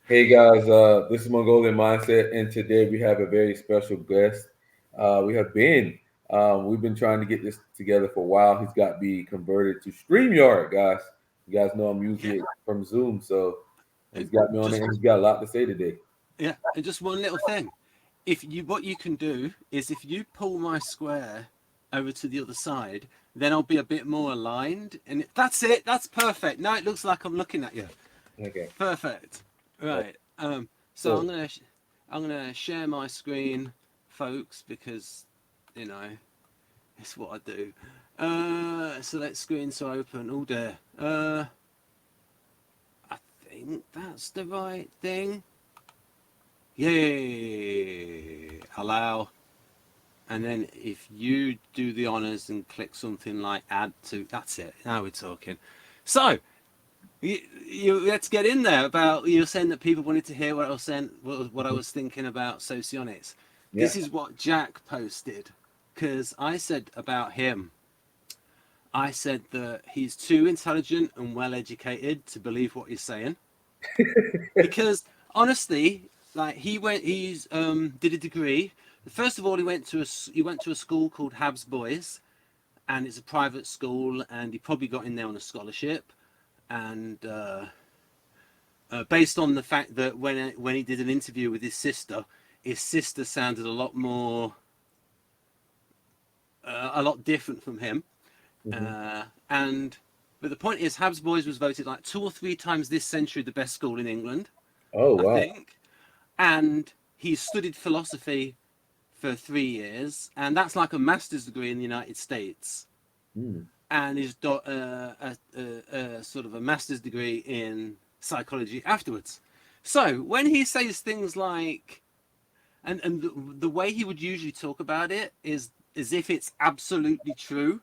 Hey guys, this is Mongolian Mindset, and today we have a very special guest. We have Ben. We've been trying to get this together for a while. He's got me converted to StreamYard, guys. You guys know I'm using Yeah, it from Zoom, so he's and got me on it, just and he's got a lot to say today. yeah, and just one little thing. If you what you can do is if you pull my square over to the other side, then I'll be a bit more aligned, and that's it. That's perfect. Now it looks like I'm looking at you. Okay. Perfect. Right. So So, I'm gonna share my screen, folks, because you know it's what I do. Select screen to open. Oh dear. I think that's the right thing. Yay! Allow. And then if you do the honors and click something like add to, that's it. Now we're talking. So, let's get in there about, you were saying that people wanted to hear what I was saying, what I was thinking about Socionics. yeah. This is what Jack posted. Because I said about him, I said that he's too intelligent and well educated to believe what he's saying. Because honestly, like he's did a degree. First of all, he went to a school called Habs Boys, and it's a private school, and he probably got in there on a scholarship. And based on the fact that when he did an interview with his sister sounded a lot different from him. Hmm. And but the point is, Habs Boys was voted like 2 or 3 times this century the best school in England, Oh I wow. think. And he studied philosophy for 3 years, and that's like a master's degree in the United States. Mm. And he's got sort of a master's degree in psychology afterwards. So when he says things like, and the way he would usually talk about it is as if it's absolutely true.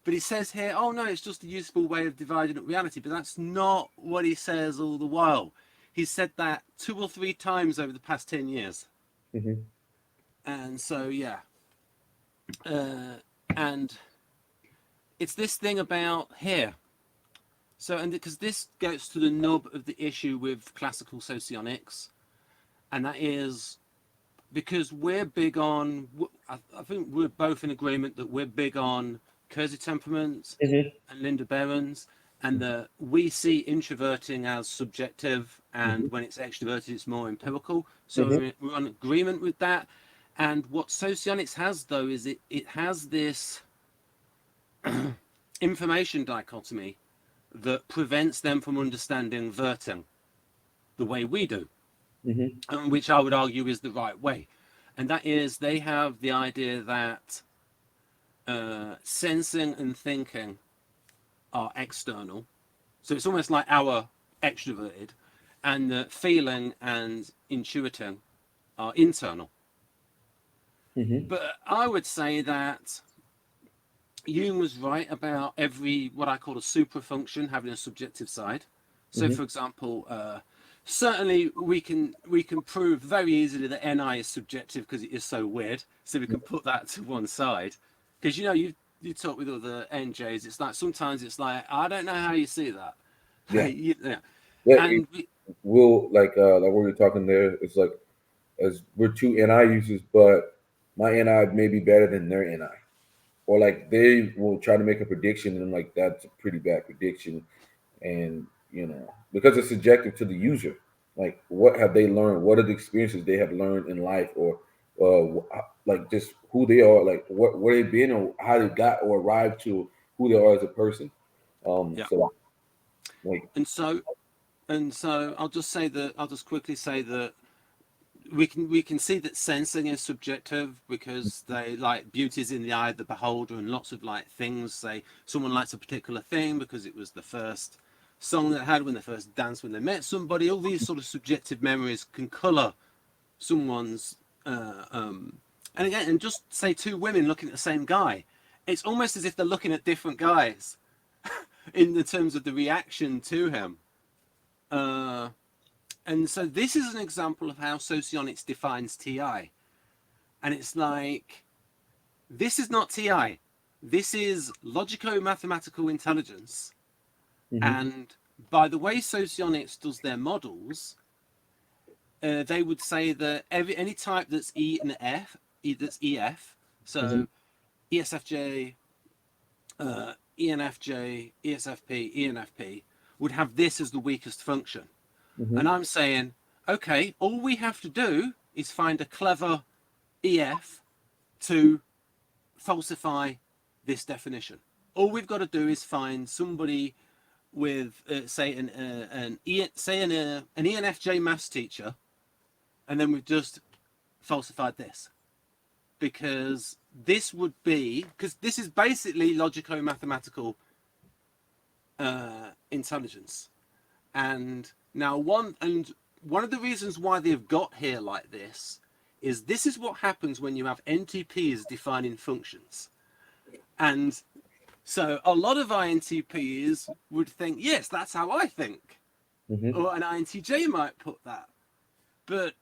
But he says here, oh no, it's just a useful way of dividing up reality. But that's not what he says all the while. He's said that 2 or 3 times over the past 10 years. Hmm. And so, yeah. Uh, and it's this thing about here. So, and because this goes to the nub of the issue with classical socionics, and that is because we're big on, I think we're both in agreement that we're big on Kersey temperament Hmm. and Linda Berens, and that we see introverting as subjective, and Hmm. when it's extroverted, it's more empirical. So Hmm. we're on agreement with that. And what socionics has, though, is it has this information dichotomy that prevents them from understanding Verting the way we do, Hmm. which I would argue is the right way. And that is, they have the idea that sensing and thinking are external. So it's almost like our extroverted, and that feeling and intuiting are internal. Hmm. But I would say that Jung was right about every what I call a super function having a subjective side. So, Hmm. for example, certainly we can prove very easily that Ni is subjective because it is so weird. So we can put that to one side. Because you talk with other NJs, it's like sometimes it's like I don't know how you see that. Yeah. Yeah. Yeah. And We'll like what we were talking there. It's like as we're two NI users, but my NI may be better than their NI. Or like they will try to make a prediction and like that's a pretty bad prediction. And because it's subjective to the user, like what have they learned? What are the experiences they have learned in life, or like just who they are, like what where they've been or how they got or arrived to who they are as a person. yeah, So like and so I'll just quickly say that we can see that sensing is subjective because they like beauty's in the eye of the beholder, and lots of like things say someone likes a particular thing because it was the first song they had when they first danced when they met somebody. All these sort of subjective memories can color someone's and again, and just say two women looking at the same guy, it's almost as if they're looking at different guys in the terms of the reaction to him. uh and so this is an example of how socionics defines TI. And it's like, this is not TI. This is logico-mathematical intelligence. mhm, And by the way socionics does their models, they would say that any type that's E and F, that's EF, so ESFJ, ENFJ, ESFP, ENFP, would have this as the weakest function. And I'm saying, okay, all we have to do is find a clever EF to falsify this definition. All we've got to do is find somebody with, say, an ENFJ maths teacher, and then we've just falsified this. Because this would be, because this is basically logico-mathematical intelligence. And now one of the reasons why they've got here like this is what happens when you have NTPs defining functions. And so a lot of INTPs would think, yes, that's how I think. Or an INTJ might put that. But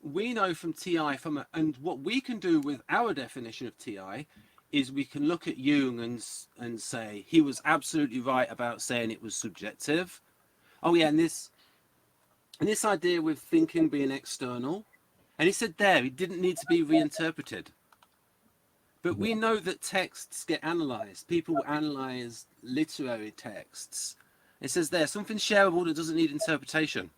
we know from TI, and what we can do with our definition of TI is we can look at Jung and say he was absolutely right about saying it was subjective. Oh yeah, and this idea with thinking being external, and he said there it didn't need to be reinterpreted. But we know that texts get analysed. People analyse literary texts. It says there something shareable that doesn't need interpretation.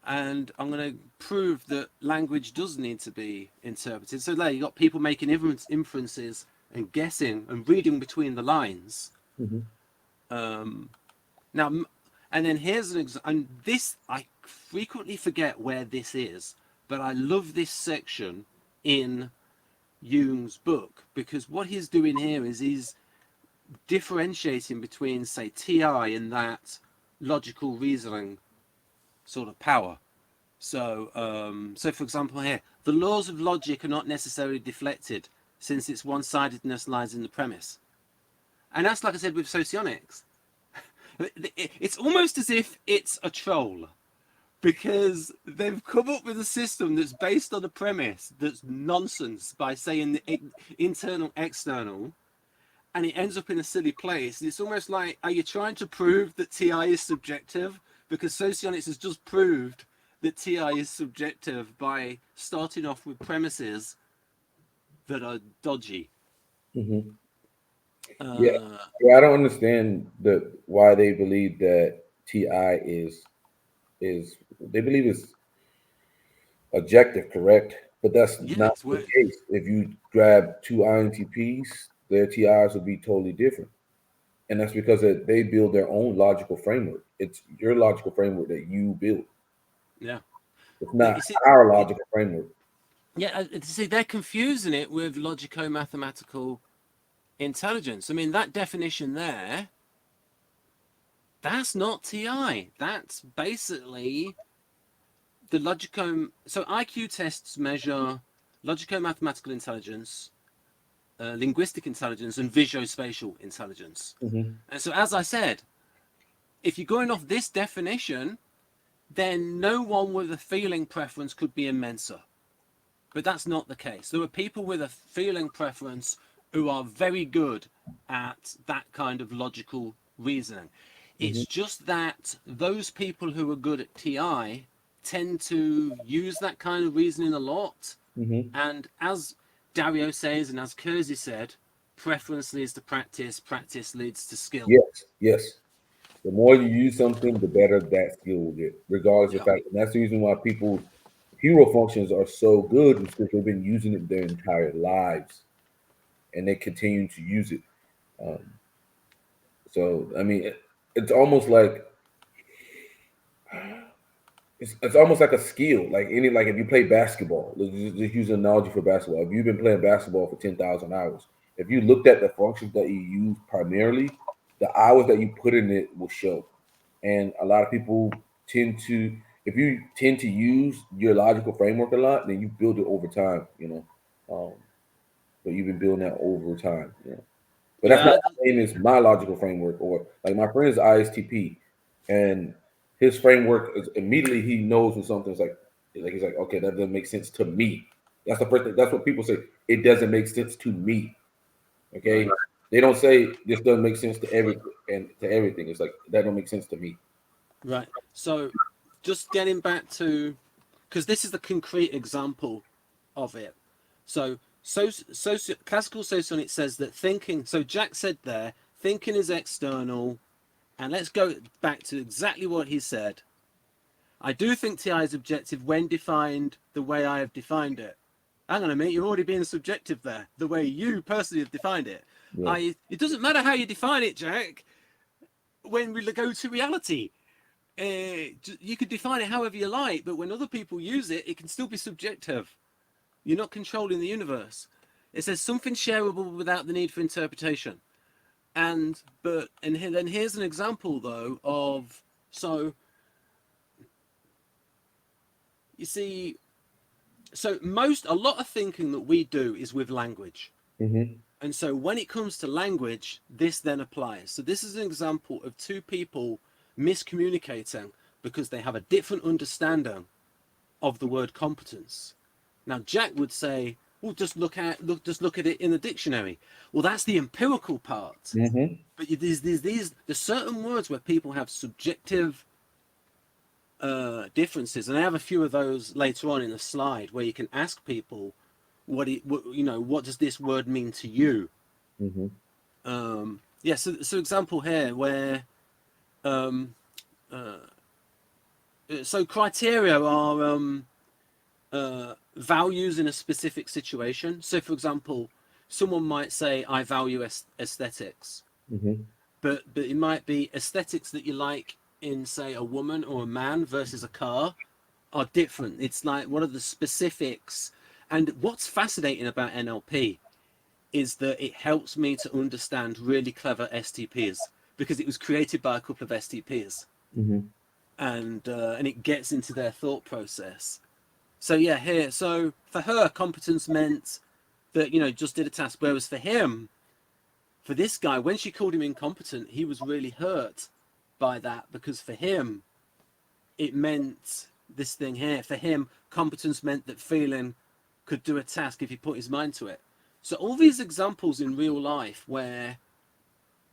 And I'm going to prove that language does need to be interpreted. So there, you've got people making inferences and guessing and reading between the lines. Now, and then here's an example. And this, I frequently forget where this is, but I love this section in Jung's book, because what he's doing here is he's differentiating between, say, TI and that logical reasoning sort of power. So, for example, here, the laws of logic are not necessarily deflected, since its one-sidedness lies in the premise. And that's, like I said, with Socionics. It's almost as if it's a troll, because they've come up with a system that's based on a premise that's nonsense by saying the internal, external, and it ends up in a silly place. And it's almost like, are you trying to prove that TI is subjective? Because Socionics has just proved that TI is subjective by starting off with premises that are dodgy. Yeah, I don't understand why they believe that TI is they believe it's objective, correct? But that's not the case. If you grab two INTPs, their TIs will be totally different. And that's because they build their own logical framework. It's your logical framework that you build. Yeah. It's not our logical framework. Yeah, see, they're confusing it with logico-mathematical intelligence. I mean, that definition there, that's not TI. That's basically the logico... So IQ tests measure logico-mathematical intelligence, linguistic intelligence, and visuospatial intelligence. And so, as I said, if you're going off this definition, then no one with a feeling preference could be a Mensa. But that's not the case. There are people with a feeling preference who are very good at that kind of logical reasoning. It's just that those people who are good at TI tend to use that kind of reasoning a lot. And as Dario says, and as Kersey said, preference leads to practice, practice leads to skill. Yes. The more you use something, the better that skill will get, regardless of the fact. And that's the reason why people's hero functions are so good, is because they've been using it their entire lives, and they continue to use it. So, I mean, it's almost like it's almost like a skill. Like if you play basketball, let's just use an analogy for basketball. If you've been playing basketball for 10,000 hours, if you looked at the functions that you use primarily, the hours that you put in it will show. And a lot of people tend to, if you tend to use your logical framework a lot, then you build it over time, but you've been building that over time, But that's not the same as my logical framework, or like my friend's ISTP, and his framework is immediately he knows when something's like he's like, okay, that doesn't make sense to me. That's the first thing. That's what people say. It doesn't make sense to me. Okay, they don't say this doesn't make sense to everything. It's like that don't make sense to me. Right. So, just getting back to because this is the concrete example of it. So classical socionics says that thinking, so Jack said there, thinking is external, and let's go back to exactly what he said. I do think TI is objective when defined the way I have defined it. Hang on a minute, you're already being subjective there, the way you personally have defined it. Yeah. It doesn't matter how you define it, Jack. When we go to reality, you could define it however you like, but when other people use it, it can still be subjective. You're not controlling the universe. It says something shareable without the need for interpretation. Then here's an example though of, so you see, so a lot of thinking that we do is with language. Mm-hmm. And so when it comes to language, this then applies. So this is an example of two people miscommunicating because they have a different understanding of the word competence. Now Jack would say, well, just look at it in the dictionary. Well, that's the empirical part. Mm-hmm. But there's certain words where people have subjective differences, and I have a few of those later on in the slide where you can ask people what does this word mean to you. Mm-hmm. So example here where so criteria are values in a specific situation. So for example, someone might say I value aesthetics. Mm-hmm. But it might be aesthetics that you like in, say, a woman or a man versus a car are different. It's like, what are the specifics? And what's fascinating about NLP is that it helps me to understand really clever STPs because it was created by a couple of STPs. Mm-hmm. And it gets into their thought process. So yeah, here, so for her, competence meant that, just did a task. Whereas for him, for this guy, when she called him incompetent, he was really hurt by that because for him, it meant this thing here. For him, competence meant that feeling could do a task if he put his mind to it. So all these examples in real life where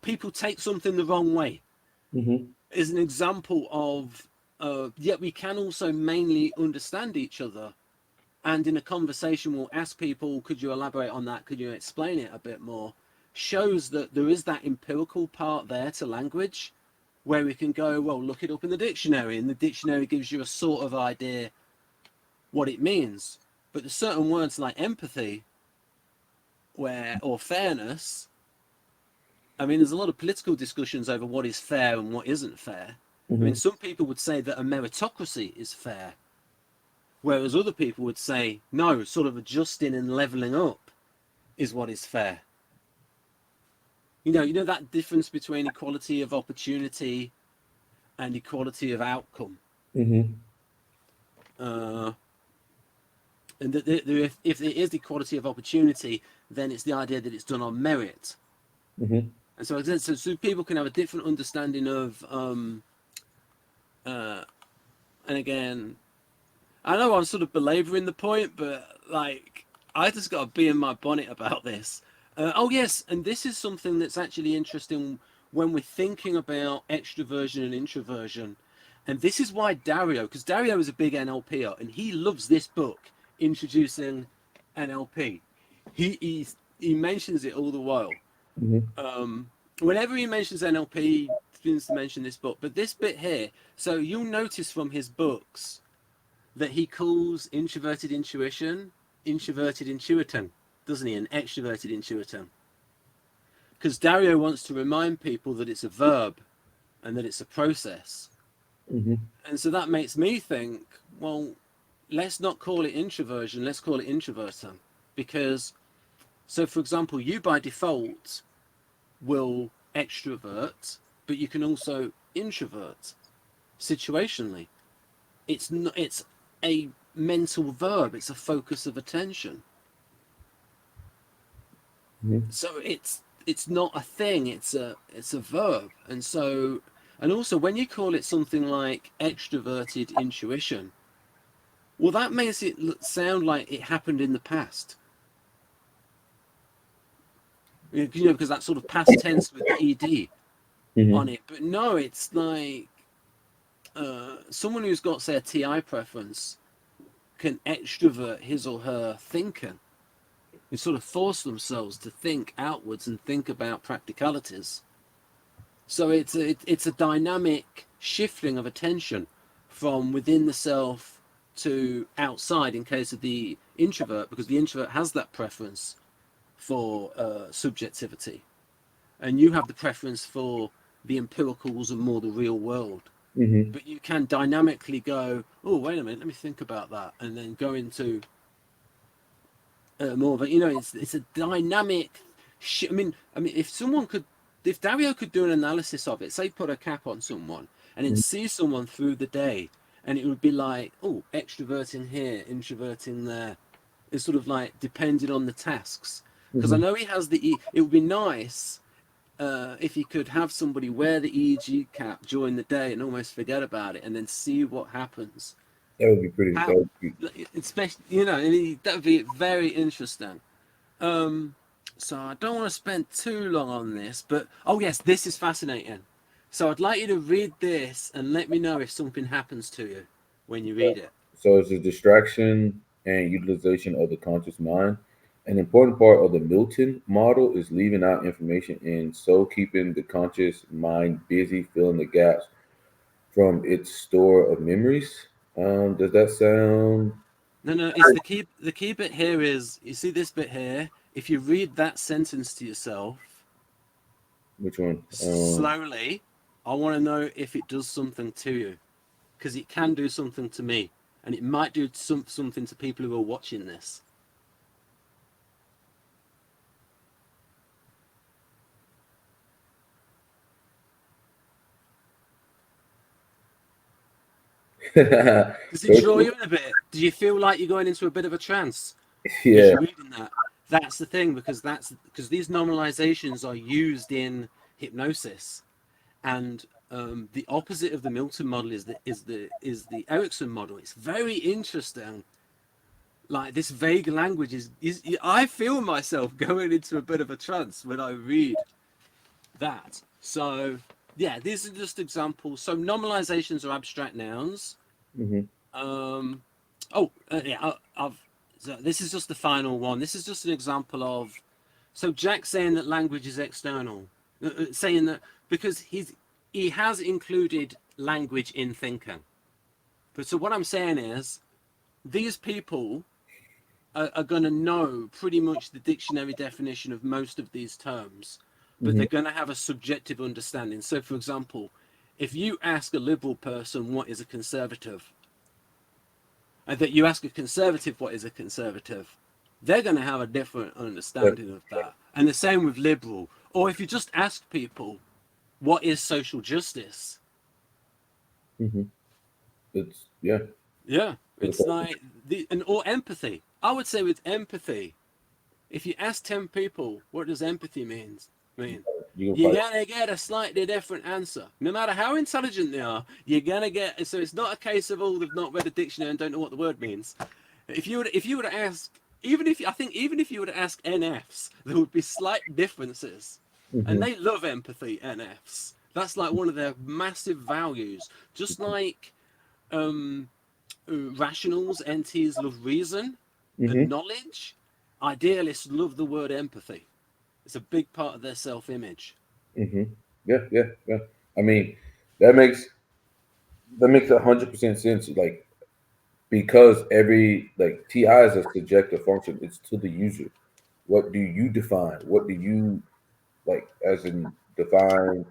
people take something the wrong way Mm-hmm. is an example of, yet we can also mainly understand each other. And in a conversation, we'll ask people, could you elaborate on that? Could you explain it a bit more? Shows that there is that empirical part there to language where we can go, well, look it up in the dictionary, and the dictionary gives you a sort of idea what it means. But there's certain words like empathy or fairness. I mean, there's a lot of political discussions over what is fair and what isn't fair. Mm-hmm. I mean, some people would say that a meritocracy is fair, whereas other people would say, no, sort of adjusting and leveling up is what is fair. You know that difference between equality of opportunity and equality of outcome. Mm-hmm. And that if there is equality of opportunity, then it's the idea that it's done on merit. Mm-hmm. And so people can have a different understanding of, and again, I know I'm sort of belaboring the point, but like, I just got to be in my bonnet about this. Oh yes, and this is something that's actually interesting when we're thinking about extroversion and introversion. And this is why because Dario is a big NLPer, and he loves this book, Introducing NLP. He mentions it all the while. Mm-hmm. Whenever he mentions NLP, he begins to mention this book. But this bit here, so you'll notice from his books that he calls introverted intuition introverted intuiting, doesn't he? An extroverted intuiting. Because Dario wants to remind people that it's a verb and that it's a process. Mm-hmm. And so that makes me think, well, let's not call it introversion, let's call it introverting. Because, so for example, you by default will extrovert, but you can also introvert situationally. It's a mental verb, it's a focus of attention. Mm-hmm. So it's not a thing, it's a verb. And also when you call it something like extroverted intuition, well, that makes it sound like it happened in the past. Because that sort of past tense with the ed Mm-hmm. on it. But no, it's like someone who's got, say, a TI preference can extrovert his or her thinking. They sort of force themselves to think outwards and think about practicalities. So it's a dynamic shifting of attention from within the self to outside in case of the introvert, because the introvert has that preference for subjectivity, and you have the preference for the empiricals and more the real world. Mm-hmm. But you can dynamically go, oh, wait a minute, let me think about that, and then go into more of a, it's a dynamic. If Dario could do an analysis of it, say put a cap on someone and then see someone through the day, and it would be like, oh, extroverting here, introverting there. It's sort of like depending on the tasks. Because I know he has it would be nice if he could have somebody wear the EEG cap during the day and almost forget about it, and then see what happens. That would be pretty. How, That would be, especially, that would be very interesting. So I don't want to spend too long on this, but oh yes, this is fascinating. So I'd like you to read this and let me know if something happens to you when you read it. so it's a distraction and utilization of the conscious mind. An important part of the Milton model is leaving out information and so keeping the conscious mind busy, filling the gaps from its store of memories. Does that sound? No, it's the key bit here is, you see this bit here. If you read that sentence to yourself Which one? slowly, I want to know if it does something to you, because it can do something to me, and it might do something to people who are watching this. Does it draw you in a bit? Do you feel like you're going into a bit of a trance as Yeah. you're reading that? That's the thing, because these normalizations are used in hypnosis, and the opposite of the Milton model is the Erickson model. It's very interesting. Like, this vague language is I feel myself going into a bit of a trance when I read that. So yeah, these are just examples. So normalizations are abstract nouns. Hmm. So this is just the final one. This is just an example of. So Jack's saying that language is external, saying that because he has included language in thinking. But so what I'm saying is, these people are going to know pretty much the dictionary definition of most of these terms, but they're going to have a subjective understanding. So, for example, if you ask a liberal person what is a conservative, and that you ask a conservative what is a conservative, they're going to have a different understanding of that. And the same with liberal. Or if you just ask people, what is social justice? Hmm. It's yeah. Yeah, it's like or empathy. I would say with empathy, if you ask 10 people, what does empathy mean? You can You're probably. gonna get a slightly different answer. No matter how intelligent they are, you're gonna get. So it's not a case of, oh, they've not read a dictionary and don't know what the word means. If you were to ask, even if you were to ask NFs, there would be slight differences, and Hmm. they love empathy. NFs. That's like one of their massive values. Just like rationals, NTs love reason and Hmm. knowledge. Idealists love the word empathy. It's a big part of their self-image. Hmm. Yeah, yeah, yeah. I mean, that makes 100% sense. Like because every like TI is a subjective function. It's to the user. What do you define? What do you like as in define?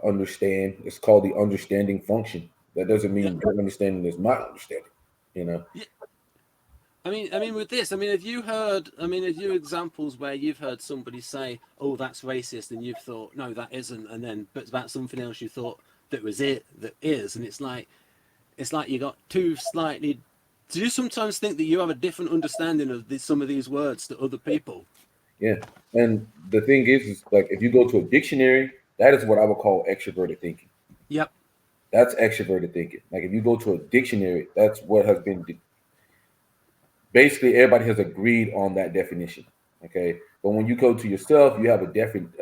Understand. It's called the understanding function. That doesn't Yeah, mean your understanding is my understanding. You know. yeah. I mean, with this, have you examples where you've heard somebody say, "Oh, that's racist," and you've thought, "No, that isn't," and then, but about something else you thought that was it, that is, and it's like you got two slightly. Do you sometimes think that you have a different understanding of some of these words to other people? Yeah. And the thing is like if you go to a dictionary, that is what I would call extroverted thinking. Yep. That's extroverted thinking. Like if you go to a dictionary, that's what has been basically everybody has agreed on that definition. Okay, but when you go to yourself, you have different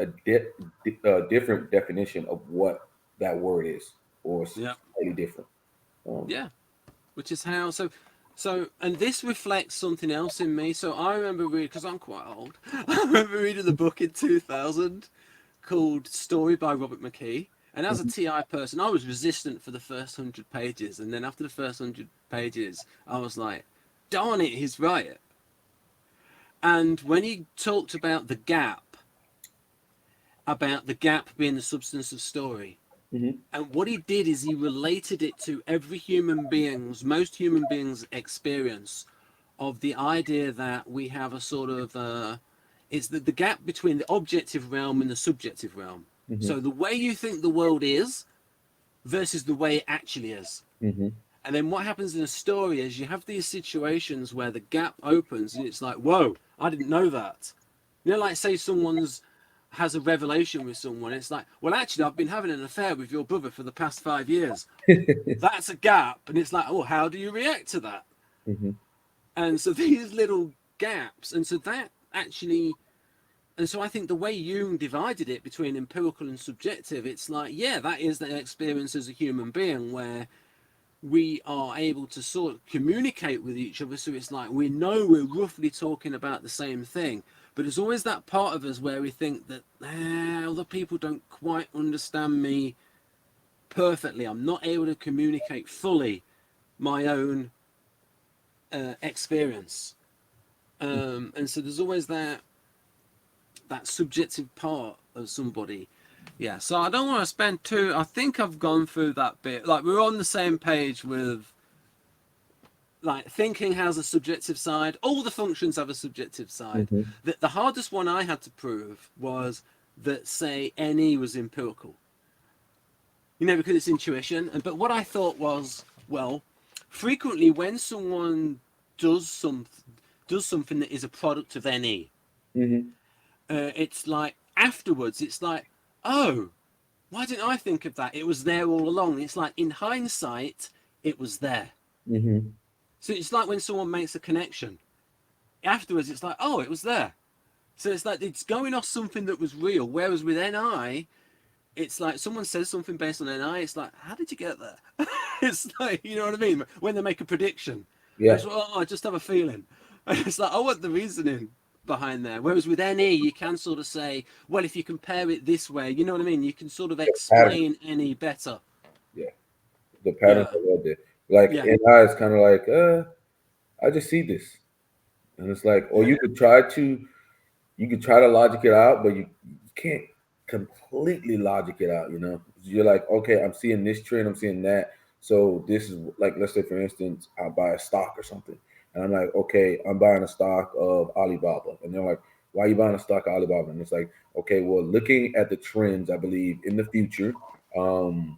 definition of what that word is, or Yep. slightly different. Um, Yeah. Which is how. So So, and this reflects something else in me. So I remember reading, because I'm quite old, I remember reading the book in 2000 called Story by Robert McKee. And as a Mhm. TI person, I was resistant for the first 100 pages. And then after the first 100 pages, I was like, darn it, he's right. And when he talked about the gap being the substance of story, Mhm. and what he did is he related it to most human beings' experience of the idea that we have a sort of, it's the gap between the objective realm and the subjective realm. Mhm. So the way you think the world is versus the way it actually is. Mhm. And then what happens in a story is you have these situations where the gap opens and it's like, whoa, I didn't know that. You know, like say someone's has a revelation with someone. It's like, well, actually, I've been having an affair with your brother for the past 5 years. That's a gap. And it's like, oh, how do you react to that? Mhm. And so these little gaps. And so that actually, and so I think the way Jung divided it between empirical and subjective, it's like, yeah, that is the experience as a human being where we are able to sort of communicate with each other. So it's like we know we're roughly talking about the same thing, but there's always that part of us where we think that other people don't quite understand me perfectly. I'm not able to communicate fully my own experience, and so there's always that subjective part of somebody. Yeah, so I don't want to spend too. I think I've gone through that bit. Like we're on the same page with like thinking has a subjective side. All the functions have a subjective side. Mhm. The hardest one I had to prove was that say NE was empirical. You know, because it's intuition. But what I thought was, well, frequently when someone does some does something that is a product of NE, Mhm. it's like afterwards, it's like, oh, why didn't I think of that? It was there all along. It's like in hindsight, it was there. Mhm. So it's like when someone makes a connection afterwards, it's like, oh, it was there. So it's like it's going off something that was real. Whereas with NI, it's like someone says something based on NI, it's like, how did you get there? It's like, you know what I mean? When they make a prediction, Yeah. it's like, oh, I just have a feeling. And it's like, I want the reasoning behind there. Whereas with NE, you can sort of say, well, if you compare it this way, you know what I mean? You can sort of Pattern. explain NE better. Yeah. The patterns Yeah, are right there. Like yeah. in eyes, kind of like, I just see this, and it's like, or Yeah. you could try to logic it out, but you can't completely logic it out. You know, you're like, okay, I'm seeing this trend, I'm seeing that. So this is like, let's say for instance, I buy a stock or something, and I'm like, okay, I'm buying a stock of Alibaba, and they're like, why are you buying a stock of Alibaba? And it's like, okay, well, looking at the trends, I believe in the future, um,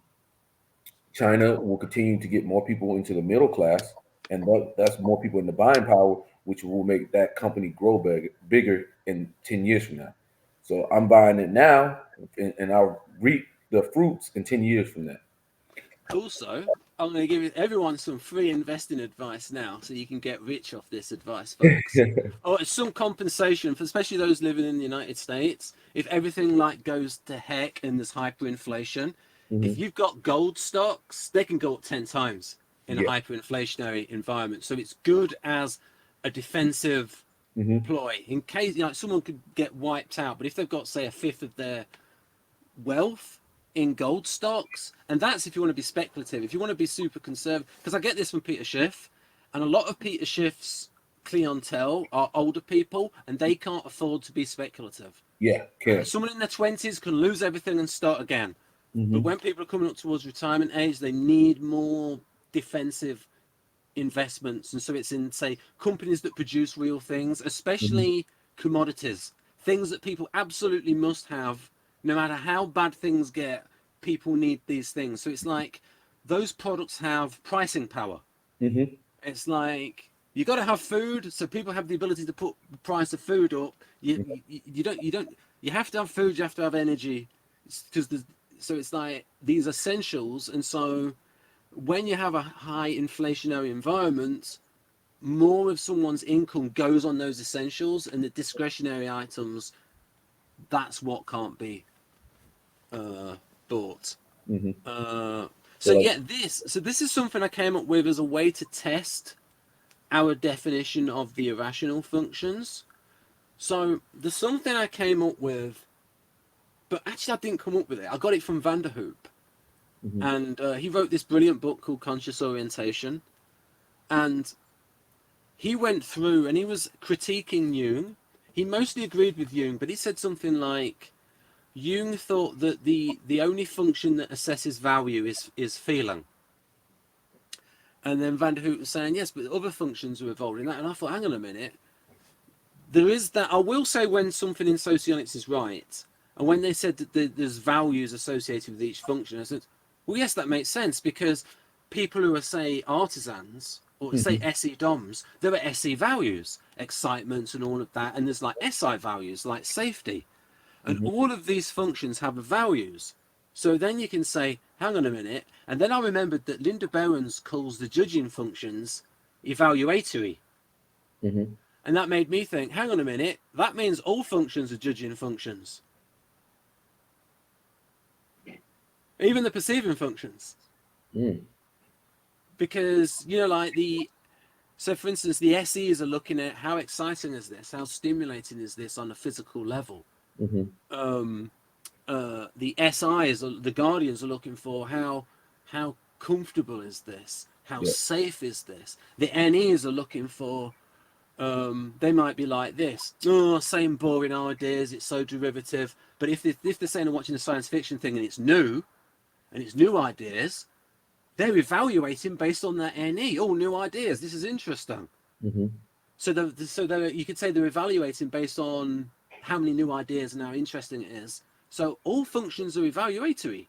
China will continue to get more people into the middle class, and that's more people in the buying power, which will make that company grow bigger in 10 years from now. So I'm buying it now, and I'll reap the fruits in 10 years from that. Also, I'm going to give everyone some free investing advice now so you can get rich off this advice, folks. Oh, it's some compensation for especially those living in the United States. If everything like goes to heck and there's hyperinflation, if Hmm. you've got gold stocks, they can go up 10 times in a Yeah. hyperinflationary environment. So it's good as a defensive Hmm. ploy in case someone could get wiped out. But if they've got, say, a fifth of their wealth in gold stocks, and that's if you want to be speculative. If you want to be super conservative, because I get this from Peter Schiff, and a lot of Peter Schiff's clientele are older people, and they can't afford to be speculative. Yeah. Can. Someone in their 20s can lose everything and start again, but Hmm. when people are coming up towards retirement age, they need more defensive investments, and so it's in say companies that produce real things, Hmm. especially commodities, things that people absolutely must have. No matter how bad things get, people need these things. So it's like those products have pricing power. Hmm. It's like you got to have food, so people have the ability to put the price of food up. You have to have food, you have to have energy, because so it's like these essentials, and so when you have a high inflationary environment, more of someone's income goes on those essentials, and the discretionary items, that's what can't be bought. Hmm. Uh, So so like, yeah, this is something I came up with as a way to test. our definition of the irrational functions. So there's something I came up with, but actually I didn't come up with it. I got it from Vanderhoop. Mm-hmm. And he wrote this brilliant book called Conscious Orientation. And he went through and he was critiquing Jung. He mostly agreed with Jung, but he said something like Jung thought that the only function that assesses value is feeling. And then Vanderhoek was saying, yes, but other functions are involved in that. And I thought, hang on a minute. There is that. I will say when something in Socionics is right, and when they said that there's values associated with each function, I said, well, yes, that makes sense, because people who are, say, artisans, or say Mm-hmm. SE DOMs, there are SE values, excitement and all of that, and there's like SI values, like safety. And Mm-hmm. all of these functions have values. So then you can say, hang on a minute. And then I remembered that Linda Behrens calls the judging functions evaluatory. Mm-hmm. And that made me think, hang on a minute, that means all functions are judging functions. Even the perceiving functions. Mm. Because, you know, like so for instance, the SEs are looking at how exciting is this? How stimulating is this on a physical level? Mm-hmm. The SIs, the guardians, are looking for how comfortable is this? How Yeah. safe is this? The NEs are looking for they might be like this. Oh, same boring ideas. It's so derivative. But if they're saying they're watching a science fiction thing and it's new ideas, they're evaluating based on that NE. Oh, new ideas. This is interesting. Mm-hmm. You could say they're evaluating based on how many new ideas and how interesting it is. So all functions are evaluatory.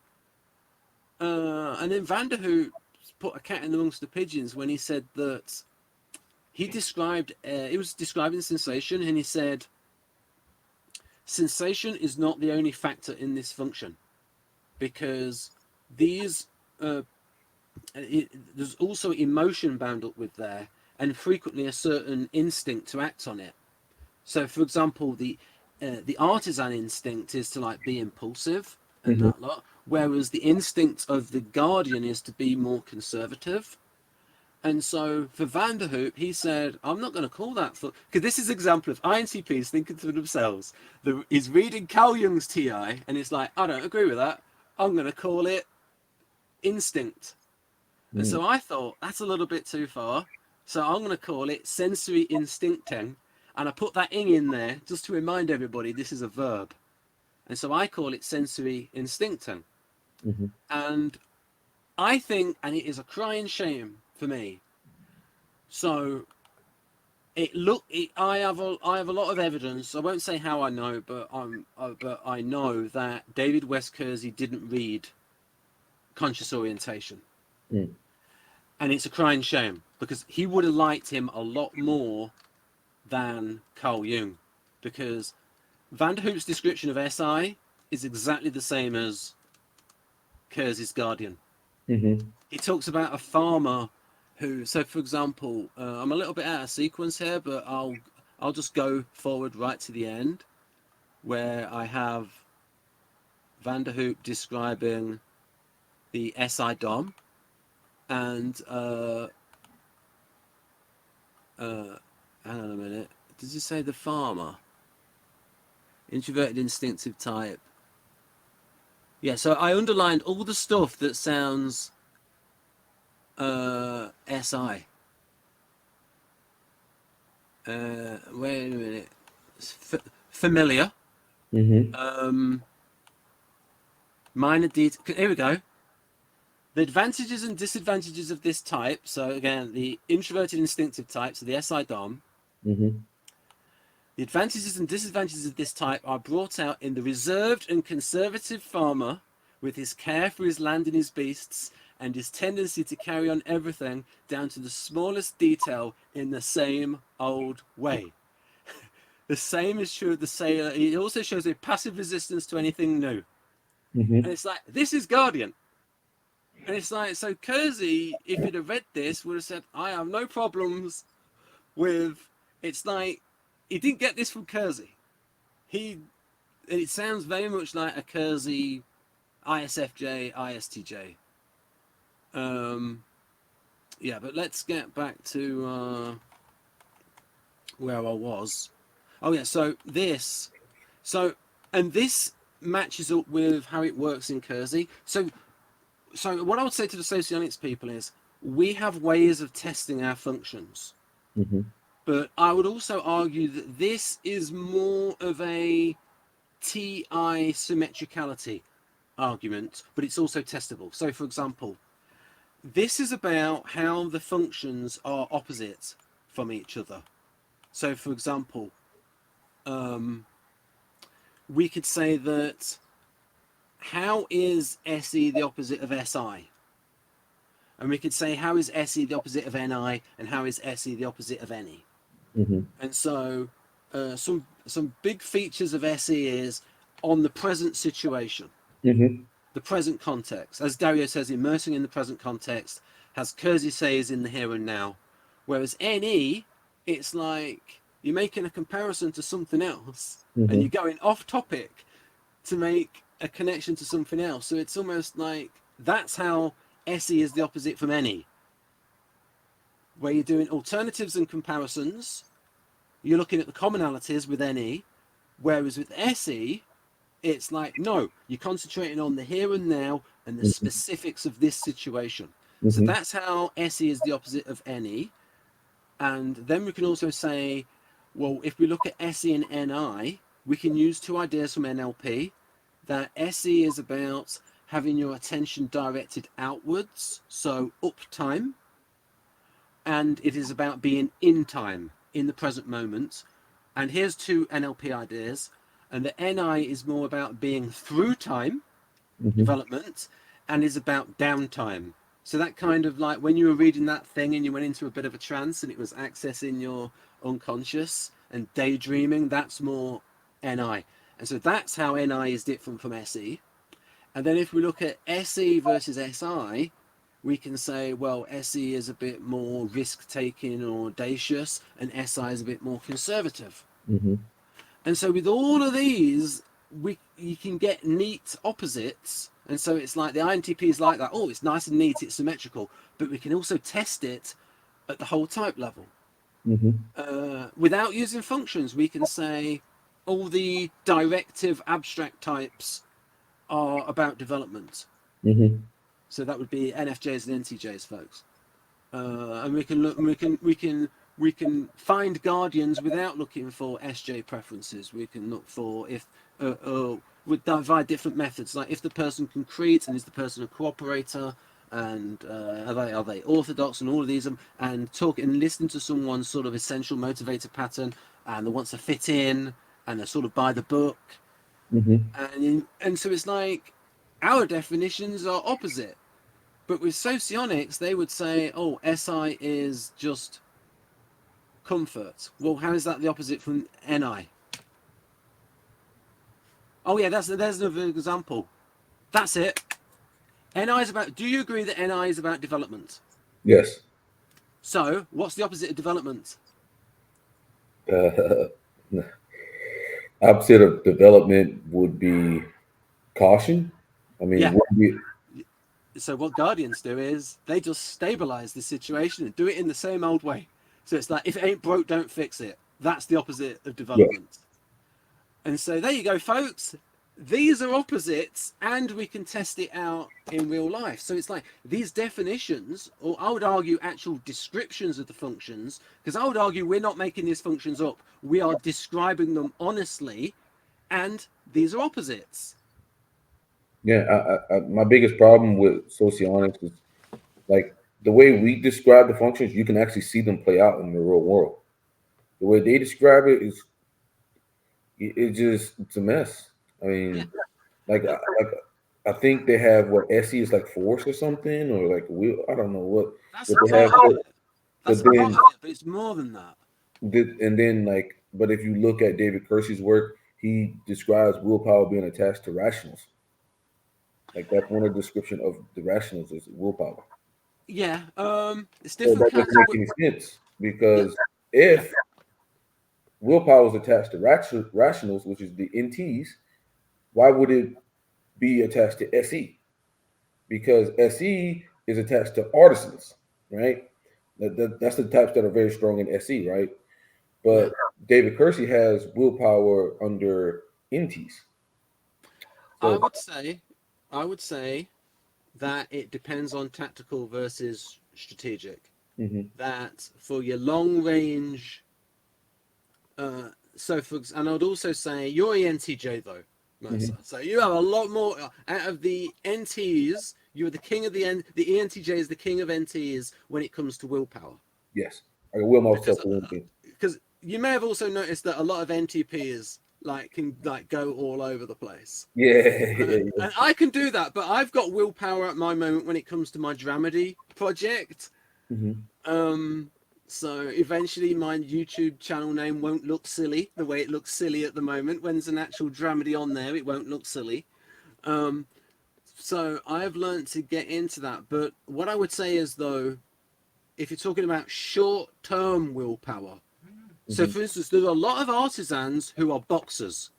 And then Vanderhoot put a cat in amongst the pigeons when he said that he was describing sensation, and he said sensation is not the only factor in this function, because these there's also emotion bound up with there, and frequently a certain instinct to act on it. So, for example, the artisan instinct is to like be impulsive and Mm-hmm. that lot, whereas the instinct of the guardian is to be more conservative. And so for Vanderhoop, he said, I'm not going to call that for... Because this is an example of INTPs thinking to themselves. He's reading Carl Jung's TI, and it's like, I don't agree with that. I'm going to call it instinct. And Mm. so I thought, that's a little bit too far. So I'm going to call it sensory instincting. And I put that ing in there just to remind everybody this is a verb. And so I call it sensory instincting. Mm-hmm. And I think, and it is a crying shame for me. So I have a lot of evidence. I won't say how I know, but I know that David West Kersey didn't read Conscious Orientation, Mm. and it's a crying shame because he would have liked him a lot more than Carl Jung, because Vanderhoop's description of SI is exactly the same as Kersey's Guardian. Mm-hmm. He talks about a farmer who, so for example, I'm a little bit out of sequence here, but I'll just go forward right to the end, where I have Vanderhoop describing the SI DOM, and hang on a minute, did you say the farmer? Introverted instinctive type. Yeah, so I underlined all the stuff that sounds SI. Wait a minute. Familiar. Mm-hmm. Minor detail. Here we go. The advantages and disadvantages of this type. So again, the introverted instinctive type, so the SI DOM. Mm-hmm. The advantages and disadvantages of this type are brought out in the reserved and conservative farmer, with his care for his land and his beasts, and his tendency to carry on everything down to the smallest detail in the same old way. The same is true of the sailor. It also shows a passive resistance to anything new. And Mm-hmm. it's like, this is Guardian. And it's like, so Kersey, if he'd have read this, would have said, I have no problems with... It's like, he didn't get this from Kersey. It sounds very much like a Kersey ISFJ, ISTJ. Yeah, but let's get back to where I was. Oh yeah, and this matches up with how it works in Kersey. So what I would say to the Socionics people is we have ways of testing our functions, Mm-hmm. but I would also argue that this is more of a TI symmetricality argument, but it's also testable. So for example, this is about how the functions are opposite from each other. So for example, we could say that how is SE the opposite of SI? And we could say how is SE the opposite of NI and how is SE the opposite of NE? Mm-hmm. And so some big features of SE is on the present situation, Mm-hmm. the present context. As Dario says, immersing in the present context, has Kersey says in the here and now. Whereas NE, it's like you're making a comparison to something else and Mm-hmm. you're going off topic to make a connection to something else. So it's almost like that's how SE is the opposite from NE, where you're doing alternatives and comparisons. You're looking at the commonalities with NE, whereas with SE, it's like, no, you're concentrating on the here and now and the Mm-hmm. specifics of this situation. So Mm-hmm. that's how SE is the opposite of NE. And then we can also say, well, if we look at SE and NI, we can use two ideas from NLP that SE is about having your attention directed outwards, so up time, and it is about being in time, in the present moment. And here's two NLP ideas. And the NI is more about being through time, Mm-hmm. development, and is about downtime. So that kind of like when you were reading that thing and you went into a bit of a trance and it was accessing your unconscious and daydreaming, that's more NI. And so that's how NI is different from SE. And then if we look at SE versus SI, we can say, well, SE is a bit more risk taking or audacious, and SI is a bit more conservative. Mm-hmm. And so with all of these, you can get neat opposites. And so it's like the INTP is like that. Oh, it's nice and neat, it's symmetrical, but we can also test it at the whole type level. Mm-hmm. Without using functions, we can say all the directive abstract types are about development. Mm-hmm. So that would be NFJs and NTJs, folks. And we can look, we can find guardians without looking for SJ preferences. We can look for if we divide different methods, like if the person can create and is the person a cooperator, and are they orthodox and all of these, and talk and listen to someone's sort of essential motivator pattern, and they want to fit in, and they're sort of by the book, Mm-hmm. and so it's like our definitions are opposite. But with socionics, they would say, oh, SI is just comfort. Well, how is that the opposite from NI? Oh, yeah, there's another example. That's it. NI is about, do you agree that NI is about development? Yes. So, what's the opposite of development? Uh, opposite of development would be caution. I mean, Yeah. would be So, what Guardians do is they just stabilize the situation and do it in the same old way. So, it's like, if it ain't broke, don't fix it. That's the opposite of yeah. development. And so there you go, folks. These are opposites, and we can test it out in real life. So it's like these definitions, or I would argue actual descriptions of the functions, because I would argue we're not making these functions up. We are describing them honestly, and these are opposites. Yeah. My biggest problem with socionics is like the way we describe the functions. You can actually see them play out in the real world. The way they describe it is it's a mess. I Yeah, mean, like I think they have what SE is like force or something, or like wheel. I don't know that's what a they have. part of it. But That's a part then of it, but it's more than that. and then like, but if you look at David Kersey's work, he describes willpower being attached to rationals. Like that's one of the description of the rationals is willpower. Yeah, it's So different that doesn't kinds of. make any sense Yeah, because yeah, if willpower is attached to rationals, which is the NTs, why would it be attached to SE? Because SE is attached to artisans, right? That's the types that are very strong in SE, right? But David Kersey has willpower under NTs. So, I would say that it depends on tactical versus strategic. That for your long range, and I'd also say you're ENTJ though, Mercer. So you have a lot more out of the NTs. You're the king of the ENTJ is the king of NTs when it comes to willpower. yes, I can will myself to anything. Because you may have also noticed that a lot of NTPs can go all over the place. Yeah. And I can do that, but I've got willpower at my moment when it comes to my dramedy project. So eventually my YouTube channel name won't look silly the way it looks silly at the moment. When there's an actual dramedy on there, it won't look silly. So I've learned to get into that. But what I would say is, though, if you're talking about short-term willpower, so for instance, there's a lot of artisans who are boxers,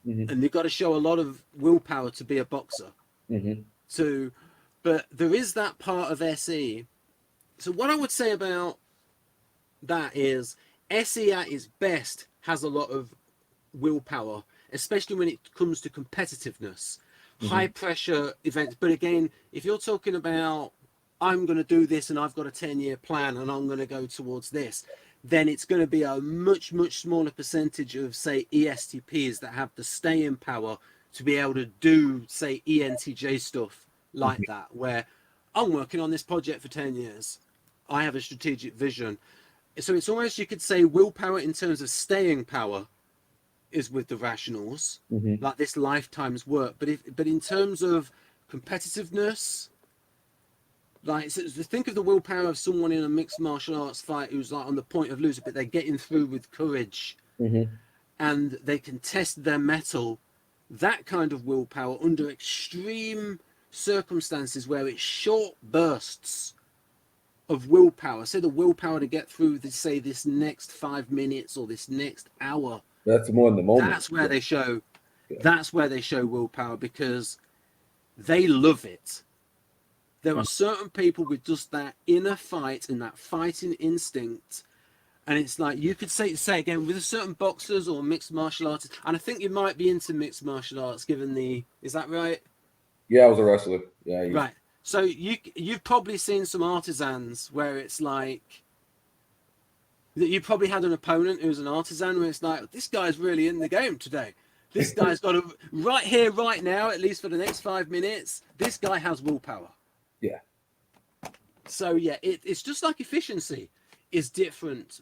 and they've got to show a lot of willpower to be a boxer. But there is that part of SE. So what I would say about that is SE at its best has a lot of willpower, especially when it comes to competitiveness, high pressure events. But again, if you're talking about I'm going to do this and I've got a 10-year plan and I'm going to go towards this, then it's going to be a much, much smaller percentage of, say, ESTPs that have the staying power to be able to do, say, ENTJ stuff like that, where I'm working on this project for 10 years. I have a strategic vision. So it's almost, you could say, willpower in terms of staying power is with the rationals, like this lifetime's work. But in terms of competitiveness, like, so think of the willpower of someone in a mixed martial arts fight who's like on the point of losing, but they're getting through with courage, and they can test their mettle. That kind of willpower under extreme circumstances where it's short bursts of willpower. Say the willpower to get through, say, this next 5 minutes or this next hour. That's more in the moment. That's where they show. That's where they show willpower, because they love it. There are certain people with just that inner fight and that fighting instinct, and it's like you could say again with certain boxers or mixed martial artists, and I think you might be into mixed martial arts given the, is that right? Yeah, I was a wrestler. Yeah. Right. So you've probably seen some artisans where it's like that you probably had an opponent who's an artisan where it's like, this guy's really in the game today. This guy's got a right here, right now, at least for the next 5 minutes. This guy has willpower. Yeah. So yeah, it's just like efficiency is different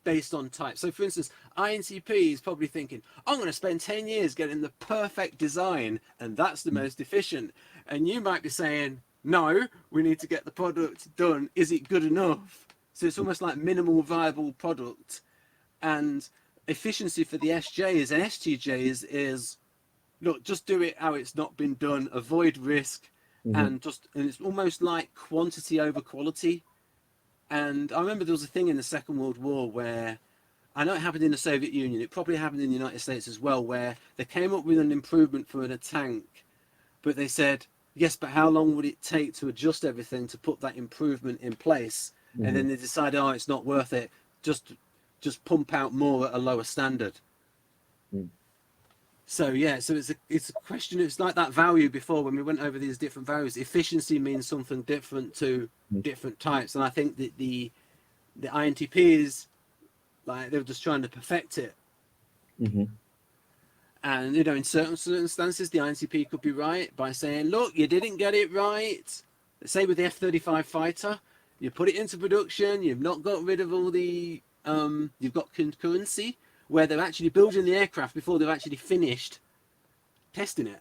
based on type. So for instance, INTP is probably thinking, I'm going to spend 10 years getting the perfect design, and that's the most efficient. And you might be saying, no, we need to get the product done. Is it good enough? So it's almost like minimal viable product. And efficiency for the SJs and STJs is, look, just do it how it's not been done, avoid risk, and it's almost like quantity over quality. And I remember there was a thing in the Second World War where, I know it happened in the Soviet Union, it probably happened in the United States as well, where they came up with an improvement for a tank, but they said, yes, but how long would it take to adjust everything to put that improvement in place? And then they decided, oh, it's not worth it, just pump out more at a lower standard. So yeah, so it's a question. It's like that value before when we went over these different values. Efficiency means something different to different types, and I think that the INTPs, like, they were just trying to perfect it. And in certain circumstances, the INTP could be right by saying, look, you didn't get it right. Say with the F-35 fighter, you put it into production, you've not got rid of all the you've got concurrency, where they're actually building the aircraft before they've actually finished testing it.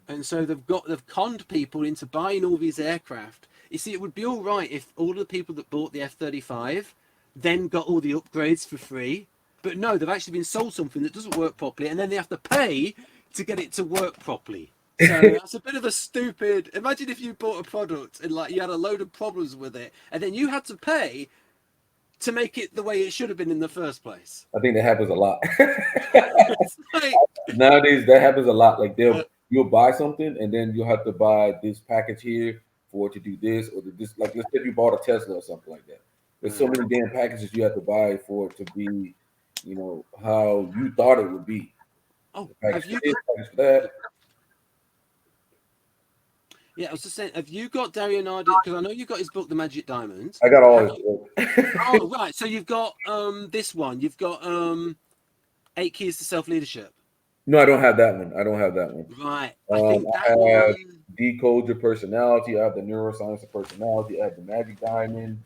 And so they've conned people into buying all these aircraft. You see, it would be all right if all the people that bought the F-35 then got all the upgrades for free. But no, they've actually been sold something that doesn't work properly, and then they have to pay to get it to work properly. So that's a bit of a stupid... Imagine if you bought a product and you had a load of problems with it, and then you had to pay to make it the way it should have been in the first place. I think that happens a lot. Nowadays, that happens a lot. Like you'll buy something, and then you'll have to buy this package here for it to do this or this. Like, let's say you bought a Tesla or something like that. There's so many damn packages you have to buy for it to be, you know, how you thought it would be. Oh, Package have you for this, got? package for that. Yeah, I was just saying, have you got Dario Nardi? Because I know you got his book, The Magic Diamond. I got all Have his you? work. Oh, right. So you've got this one. You've got 8 Keys to Self Leadership. No, I don't have that one. I don't have that one. Right. I think I that have one. Decode Your Personality. I have the Neuroscience of Personality. I have the Magic Diamond.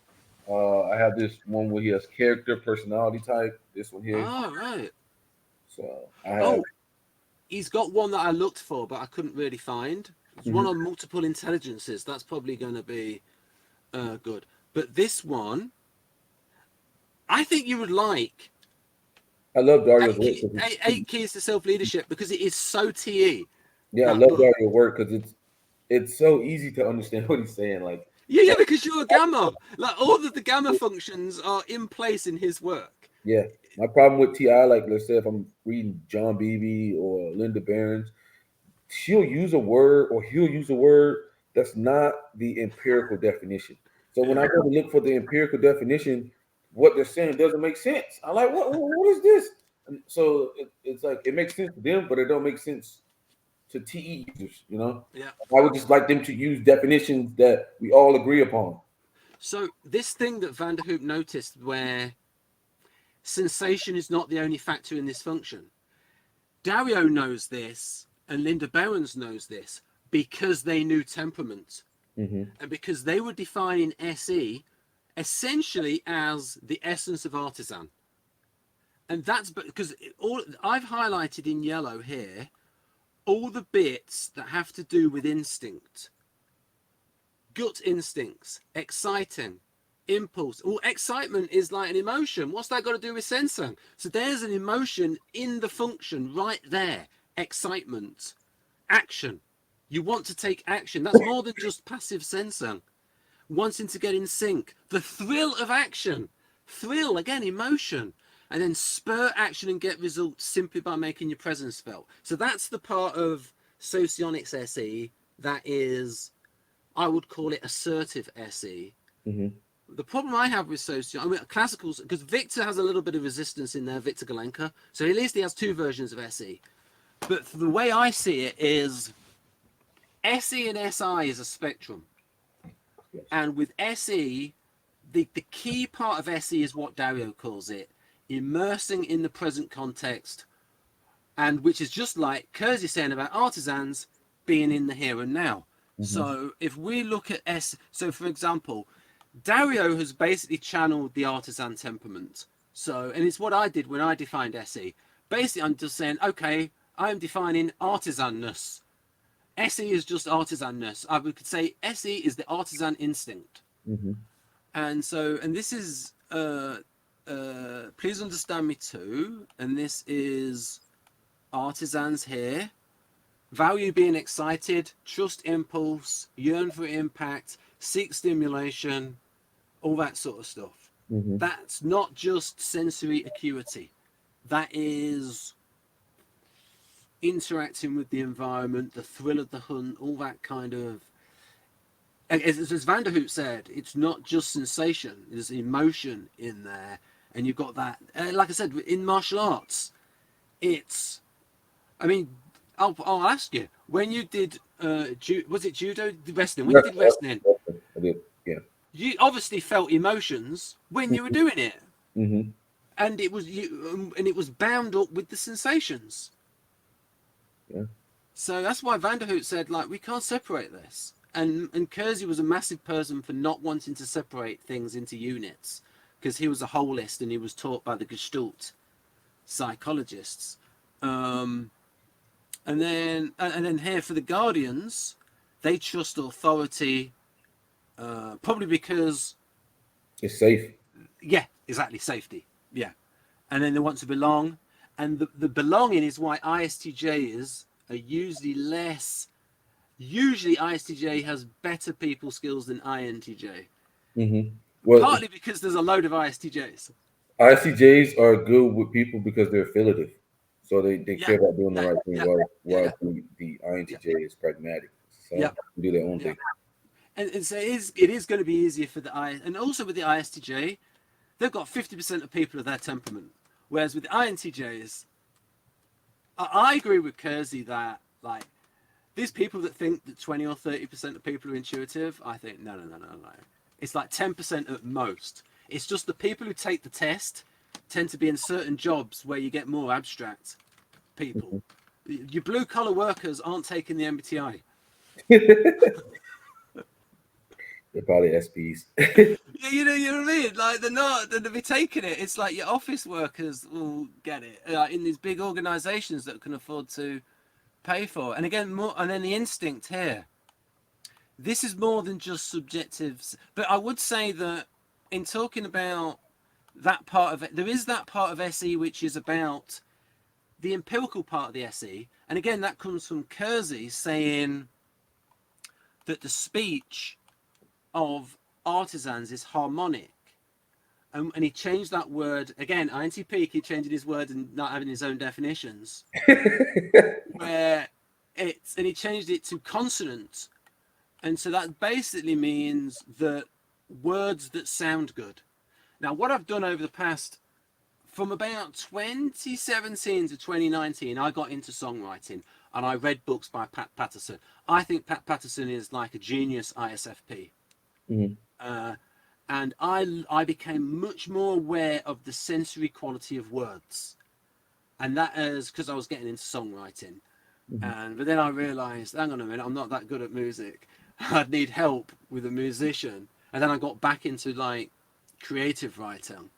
I have this one where he has character, personality type. This one here. Oh, right. So I have. Oh, he's got one that I looked for, but I couldn't really find. It's one Mhm. on multiple intelligences. That's probably going to be good. But this one, I think you would like I love Dario's work because eight Keys to Self Leadership because it is so TE, yeah, I that love book. Dario's work because it's so easy to understand what he's saying. Like, Yeah, because you're a gamma. Like all of the gamma functions are in place in his work. yeah, my problem with Ti, like, let's say if I'm reading John Beebe or Linda Barron's, she'll use a word or he'll use a word that's not the empirical definition. So when I Yeah. go to look for the empirical definition, what they're saying doesn't make sense. I'm like, what is this? And so it's like it makes sense to them, but it don't make sense to TE users. You know, Yeah. I would just like them to use definitions that we all agree upon. So this thing that Vanderhoop noticed, where sensation is not the only factor in this function, Dario knows this, and Linda Behrens knows this because they knew temperament, Mm-hmm. and because they were defining SE essentially as the essence of artisan. And that's because all I've highlighted in yellow here, all the bits that have to do with instinct, gut instincts, exciting, impulse. Well, excitement is like an emotion. What's that got to do with sensing? So there's an emotion in the function right there. Excitement, action. You want to take action. That's more than just passive sensing. Wanting to get in sync. The thrill of action. Thrill, again, emotion. And then spur action and get results simply by making your presence felt. So that's the part of Socionics SE that is, I would call it assertive SE. Mm-hmm. The problem I have with Socionics, I mean, classicals, because Victor has a little bit of resistance in there, Victor Galenka. So at least he has two versions of SE. But the way I see it is SE and SI is a spectrum. Yes. And with SE, the key part of SE is what Dario calls it, immersing in the present context, and which is just like Kersey's saying about artisans being in the here and now. Mm-hmm. So if we look at so for example, Dario has basically channeled the artisan temperament. So, and it's what I did when I defined SE. Basically, I'm just saying, okay, I am defining artisanness. SE is just artisanness. I would say SE is the artisan instinct. Mm-hmm. And so, and this is, please understand me too. And this is artisans here. Value being excited, trust impulse, yearn for impact, seek stimulation, all that sort of stuff. Mm-hmm. That's not just sensory acuity. That is interacting with the environment, the thrill of the hunt, all that kind of. As Vanderhoop said, it's not just sensation. There's emotion in there, and you've got that. Like I said, in martial arts, it's. I mean, I'll ask you, when you did, was it judo, wrestling? When you did wrestling, I did. Yeah. you obviously felt emotions when you were doing it, Mm-hmm. and it was bound up with the sensations. Yeah. So that's why Vanderhoot said, like, we can't separate this. And Kersey was a massive person for not wanting to separate things into units, because he was a holist and he was taught by the Gestalt psychologists. And then here for the Guardians, they trust authority, probably because It's safe. yeah, exactly, safety, yeah, and then they want to belong, and the belonging is why ISTJs are usually less. Usually, ISTJ has better people skills than INTJ. Mm-hmm. Well, Partly because there's a load of ISTJs. ICJs are good with people because they're affiliative. So they Yeah, care about doing the yeah, right thing, yeah, while yeah, the yeah, INTJ is pragmatic. So yeah, they do their own yeah. thing. And so it is going to be easier for the I, and also with the ISTJ, they've got 50% of people of their temperament, whereas with the INTJs, I agree with Kersey that like these people that think that 20 or 30% of people are intuitive, I think no. It's like 10% at most. It's just the people who take the test tend to be in certain jobs where you get more abstract people. Your blue collar workers aren't taking the MBTI. They're probably SPs. You know what I mean? Like they're not, they'll be taking it. It's like your office workers will get it in these big organisations that can afford to pay for it. And again, more, and then the instinct here. This is more than just subjectives, but I would say that in talking about that part of it, there is that part of SE which is about the empirical part of the SE, and again that comes from Kersey saying that the speech of artisans is harmonic. And he changed that word again. INTP keep changing his word and not having his own definitions. Where it's and he changed it to consonant, and so that basically means that words that sound good. Now, what I've done over the past, from about 2017 to 2019, I got into songwriting and I read books by Pat Patterson. I think Pat Patterson is like a genius ISFP. And I became much more aware of the sensory quality of words, and that is because I was getting into songwriting. But then I realised, hang on a minute, I'm not that good at music. I'd need help with a musician, and then I got back into like creative writing.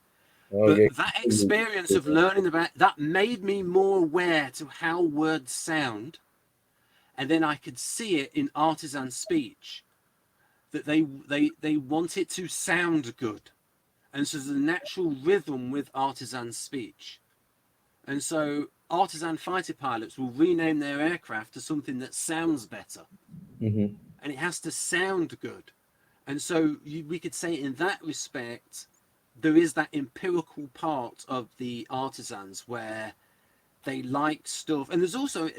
But that experience of learning about that made me more aware to how words sound, and then I could see it in artisan speech. That they want it to sound good, and so there's a natural rhythm with artisan speech, and so artisan fighter pilots will rename their aircraft to something that sounds better, and it has to sound good, and so we could say in that respect there is that empirical part of the artisans where they like stuff, and there's also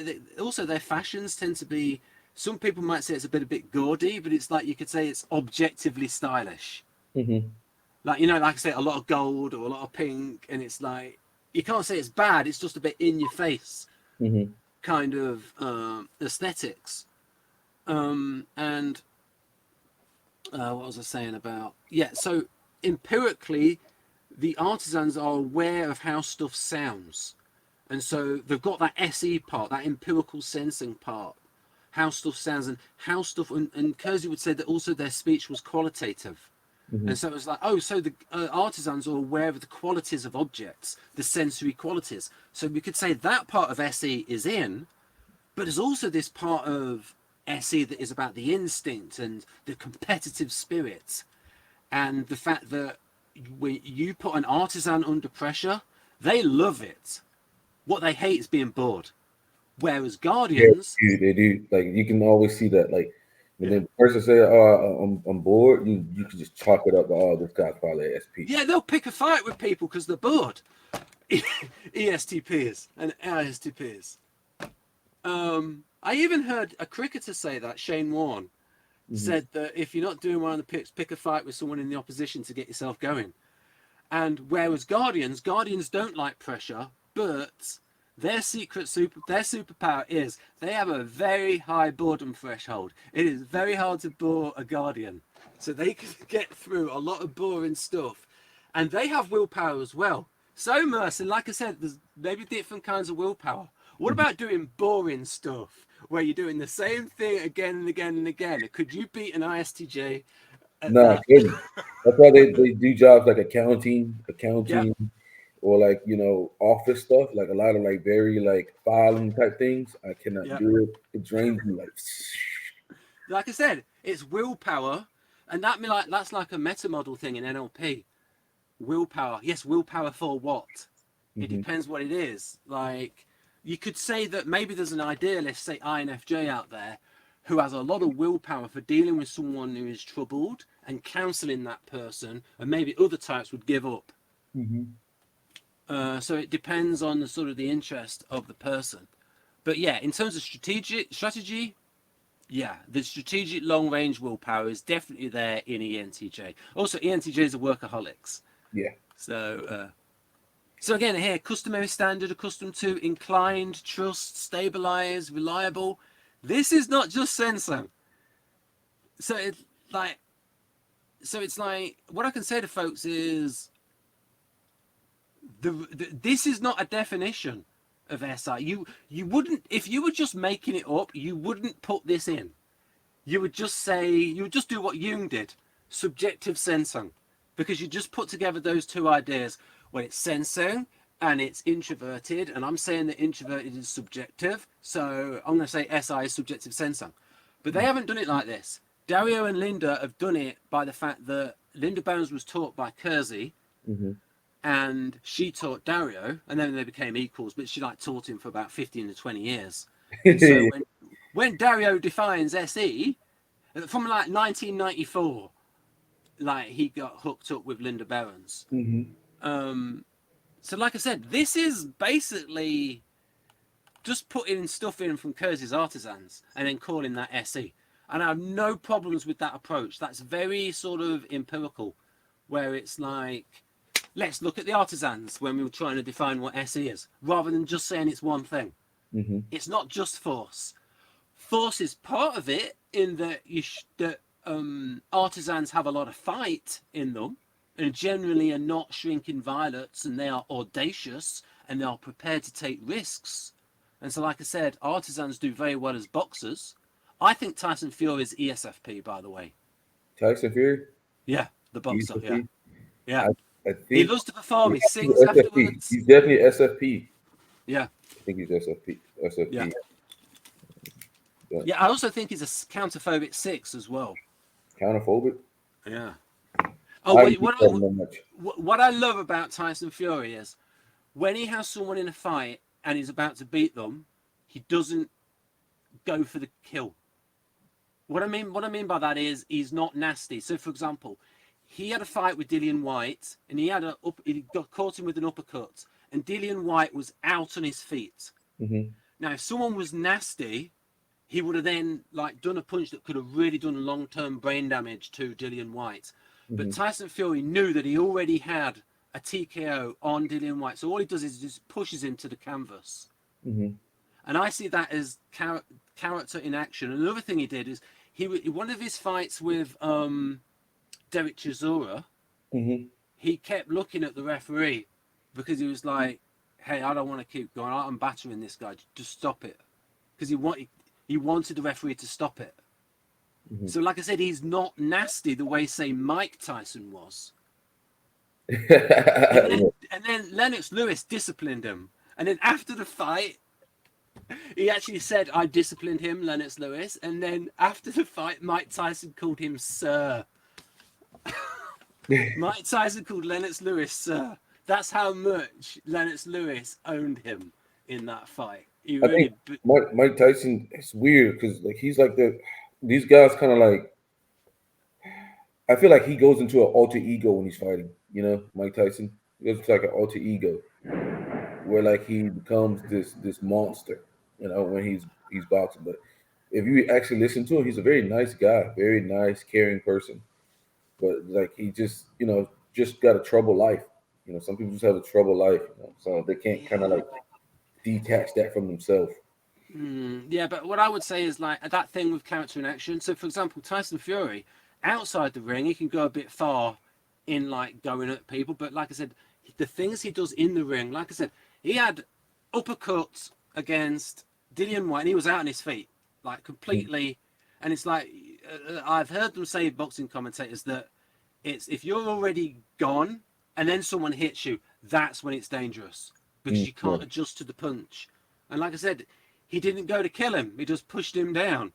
their fashions tend to be. Some people might say it's a bit gaudy, but it's like you could say it's objectively stylish. Like, you know, like I say, a lot of gold or a lot of pink, and it's like you can't say it's bad. It's just a bit in your face kind of aesthetics. And what was I saying about? Yeah, so empirically, the artisans are aware of how stuff sounds, and so they've got that SE part, that empirical sensing part. How stuff sounds and how stuff, and Kersey would say that also their speech was qualitative. And so it was like, oh, so the artisans are aware of the qualities of objects, the sensory qualities. So we could say that part of SE is in, but there's also this part of SE that is about the instinct and the competitive spirit, and the fact that when you put an artisan under pressure, they love it. What they hate is being bored. Whereas guardians, they do. Like you can always see that. Like when the person say, "Oh, I'm bored," you can just chalk it up. Oh, this guy's probably an SP. yeah, they'll pick a fight with people because they're bored. ESTPs and ISTPs. I even heard a cricketer say that. Shane Warne said that if you're not doing well on the pitch, pick a fight with someone in the opposition to get yourself going. And whereas guardians don't like pressure, but their superpower is they have a very high boredom threshold. It is very hard to bore a guardian, so they can get through a lot of boring stuff, and they have willpower as well. So Mercer, like I said, there's maybe different kinds of willpower. What about doing boring stuff where you're doing the same thing again and again and again? Could you beat an ISTJ at No, I that? couldn't. That's why they do jobs like accounting, Yep. or like office stuff, like a lot of like very like filing type things. I cannot Yep. do it. It drains me like. Like I said, it's willpower, and that's like a meta model thing in NLP. Willpower, yes, willpower for what? It depends what it is. Like you could say that maybe there's an idealist, say INFJ out there, who has a lot of willpower for dealing with someone who is troubled and counseling that person, and maybe other types would give up. So it depends on the sort of the interest of the person. But yeah, in terms of strategy, Yeah, the strategic long-range willpower is definitely there in ENTJ. Also, ENTJs are workaholics. Yeah. So again, here, customary standard, accustomed to, inclined, trust, stabilize, reliable. This is not just sensing. So it's like, what I can say to folks is, this is not a definition of SI. You wouldn't, if you were just making it up, you wouldn't put this in. You would just do what Jung did, subjective sensing, because you just put together those two ideas. When it's sensing and it's introverted, and I'm saying that introverted is subjective, so I'm going to say SI is subjective sensing. But they haven't done it like this. Dario and Linda have done it by the fact that Linda Bones was taught by Kersey, and she taught Dario, and then they became equals, but she taught him for about 15 to 20 years. And so when Dario defines SE, from 1994, he got hooked up with Linda Berens. So like I said, this is basically just putting stuff in from Kersey's Artisans and then calling that SE. And I have no problems with that approach. That's very sort of empirical, where it's like, let's look at the Artisans when we were trying to define what SE is, rather than just saying it's one thing. It's not just force. Force is part of it, in that artisans have a lot of fight in them, and generally are not shrinking violets, and they are audacious, and they are prepared to take risks. And so, like I said, artisans do very well as boxers. I think Tyson Fury is ESFP, by the way. Tyson Fury? Yeah, the boxer. ESFP? Yeah. I think He loves to perform. He sings SFP. afterwards. He's definitely SFP. Yeah. I think he's SFP. Yeah. Yeah, I also think he's a counterphobic 6 as well. Counterphobic? Yeah. Oh, wait, what I love about Tyson Fury is when he has someone in a fight and he's about to beat them, he doesn't go for the kill. What I mean by that is he's not nasty. So, for example, he had a fight with Dillian White, and he got caught him with an uppercut, and Dillian White was out on his feet. Now, if someone was nasty, he would have then done a punch that could have really done long-term brain damage to Dillian White. But Tyson Fury knew that he already had a TKO on Dillian White, so all he does is just pushes him to the canvas. And I see that as character in action. Another thing he did is one of his fights with Derek Chisora, he kept looking at the referee because he was like, "Hey, I don't want to keep going. I'm battering this guy. Just stop it," because he wanted the referee to stop it. So, like I said, he's not nasty the way, say, Mike Tyson was. and then Lennox Lewis disciplined him. And then after the fight, he actually said, "I disciplined him, Lennox Lewis." And then after the fight, Mike Tyson called him Sir. Mike Tyson called Lennox Lewis Sir. That's how much Lennox Lewis owned him in that fight. I think Mike Tyson, it's weird because he's these guys kind of I feel like he goes into an alter ego when he's fighting. Mike Tyson, he goes into an alter ego where he becomes this monster. When he's boxing. But if you actually listen to him, he's a very nice guy, very nice, caring person. But he just just got a troubled life. Some people just have a troubled life. So they can't kind of detach that from themselves. Yeah, but what I would say is that thing with character in action. So, for example, Tyson Fury, outside the ring, he can go a bit far in going at people. But like I said, the things he does in the ring, like I said, he had uppercuts against Dillian White, and he was out on his feet, completely. And it's I've heard them say, boxing commentators, that it's if you're already gone and then someone hits you, that's when it's dangerous because you can't adjust to the punch. And like I said, he didn't go to kill him; he just pushed him down.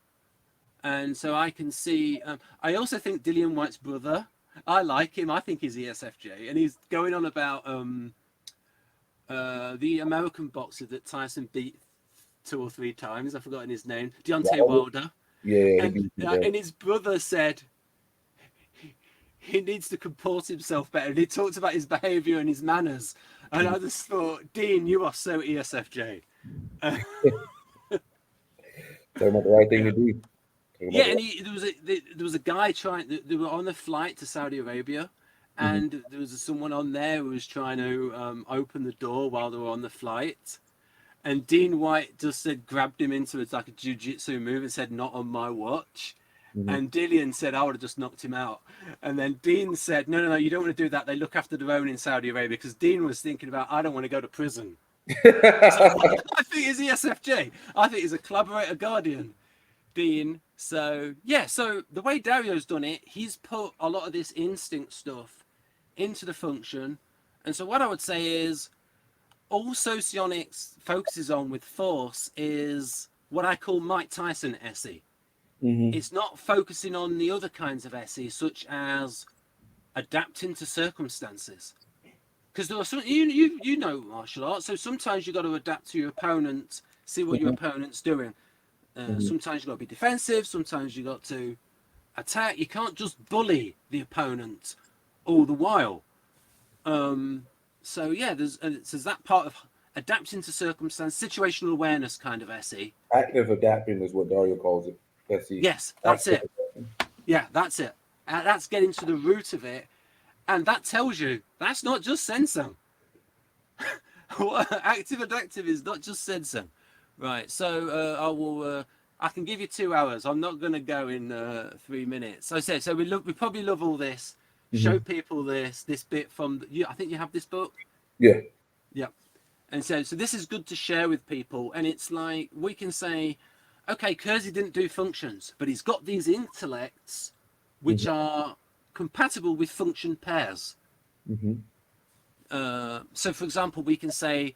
And so I can see. I also think Dillian White's brother. I like him. I think he's ESFJ, and he's going on about the American boxer that Tyson beat 2 or 3 times. I've forgotten his name. Deontay Wilder. Yeah. And his brother said he needs to comport himself better. And he talked about his behaviour and his manners. And I just thought, Dean, you are so ESFJ. Talking about the right thing to do. Yeah, and there was a guy trying. They were on a flight to Saudi Arabia, and there was someone on there who was trying to open the door while they were on the flight. And Dean White just said, grabbed him into it like a jiu-jitsu move and said, "Not on my watch." And Dillian said, "I would have just knocked him out." And then Dean said, "No, you don't want to do that. They look after their own in Saudi Arabia." Because Dean was thinking about, "I don't want to go to prison." So I think he's ESFJ. I think he's a collaborator guardian, Dean. So yeah, so the way Dario's done it, he's put a lot of this instinct stuff into the function. And so what I would say is, all Socionics focuses on with force is what I call Mike Tyson SE. It's not focusing on the other kinds of SE, such as adapting to circumstances. Because there are some, you know martial arts, so sometimes you've got to adapt to your opponent, see what your opponent's doing. Sometimes you've got to be defensive, sometimes you've got to attack. You can't just bully the opponent all the while. So yeah, there's that part of adapting to circumstance, situational awareness kind of SE. Active adapting is what Dario calls it. Yes, that's it. Yeah, that's it. That's getting to the root of it. And that tells you that's not just sensing. Active adaptive is not just sensing. Right. So I can give you 2 hours. I'm not going to go in 3 minutes. So we probably love all this. Show people this bit from I think you have this book. Yeah. Yep. And so this is good to share with people. And it's like we can say, okay, Kersey didn't do functions, but he's got these intellects which are compatible with function pairs. So, for example, we can say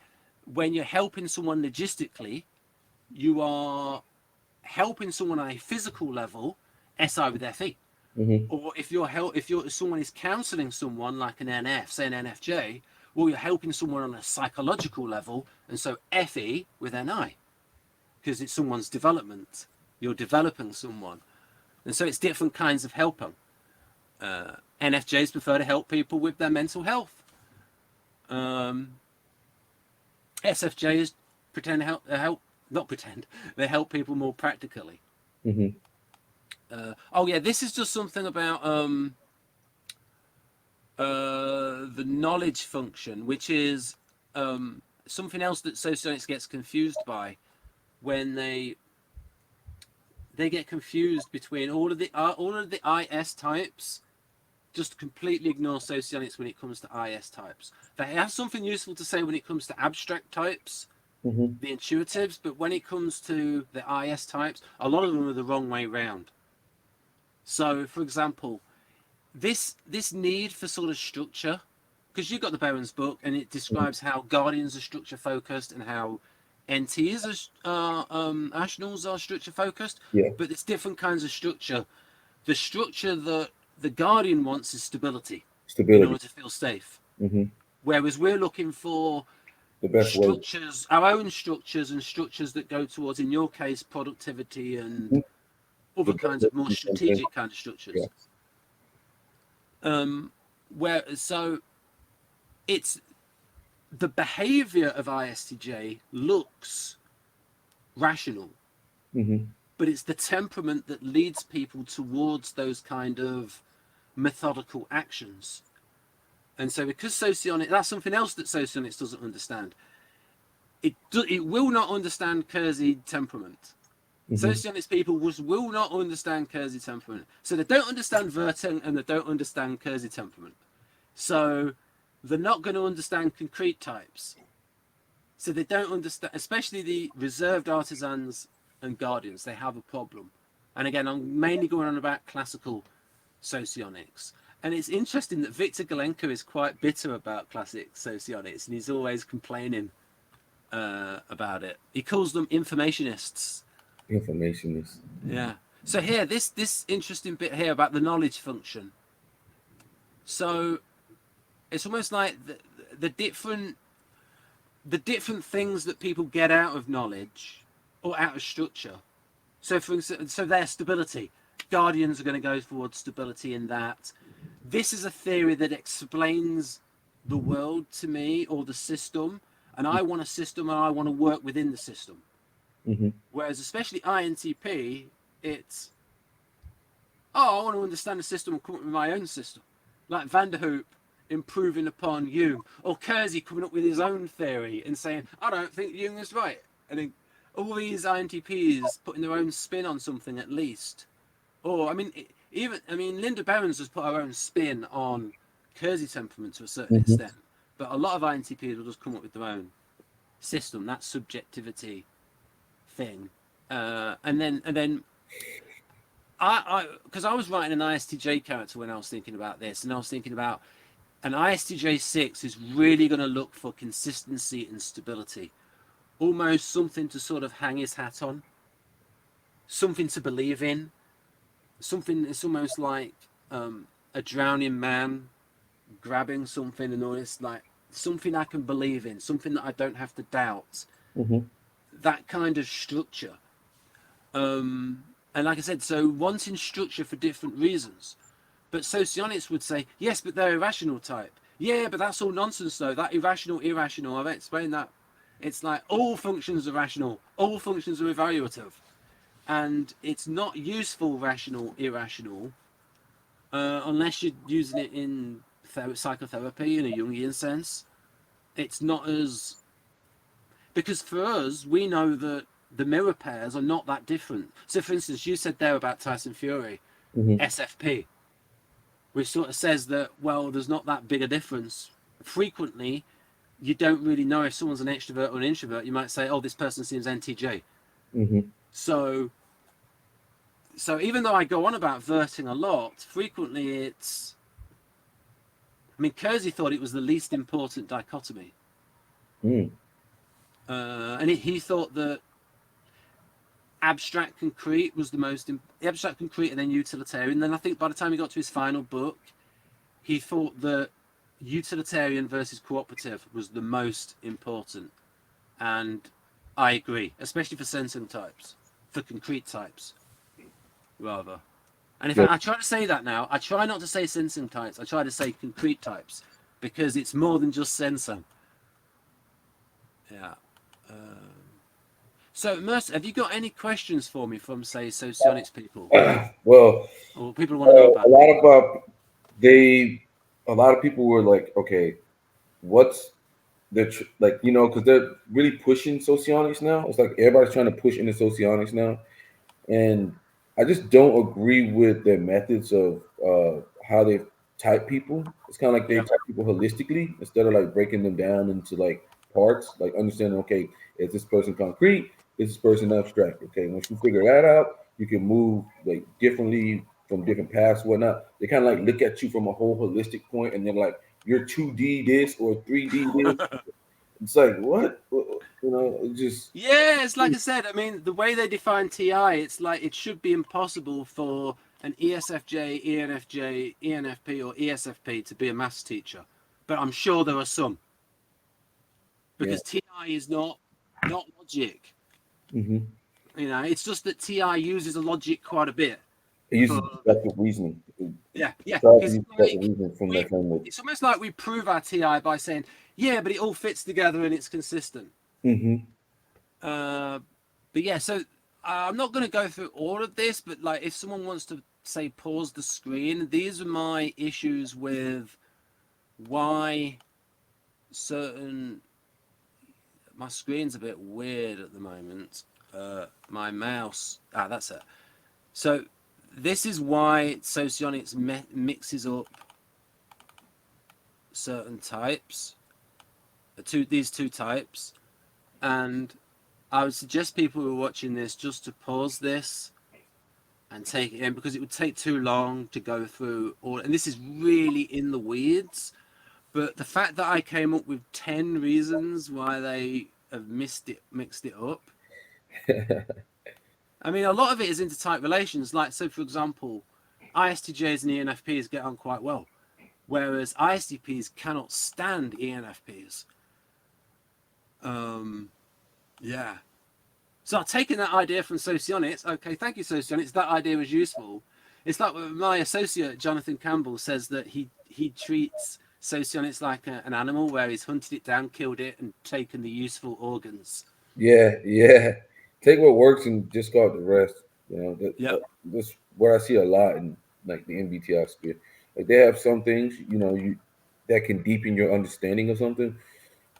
when you're helping someone logistically, you are helping someone on a physical level, SI with FE. Or if someone is counseling someone like an NF, say an NFJ, well, you're helping someone on a psychological level, and so FE with NI. Because it's someone's development. You're developing someone. And so it's different kinds of helping. NFJs prefer to help people with their mental health. SFJs pretend to they help people more practically. This is just something about the knowledge function, which is something else that Socionics gets confused by. When they get confused between all of the IS types, just completely ignore Socionics when it comes to IS types. They have something useful to say when it comes to abstract types, the intuitives, but when it comes to the IS types, a lot of them are the wrong way round. So, for example, this need for sort of structure, because you've got the Bowen's book, and it describes how Guardians are structure focused and how NTs are Ashnals are structure focused, but it's different kinds of structure. The structure that the Guardian wants is stability. In order to feel safe. Whereas we're looking for the best structures, our own structures, and structures that go towards, in your case, productivity and other kinds of more strategic kind of structures. So it's the behavior of ISTJ looks rational, but it's the temperament that leads people towards those kind of methodical actions. And so because Socionics, that's something else that Socionics doesn't understand. It will not understand Kersey temperament. Socionics people will not understand Kersey temperament. So they don't understand Verting and they don't understand Kersey temperament. So they're not going to understand concrete types. So they don't understand, especially the reserved artisans and guardians, they have a problem. And again, I'm mainly going on about classical Socionics. And it's interesting that Victor Galenko is quite bitter about classic Socionics, and he's always complaining about it. He calls them informationists. Informationists. Yeah. So here, this interesting bit here about the knowledge function. So it's almost like the different things that people get out of knowledge or out of structure. So so their stability. Guardians are going to go towards stability in that. This is a theory that explains the world to me, or the system, and I want a system and I want to work within the system. Whereas especially INTP, it's oh, I want to understand the system and come up with my own system. Like Vanderhoop improving upon Jung, or Kersey coming up with his own theory and saying, I don't think Jung is right. And then all these INTPs putting their own spin on something at least. Or, I mean, Linda Berens has put her own spin on Kersey temperament to a certain Mm-hmm. extent. But a lot of INTPs will just come up with their own system, that subjectivity thing. And then because I was writing an ISTJ character when I was thinking about this, and I was thinking about an ISTJ 6 is really going to look for consistency and stability, almost something to sort of hang his hat on, something to believe in, something. It's almost like a drowning man grabbing something, and all this, like something I can believe in, something that I don't have to doubt. Mm-hmm. That kind of structure. And like I said, so wanting structure for different reasons. But Socionics would say, yes, but they're irrational type. Yeah, but that's all nonsense though. That irrational, I've explained that. It's like all functions are rational, all functions are evaluative. And it's not useful rational, irrational, unless you're using it in psychotherapy in a Jungian sense. It's not as... Because for us, we know that the mirror pairs are not that different. So, for instance, you said there about Tyson Fury, SFP, which sort of says that, well, there's not that big a difference. Frequently, you don't really know if someone's an extrovert or an introvert. You might say, oh, this person seems NTJ. Mm-hmm. So even though I go on about verting a lot, frequently it's... I mean, Kersey thought it was the least important dichotomy. Mm. And he thought that abstract concrete was the most abstract concrete, and then utilitarian. Then I think by the time he got to his final book, he thought that utilitarian versus cooperative was the most important. And I agree, especially for sensing types, for concrete types, rather. And if I try to say that now, I try not to say sensing types. I try to say concrete types, because it's more than just sensing. Yeah. So, Mercer, have you got any questions for me from, say, Socionics people? Well, or people want to know about a lot of people were like, okay, what's like, you know, because they're really pushing Socionics now. It's like everybody's trying to push into Socionics now, and I just don't agree with their methods of how they type people. It's kind of like they type people holistically instead of like breaking them down into like parts, like understanding, okay, is this person concrete? Is this person abstract? Okay, once you figure that out, you can move like differently from different paths, whatnot. They kind of like look at you from a whole holistic point, and they're like, you're 2D this or 3D this. It's like what? You know, it just... Yeah, it's like I said. I mean, the way they define TI, it's like it should be impossible for an ESFJ, ENFJ, ENFP, or ESFP to be a maths teacher. But I'm sure there are some, because TI is not logic. Mm-hmm. You know, it's just that TI uses a logic quite a bit. It uses deductive reasoning. Yeah. Reasoning from that framework. It's almost like we prove our TI by saying, yeah, but it all fits together and it's consistent. Mm-hmm. But yeah, so I'm not going to go through all of this, but like if someone wants to say pause the screen, these are my issues with why certain... My screen's a bit weird at the moment. My mouse... that's it. So this is why Socionics mixes up certain types, these two types, and I would suggest people who are watching this just to pause this and take it in, because it would take too long to go through all, and this is really in the weeds. But the fact that I came up with 10 reasons why they have mixed it up. I mean, a lot of it is intertype relations. Like, so for example, ISTJs and ENFPs get on quite well, whereas ISTPs cannot stand ENFPs. Yeah. So I've taken that idea from Socionics. Okay, thank you, Socionics. That idea was useful. It's like my associate, Jonathan Campbell, says that he treats Socionics like an animal, where he's hunted it down, killed it, and taken the useful organs. Yeah. Take what works and discard the rest. You know, what I see a lot in like the MBTI sphere. Like they have some things, you that can deepen your understanding of something,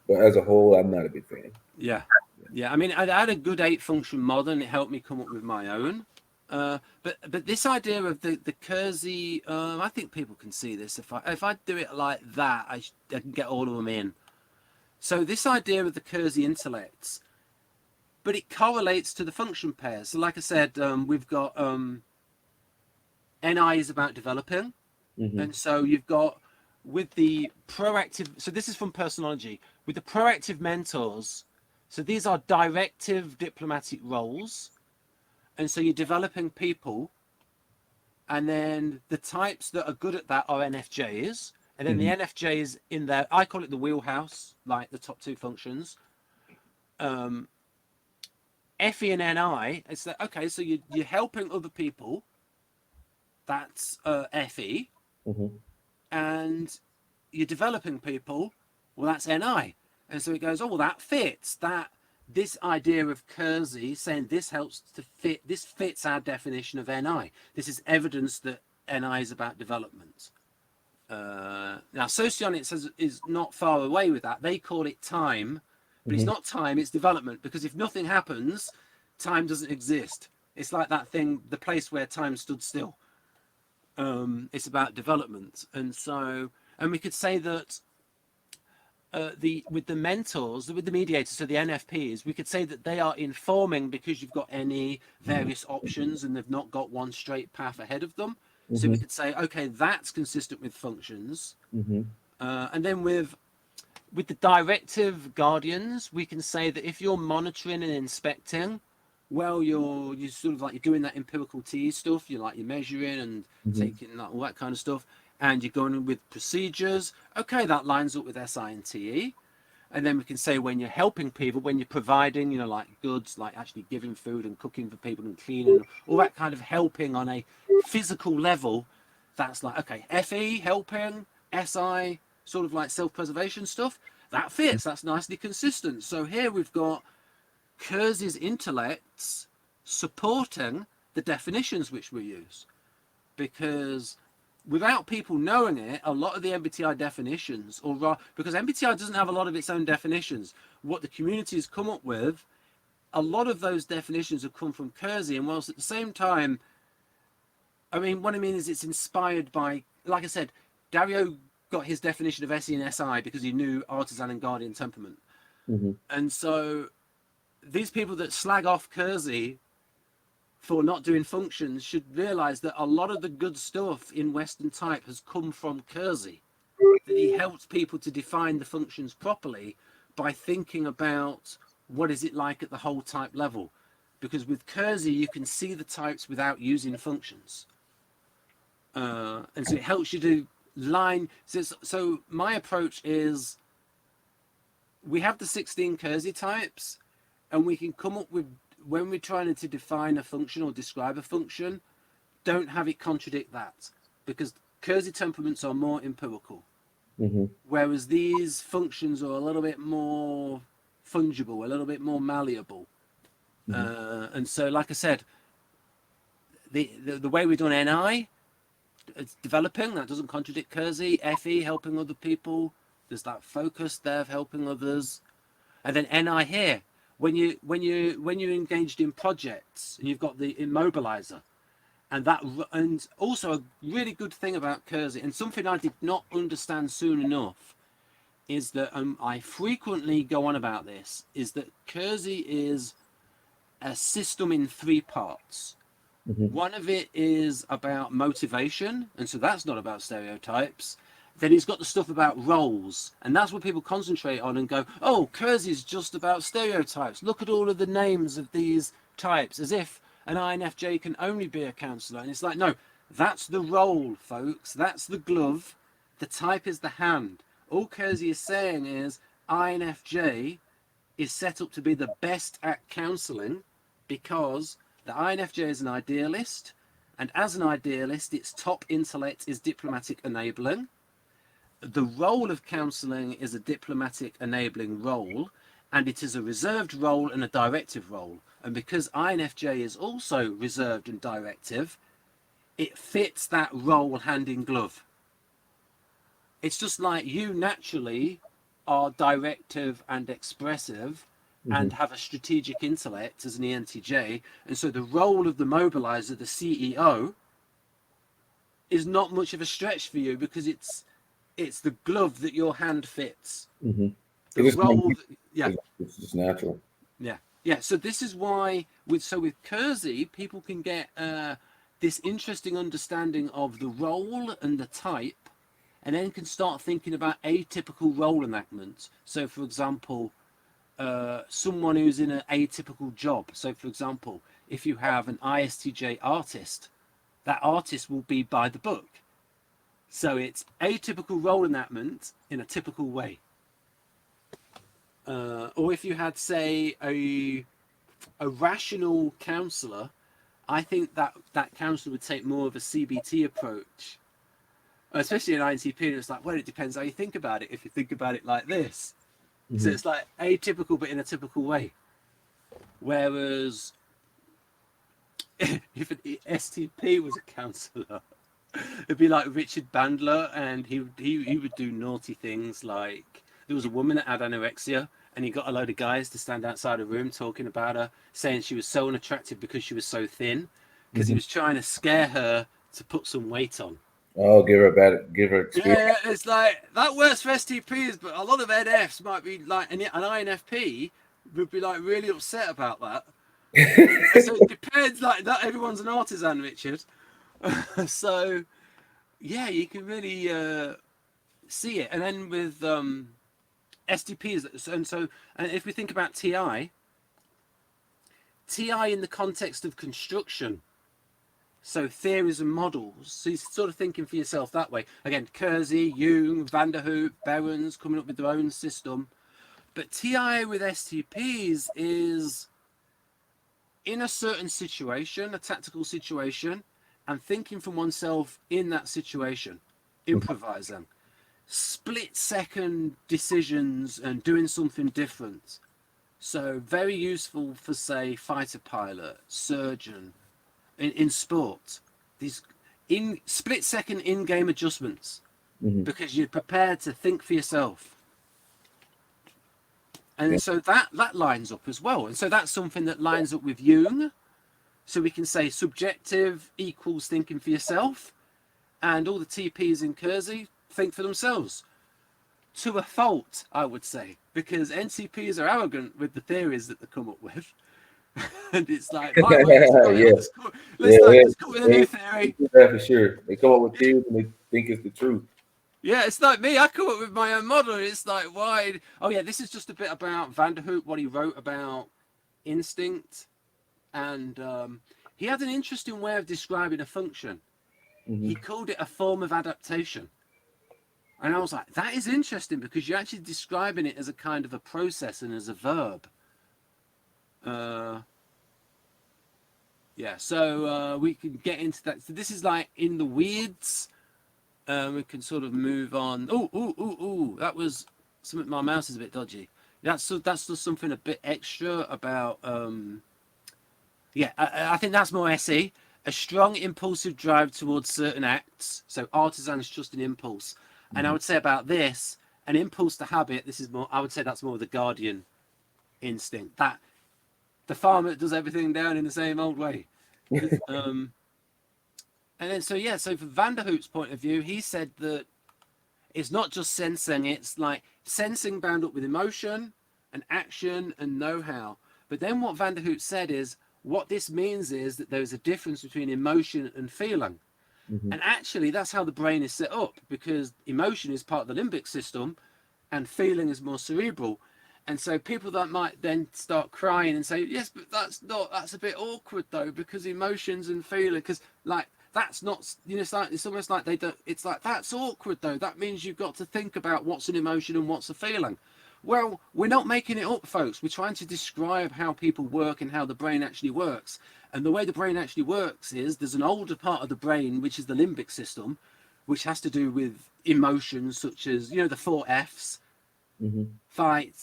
but as a whole, I'm not a big fan. Yeah, yeah. I mean, I had a good 8-function model, and it helped me come up with my own. But this idea of the Kersey, I think people can see this. If I do it like that, I can get all of them in. So this idea of the Kersey intellects, but it correlates to the function pairs. So like I said, we've got NI is about developing, Mm-hmm. and so you've got with the proactive. So this is from personology with the proactive mentors. So these are directive diplomatic roles, and so you're developing people, and then the types that are good at that are NFJs, and then the Mm-hmm. NFJs in there. I call it the wheelhouse, like the top 2 functions. FE and NI. It's that okay. So you're helping other people. That's FE, Mm-hmm. and you're developing people. Well, that's NI, and so it goes. Oh, well, that fits that. This idea of Kersey saying this helps to fit, this fits our definition of NI. This is evidence that NI is about development. Now, Socionics is not far away with that. They call it time, but it's Mm-hmm. not time, it's development, because if nothing happens, time doesn't exist. It's like that thing, the place where time stood still. It's about development. And we could say that with the mentors, with the mediators, so the NFPs, we could say that they are informing because you've got any various options and they've not got one straight path ahead of them. So we Mm-hmm. could say, okay, that's consistent with functions. Mm-hmm. And then with the directive guardians, we can say that if you're monitoring and inspecting, well, you're sort of like you're doing that empirical TE stuff. You're measuring and Mm-hmm. taking like, all that kind of stuff, and you're going with procedures. Okay, that lines up with SI and TE. And then we can say when you're helping people, when you're providing, like goods, like actually giving food and cooking for people and cleaning, all that kind of helping on a physical level, that's like, okay, FE, helping, SI, sort of like self-preservation stuff, that fits, that's nicely consistent. So here we've got Kersey's intellects supporting the definitions which we use. Because without people knowing it, a lot of the MBTI definitions, because MBTI doesn't have a lot of its own definitions, what the community has come up with, a lot of those definitions have come from Kersey. And whilst at the same time, I mean, what I mean is it's inspired by, like I said, Dario got his definition of SE and SI because he knew artisan and guardian temperament. Mm-hmm. And so these people that slag off Kersey for not doing functions should realize that a lot of the good stuff in Western type has come from Kersey. That he helped people to define the functions properly by thinking about what is it like at the whole type level. Because with Kersey, you can see the types without using functions. And so it helps you to line. So my approach is we have the 16 Kersey types, and we can come up with, when we're trying to define a function or describe a function, don't have it contradict that, because Kersey temperaments are more empirical, Mm-hmm. whereas these functions are a little bit more fungible, a little bit more malleable. And so, like I said, the way we've done NI, it's developing, that doesn't contradict Kersey. FE, helping other people, there's that focus there of helping others. And then NI here, when you're engaged in projects and you've got the immobilizer, and also a really good thing about Kersey, and something I did not understand soon enough, is that I frequently go on about this, is that Kersey is a system in 3 parts. Mm-hmm. One of it is about motivation, and so that's not about stereotypes. Then he's got the stuff about roles, and that's what people concentrate on and go, oh, Kersey's just about stereotypes. Look at all of the names of these types, as if an INFJ can only be a counsellor. And it's like, no, that's the role, folks. That's the glove. The type is the hand. All Kersey is saying is INFJ is set up to be the best at counselling because the INFJ is an idealist, and as an idealist, its top intellect is diplomatic enabling. The role of counselling is a diplomatic enabling role, and it is a reserved role and a directive role. And because INFJ is also reserved and directive, it fits that role hand in glove. It's just like you naturally are directive and expressive and have a strategic intellect as an ENTJ, and so the role of the mobilizer, the CEO, is not much of a stretch for you because it's the glove that your hand fits. Mm-hmm. The role, yeah, it's just natural. yeah. So this is why with Kersey, people can get this interesting understanding of the role and the type, and then can start thinking about atypical role enactment. So, for example, someone who's in an atypical job. So, for example, if you have an ISTJ artist, that artist will be by the book. So it's atypical role enactment in a typical way. Or if you had, say, a rational counsellor, I think that counsellor would take more of a CBT approach, especially in INTP. And it's like, well, it depends how you think about it. If you think about it like this, so it's like atypical but in a typical way. Whereas if an STP was a counsellor, it'd be like Richard Bandler, and he would do naughty things. Like, there was a woman that had anorexia, and he got a load of guys to stand outside a room talking about her, saying she was so unattractive because she was so thin, because he was trying to scare her to put some weight on. Oh, give her experience. Yeah, it's like that works for STPs, but a lot of NFs might be like, and an INFP would be like really upset about that. So it depends. Like, not everyone's an artisan, Richard. So yeah, you can really see it. And then with STPs, and if we think about TI in the context of construction, so theories and models, so you're sort of thinking for yourself that way. Again, Kersey, Jung, Van der Hoop, Berens coming up with their own system. But TI with STPs is in a certain situation, a tactical situation, and thinking for oneself in that situation, improvising, split-second decisions and doing something different. So very useful for, say, fighter pilot, surgeon, in sport. These in split-second in-game adjustments, because you're prepared to think for yourself. And so that lines up as well. And so that's something that lines up with Jung. So we can say subjective equals thinking for yourself, and all the TPs in Kersey think for themselves. To a fault, I would say, because NCPs are arrogant with the theories that they come up with. And it's like, my way, let's come up with a new theory. Yeah, for sure. They come up with theories and they think it's the truth. Yeah, it's like me. I come up with my own model. It's like, why? Oh, yeah, this is just a bit about Van der Hoop, what he wrote about instinct. And he had an interesting way of describing a function. He called it a form of adaptation. And I was like, that is interesting, because you're actually describing it as a kind of a process and as a verb. Yeah, so we can get into that. So this is like in the weeds. We can sort of move on. Oh, that was something. My mouse is a bit dodgy. That's just something a bit extra about. Yeah, I think that's more SE. A strong impulsive drive towards certain acts. So artisan is just an impulse. And I would say about this, an impulse to habit. This is more. I would say that's more the guardian instinct. That the farmer does everything down in the same old way. And then so from Van der Hoop's point of view, he said that it's not just sensing, it's like sensing bound up with emotion and action and know-how. But then what Van der Hoop said is, what this means is that there's a difference between emotion and feeling. And actually, that's how the brain is set up, because emotion is part of the limbic system and feeling is more cerebral. And so people that might then start crying and say, yes, but that's a bit awkward though, because emotions and feeling, because like, that's not, it's almost like they don't, it's like, that's awkward though. That means you've got to think about what's an emotion and what's a feeling. Well, we're not making it up, folks. We're trying to describe how people work and how the brain actually works. And the way the brain actually works is there's an older part of the brain, which is the limbic system, which has to do with emotions such as, the 4 Fs, fight,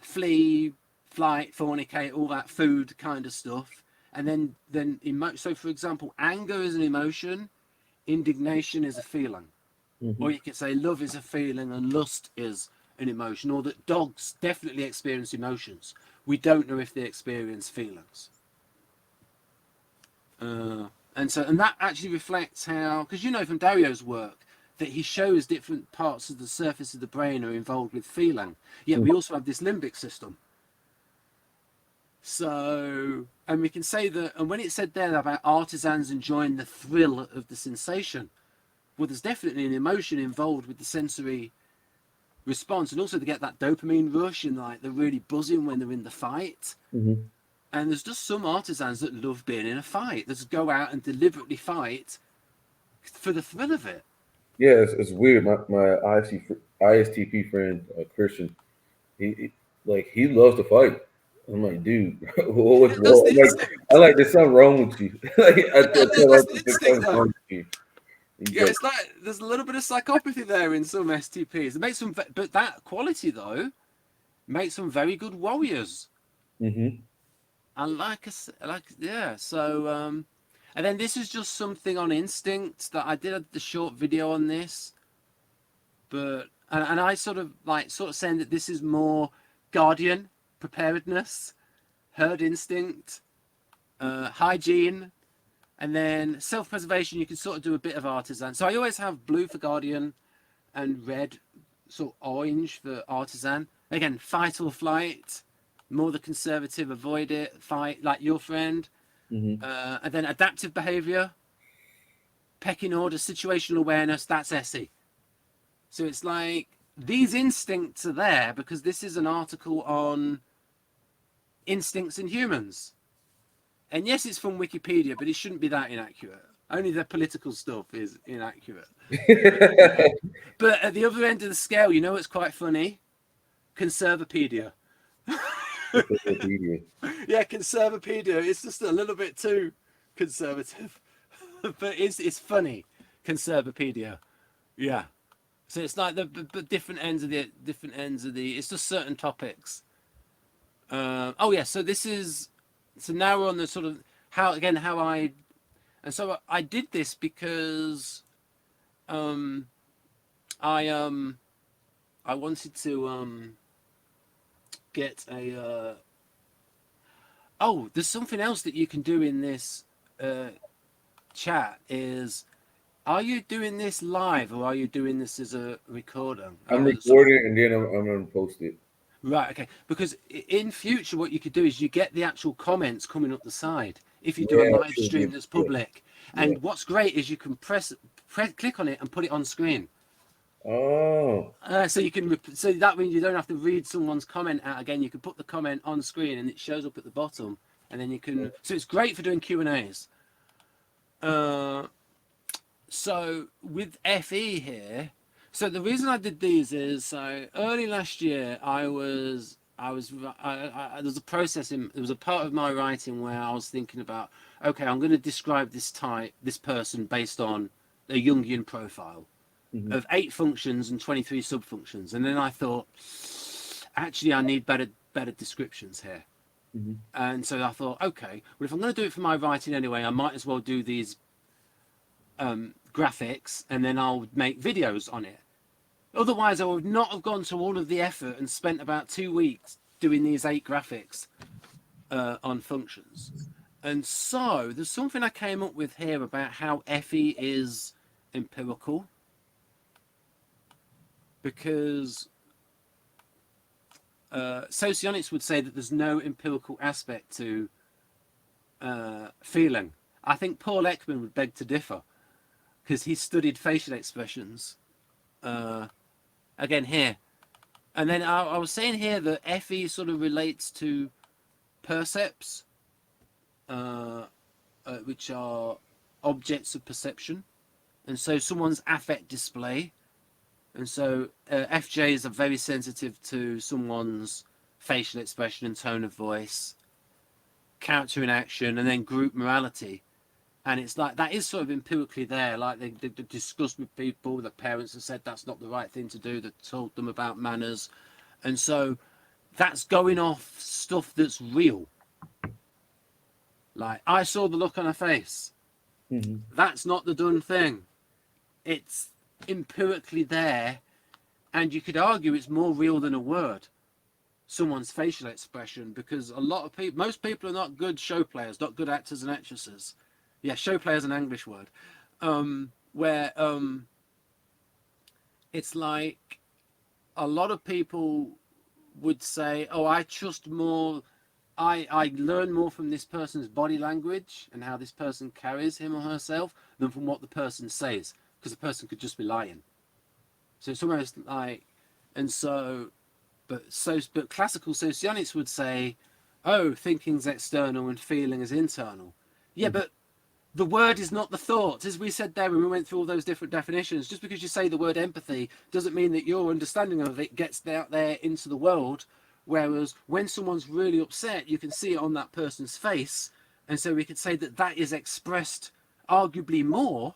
flee, flight, fornicate, all that food kind of stuff. And then so for example, anger is an emotion, indignation is a feeling. Mm-hmm. Or you could say love is a feeling and lust is an emotion, or that dogs definitely experience emotions. We don't know if they experience feelings. And that actually reflects how, because you know from Dario's work that he shows different parts of the surface of the brain are involved with feeling. Yet we also have this limbic system. So, and we can say that, and when it said there about artisans enjoying the thrill of the sensation, well, there's definitely an emotion involved with the sensory response, and also to get that dopamine rush and like they're really buzzing when they're in the fight. Mm-hmm. And there's just some artisans that love being in a fight. They just go out and deliberately fight for the thrill of it. Yeah, it's weird. My ISTP friend Christian, he loves to fight. I'm like, dude, what's That's wrong? the instinct. I'm like, there's something wrong with you. Like, I tell her, That's the there's instinct, something though. wrong with you. He's Yeah, like, it's like there's a little bit of psychopathy there in some STPs. It makes them, but that quality though makes them very good warriors. mm-hmm. And yeah. So, and then this is just something on instinct that I did the short video on this, but and I sort of saying that this is more guardian preparedness, herd instinct, hygiene, and then self-preservation. You can sort of do a bit of artisan. So I always have blue for guardian and red, sort of orange for artisan. Again, fight or flight. More the conservative, avoid it. Fight, like your friend. Mm-hmm. And then adaptive behavior, pecking order, situational awareness. That's SE. So it's like these instincts are there because this is an article on instincts in humans. And yes, it's from Wikipedia, but it shouldn't be that inaccurate. Only the political stuff is inaccurate. But at the other end of the scale, you know what's quite funny? Conservapedia. Yeah, Conservapedia. It's just a little bit too conservative. But it's funny. Conservapedia. Yeah. So it's like the different ends of the it's just certain topics. Oh yeah, so now we're on the sort of how I did this because I wanted to get a there's something else that you can do in this chat is, are you doing this live or are you doing this as a recording? I'm recording and then I'm gonna post it. Right, okay. Because in future, what you could do is you get the actual comments coming up the side if you do a live stream that's public. Yeah. And what's great is you can click on it and put it on screen. Oh. So that means you don't have to read someone's comment out again. You can put the comment on screen and it shows up at the bottom, and then you can. So it's great for doing Q&As. So with FE here. So the reason I did these is early last year there was a process there was a part of my writing where I was thinking about, okay, I'm going to describe this person based on a Jungian profile of 8 functions and 23 subfunctions, and then I thought, actually, I need better descriptions here. And so I thought, okay, well, if I'm going to do it for my writing anyway, I might as well do these graphics, and then I'll make videos on it. Otherwise, I would not have gone to all of the effort and spent about 2 weeks doing these 8 graphics on functions. And so there's something I came up with here about how FE is empirical, because Socionics would say that there's no empirical aspect to feeling. I think Paul Ekman would beg to differ, because he studied facial expressions again here. And then I was saying here that FE sort of relates to percepts, which are objects of perception. And so someone's affect display. And so FJs are very sensitive to someone's facial expression and tone of voice, character in action, and then group morality. And it's like, that is sort of empirically there. Like they discussed with people, the parents have said that's not the right thing to do. They told them about manners. And so that's going off stuff that's real. Like, I saw the look on her face. That's not the done thing. it's empirically there, and you could argue it's more real than a word, someone's facial expression, because a lot of people, most people are not good show players, not good actors and actresses. Yeah, show players an English word. Where it's like a lot of people would say, oh, I trust more, I learn more from this person's body language and how this person carries him or herself than from what the person says, because the person could just be lying. So it's almost like, and so, but classical socionics would say, oh, thinking's external and feeling is internal. Yeah, but the word is not the thought. As we said there when we went through all those different definitions, just because you say the word empathy doesn't mean that your understanding of it gets out there into the world. Whereas when someone's really upset, you can see it on that person's face. And so we could say that that is expressed arguably more.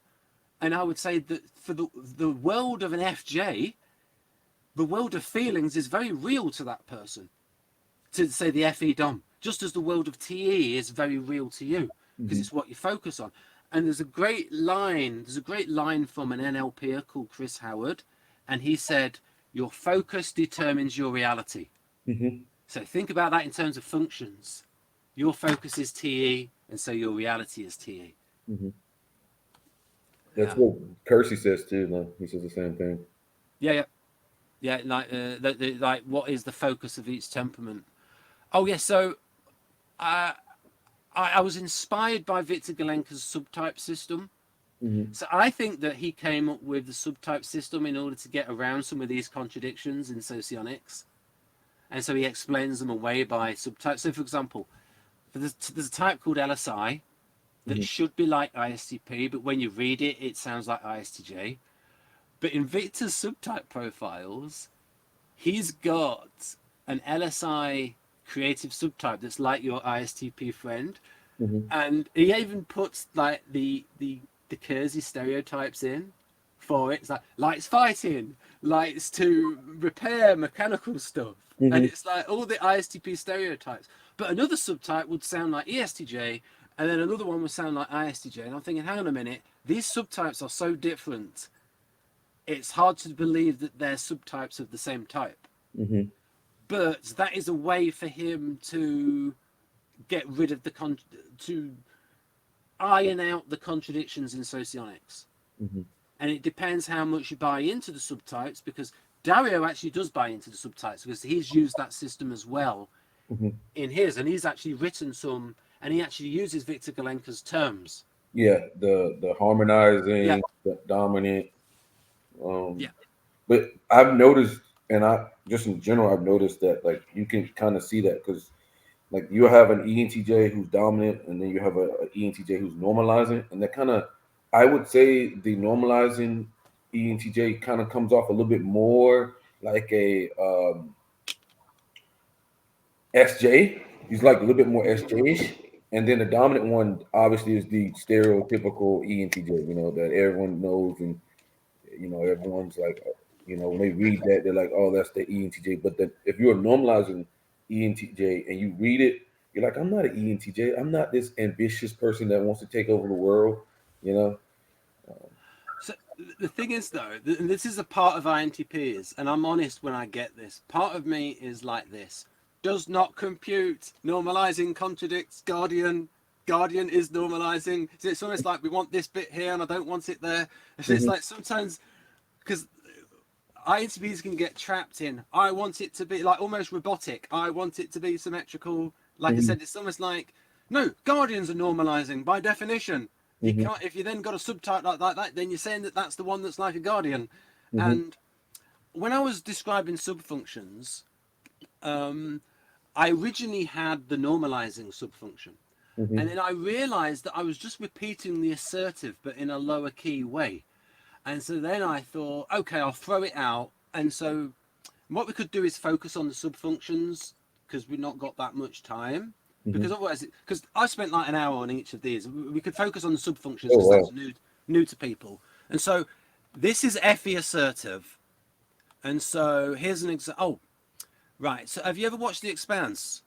And I would say that for the world of an FJ, the world of feelings is very real to that person. To say the FE Dom, just as the world of TE is very real to you, because it's what you focus on. And there's a great line from an NLPer called Chris Howard, and he said, your focus determines your reality. So think about that in terms of functions. Your focus is TE, and so your reality is TE. That's what Kersey says too. No, he says the same thing. Yeah. Like, like, what is the focus of each temperament? Oh, yeah. So, I was inspired by Victor Galenka's subtype system. So I think that he came up with the subtype system in order to get around some of these contradictions in socionics. And so he explains them away by subtype. So, for example, there's a type called LSI that should be like ISTP, but when you read it, it sounds like ISTJ. But in Victor's subtype profiles, he's got an LSI creative subtype that's like your ISTP friend. And he even puts like the Kersey stereotypes in for it. It's like likes fighting, likes to repair mechanical stuff. And it's like all the ISTP stereotypes. But another subtype would sound like ESTJ, and then another one would sound like ISTJ. And I'm thinking, hang on a minute, these subtypes are so different. It's hard to believe that they're subtypes of the same type. But that is a way for him to get rid of to iron out the contradictions in socionics. And it depends how much you buy into the subtypes, because Dario actually does buy into the subtypes because he's used that system as well in his, and he's actually written some, and he actually uses Victor Galenka's terms. Yeah, the harmonizing, the dominant. But I've noticed, and I just in general, I've noticed that like you can kind of see that because like you have an ENTJ who's dominant, and then you have a ENTJ who's normalizing, and that kind of, I would say the normalizing ENTJ kind of comes off a little bit more like a SJ. He's like a little bit more SJ-ish. And then the dominant one obviously is the stereotypical ENTJ, you know, that everyone knows, and you know, everyone's like, you know, when they read that, they're like, oh, that's the ENTJ. But then if you're normalizing ENTJ and you read it, you're like, I'm not an ENTJ. I'm not this ambitious person that wants to take over the world, you know. So the thing is, though, and this is a part of INTPs, and I'm honest when I get this. Part of me is like this: does not compute. Normalizing contradicts Guardian. Guardian is normalizing. So it's almost like we want this bit here and I don't want it there. So it's like sometimes, because INTPs can get trapped in, I want it to be like almost robotic. I want it to be symmetrical. Like I said, it's almost like, no, Guardians are normalizing by definition. You can't, if you then got a subtype like that, then you're saying that that's the one that's like a Guardian. And when I was describing subfunctions, I originally had the normalizing subfunction. And then I realized that I was just repeating the assertive, but in a lower key way. And so then I thought, okay, I'll throw it out. And so what we could do is focus on the subfunctions, because we've not got that much time. Because otherwise, because I spent like an hour on each of these. We could focus on the subfunctions because that's new to people. And so this is FE assertive. And so here's an example. Oh, right. So have you ever watched The Expanse?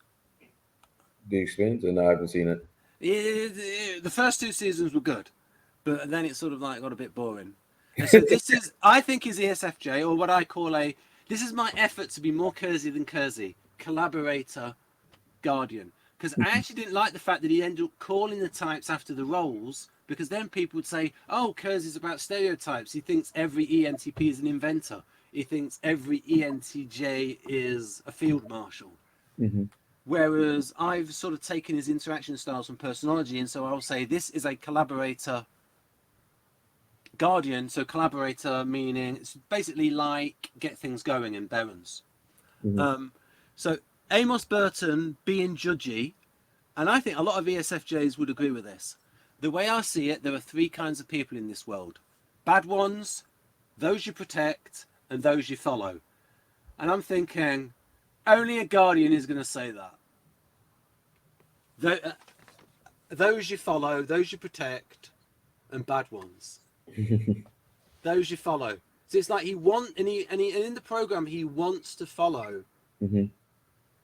The Expanse? And I haven't seen it. The first two seasons were good, but then it sort of like got a bit boring. And so this is, I think, is ESFJ, or what I call this is my effort to be more Kersey than Kersey, collaborator, guardian. Because I actually didn't like the fact that he ended up calling the types after the roles, because then people would say, oh, Kersey's about stereotypes. He thinks every ENTP is an inventor. He thinks every ENTJ is a field marshal. Mm-hmm. Whereas I've sort of taken his interaction styles from personology, and so I'll say this is a collaborator guardian. So collaborator meaning it's basically like get things going in Berens. Mm-hmm. So Amos Burton being judgy, and I think a lot of ESFJs would agree with this. The way I see it, there are three kinds of people in this world. Bad ones, those you protect, and those you follow. And I'm thinking, only a guardian is going to say that. Those you follow, those you protect, and bad ones. Those you follow. So it's like and in the program he wants to follow Mm-hmm.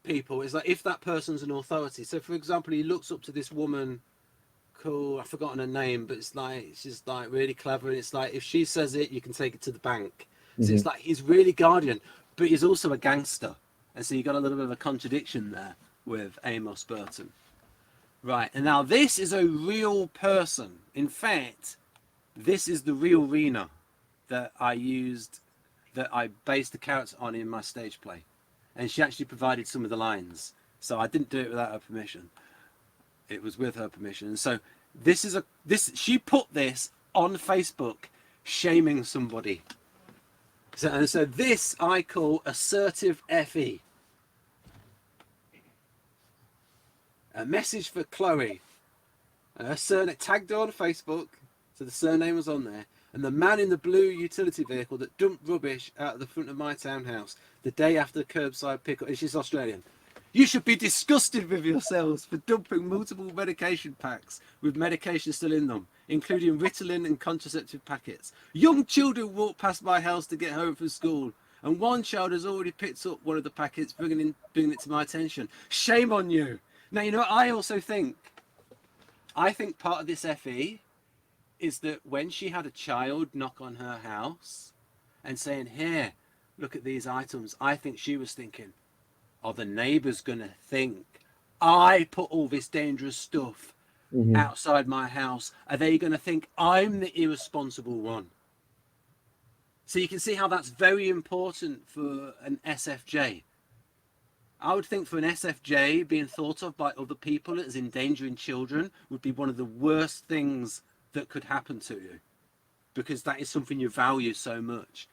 people. It's like if that person's an authority. So for example, he looks up to this woman called, I've forgotten her name, but it's like she's like really clever, and it's like if she says it, you can take it to the bank. So Mm-hmm. it's like he's really guardian, but he's also a gangster, and so you got a little bit of a contradiction there with Amos Burton. Right, and now this is a real person. In fact, this is the real Rena that I used, that I based the character on in my stage play. And she actually provided some of the lines. So I didn't do it without her permission. It was with her permission. And so she put this on Facebook, shaming somebody. So this I call assertive FE. A message for Chloe. Her surname tagged her on Facebook, so the surname was on there. And the man in the blue utility vehicle that dumped rubbish out of the front of my townhouse the day after the curbside pickup. And she's Australian. You should be disgusted with yourselves for dumping multiple medication packs with medication still in them, including Ritalin and contraceptive packets. Young children walk past my house to get home from school, and one child has already picked up one of the packets, bringing it to my attention. Shame on you. Now, you know what I also think? I think part of this FE is that when she had a child knock on her house and saying, here, look at these items, I think she was thinking, are the neighbours going to think I put all this dangerous stuff Mm-hmm. outside my house? Are they going to think I'm the irresponsible one? So you can see how that's very important for an SFJ. I would think for an SFJ, being thought of by other people as endangering children would be one of the worst things that could happen to you, because that is something you value so much.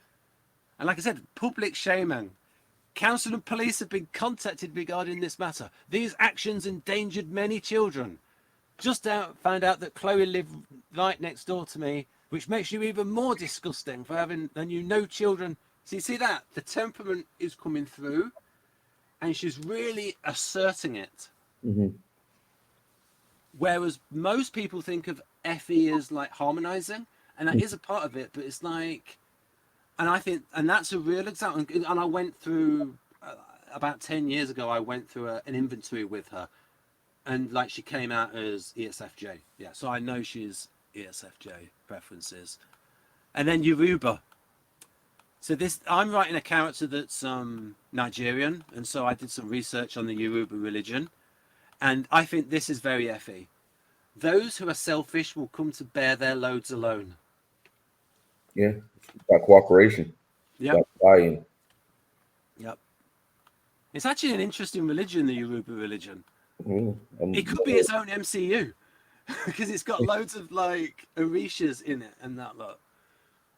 And like I said, public shaming. Council and police have been contacted regarding this matter. These actions endangered many children. Just found out that Chloe lived right next door to me, which makes you even more disgusting for having, and you know, children. So you see that? The temperament is coming through, and she's really asserting it. Mm-hmm. Whereas most people think of FE as like harmonizing, and that is a part of it, but it's like, and I think, and that's a real example. And I went through, about 10 years ago, I went through an inventory with her, and like she came out as ESFJ. Yeah, so I know she's ESFJ preferences. And then Yoruba. So I'm writing a character that's Nigerian, and so I did some research on the Yoruba religion, and I think this is very FE. Those who are selfish will come to bear their loads alone. Yeah, about cooperation. Yep. About buy-in. Yep. It's actually an interesting religion, the Yoruba religion. Mm-hmm. It could be its own MCU because it's got loads of like Orishas in it and that lot.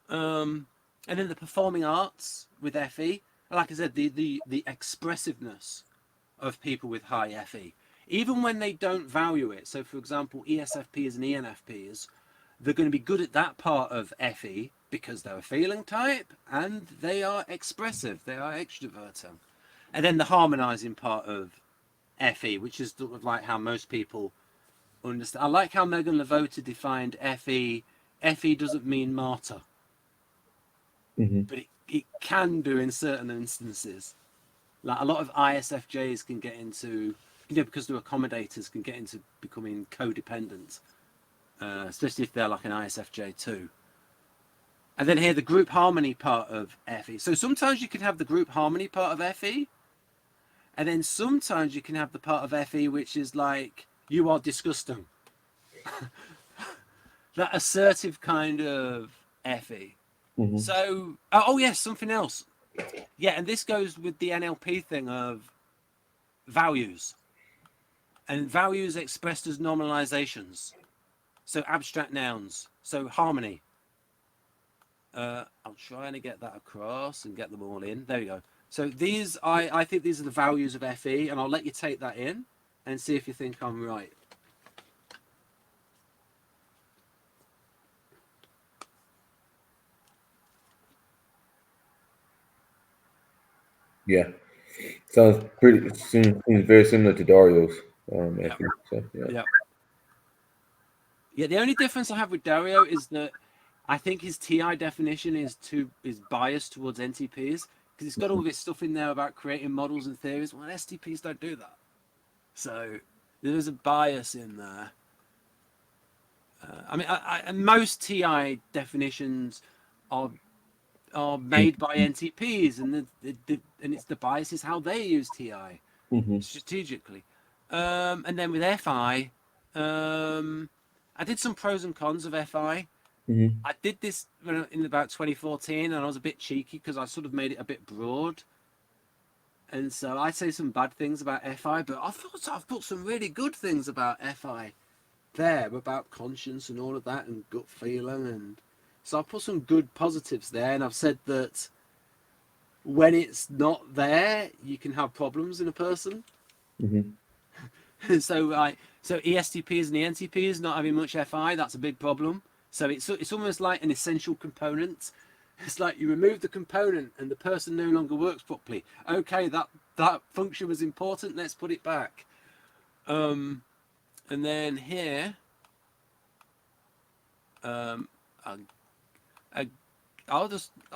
And then the performing arts with FE, like I said, the expressiveness of people with high FE, even when they don't value it. So, for example, ESFPs and ENFPs, they're going to be good at that part of FE because they're a feeling type and they are expressive, they are extroverting. And then the harmonizing part of FE, which is sort of like how most people understand. I like how Megan Lavota defined FE. FE doesn't mean martyr. Mm-hmm. But it can do in certain instances. Like a lot of ISFJs can get into, because they're accommodators, can get into becoming codependent, especially if they're like an ISFJ too. And then here, the group harmony part of FE. So sometimes you can have the group harmony part of FE, and then sometimes you can have the part of FE which is like, you are disgusting. That assertive kind of FE. Mm-hmm. So, oh yes, something else. Yeah, and this goes with the NLP thing of values. And values expressed as normalizations. So abstract nouns. So harmony. I'll try and get that across and get them all in. There you go. So these, I think these are the values of FE, and I'll let you take that in and see if you think I'm right. Yeah, sounds pretty. Seems very similar to Dario's. Yeah. FE, so yeah. Yeah. Yeah. The only difference I have with Dario is that I think his TI definition is biased towards NTPs because it's got all this stuff in there about creating models and theories. Well, STPs don't do that. So there is a bias in there. I mean, most TI definitions are made by NTPs, and and it's the bias is how they use TI strategically. And then with FI, I did some pros and cons of FI. Mm-hmm. I did this in about 2014, and I was a bit cheeky because I sort of made it a bit broad. And so I say some bad things about FI, but I thought I've put some really good things about FI there, about conscience and all of that, and gut feeling. And so I put some good positives there, and I've said that when it's not there, you can have problems in a person. Mm-hmm. So ESTPs and ENTPs not having much FI, that's a big problem. So it's almost like an essential component. It's like you remove the component and the person no longer works properly. Okay, that function was important. Let's put it back. And then here, I'll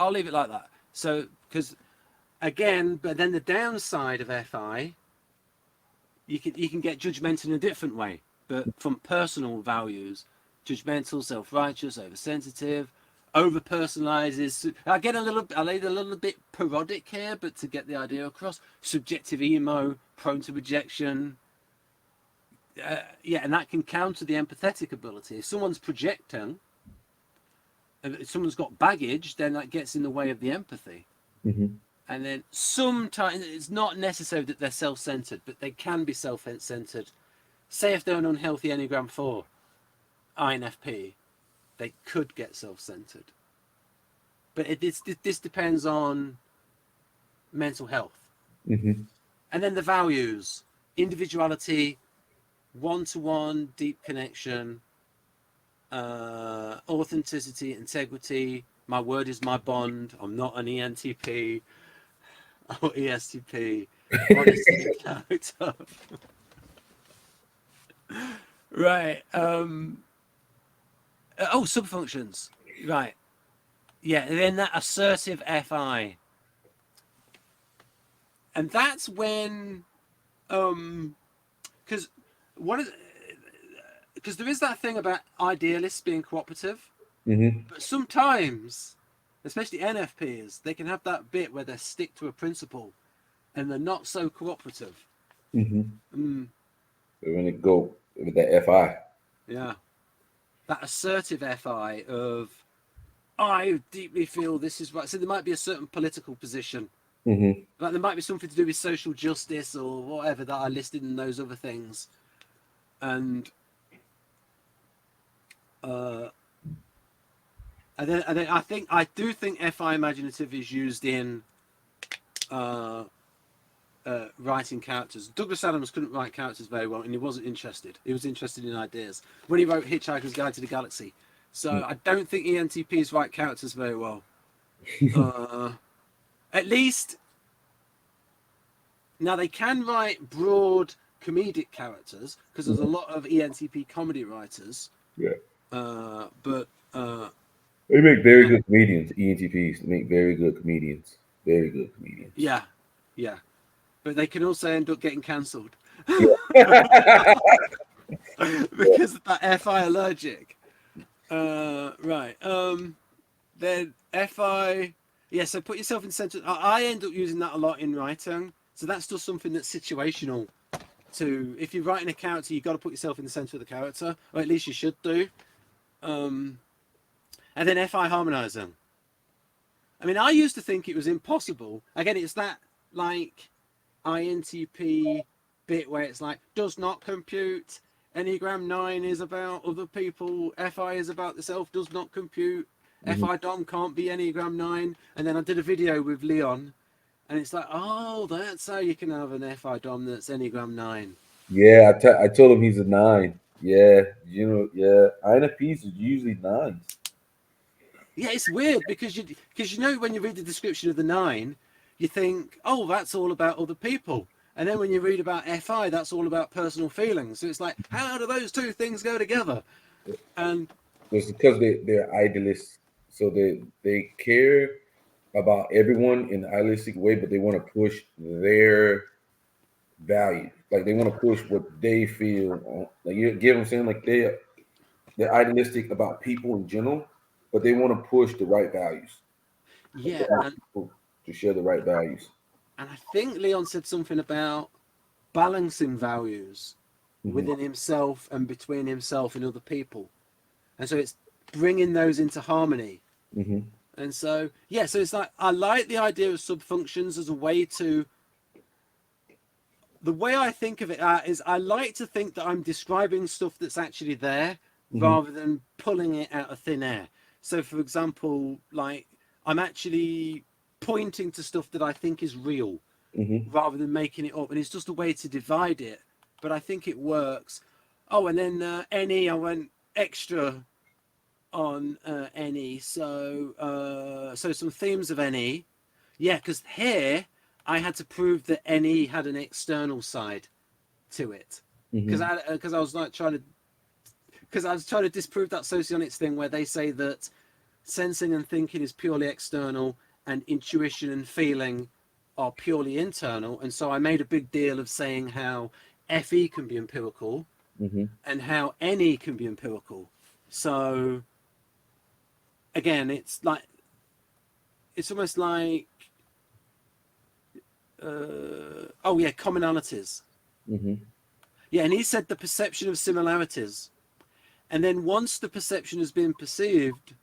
leave it like that. So because again, but then the downside of FI, you can get judgmental in a different way, but from personal values, judgmental, self-righteous, oversensitive, over-personalizes. I laid a little bit parodic here, but to get the idea across. Subjective emo, prone to rejection. Yeah, and that can counter the empathetic ability. If someone's projecting, if someone's got baggage, then that gets in the way of the empathy. Mm-hmm. And then sometimes it's not necessary that they're self-centered, but they can be self-centered. Say if they're an unhealthy Enneagram 4 INFP, they could get self-centered. But this depends on mental health. Mm-hmm. And then the values, individuality, one-to-one, deep connection, authenticity, integrity. My word is my bond. I'm not an ENTP or ESTP. Honesty and character. Right. Subfunctions. Right. Yeah, and then that assertive FI. And that's when because there is that thing about idealists being cooperative. Mm-hmm. But sometimes, especially NFPs, they can have that bit where they stick to a principle and they're not so cooperative. Mm-hmm. When it go with the FI. Yeah. That assertive FI of, I deeply feel this is right. So there might be a certain political position. Mm-hmm. Like there might be something to do with social justice or whatever that I listed in those other things. And then I do think FI imaginative is used in writing characters. Douglas Adams couldn't write characters very well, and he wasn't interested. He was interested in ideas when he wrote Hitchhiker's Guide to the Galaxy. So I don't think ENTPs write characters very well. At least now they can write broad comedic characters because there's a lot of ENTP comedy writers. Yeah. But they make very good comedians. ENTPs make very good comedians. Very good comedians. Yeah. But they can also end up getting cancelled. Yeah. Because of that FI allergic. Right. then FI, yeah, so put yourself in the center. I end up using that a lot in writing. So that's just something that's situational. To if you're writing a character, you've got to put yourself in the center of the character, or at least you should do. And then FI harmonizing. I mean, I used to think it was impossible. Again, it's that like INTP bit where it's like does not compute. Enneagram 9 is about other people. FI is about the self, does not compute. Mhm. FI Dom can't be Enneagram 9. And then I did a video with Leon, and it's like, oh, that's how you can have an FI Dom that's Enneagram 9. Yeah, I told him he's a 9. Yeah, yeah. INFPs are usually 9s. Yeah, it's weird because you know when you read the description of the 9, you think, oh, that's all about other people. And then when you read about FI, that's all about personal feelings. So it's like, how do those two things go together? And It's because they're idealists, so they care about everyone in an idealistic way, but they want to push their value. Like they want to push what they feel. Like you get what I'm saying? Like they're idealistic about people in general, but they want to push the right values. Like they yeah, want people to share the right values. and I think Leon said something about balancing values Hmm. within himself and between himself and other people. And so it's bringing those into harmony. Hmm. And so, yeah, so it's like, I like the idea of subfunctions as a way to, the way I think of it is I like to think that I'm describing stuff that's actually there Hmm. rather than pulling it out of thin air. So, for example, like I'm actually pointing to stuff that I think is real Hmm. rather than making it up. And it's just a way to divide it. But I think it works. Oh, and then NE, I went extra on NE. So some themes of NE. Yeah, because here I had to prove that NE had an external side to it. Because Hmm. I was like trying to because I was trying to disprove that socionics thing where they say that sensing and thinking is purely external and intuition and feeling are purely internal. And so I made a big deal of saying how FE can be empirical Hmm. and how NE can be empirical. So again, it's almost like oh yeah, commonalities. Hmm. Yeah, and he said the perception of similarities. And then once the perception has been perceived,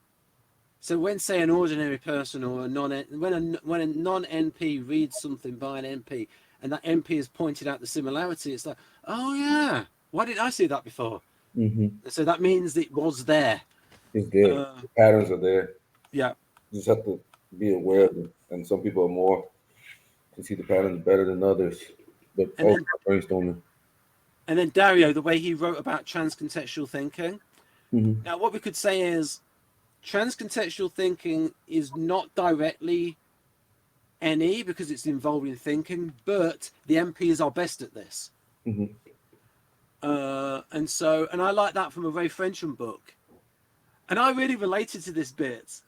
so when say an ordinary person or a when a non NP reads something by an NP and that NP has pointed out the similarity, it's like, oh yeah, why didn't I see that before? Hmm. So that means it was there. It's there. Uh, The patterns are there. yeah, You just have to be aware yeah. of them. And some people are more can see the patterns better than others. But And also then brainstorming. Dario, the way he wrote about transcontextual thinking. Hmm. Now, what we could say is transcontextual thinking is not directly NE because it's involving thinking, but the MPs are best at this. Hmm. And I like that from a Ray Frensham book. And I really related to this bit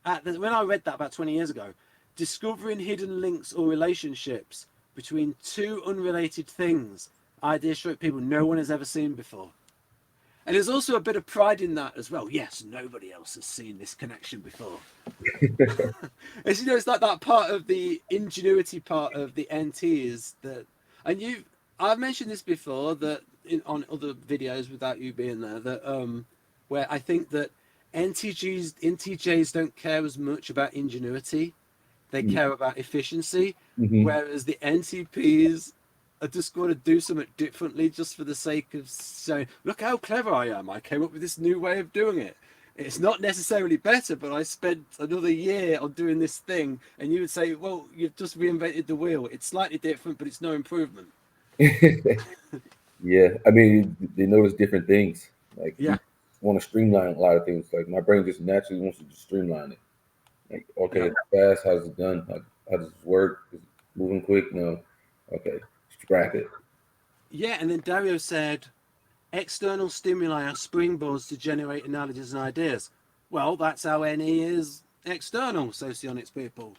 when I read that about 20 years ago. Discovering hidden links or relationships between two unrelated things, ideas, stroke people no one has ever seen before. And there's also a bit of pride in that as well. Yes, nobody else has seen this connection before. As you know, it's like that part of the ingenuity part of the NT is that, and I've mentioned this before that on other videos without you being there, that where I think that NTJs don't care as much about ingenuity, they care about efficiency, Hmm. whereas the NTPs are just going to do something differently just for the sake of saying, look how clever I am. I came up with this new way of doing it. It's not necessarily better, but I spent another year on doing this thing. And you would say, well, you've just reinvented the wheel. It's slightly different, but it's no improvement. Yeah, I mean, they notice different things. Like Yeah, you want to streamline a lot of things. Like my brain just naturally wants to just streamline it. Like, okay, yeah. it's fast. How's it done? How does it work? Is it moving quick? No. Okay, scrap it. Yeah, and then Dario said, external stimuli are springboards to generate analogies and ideas. Well, that's how NE is external, socionics people.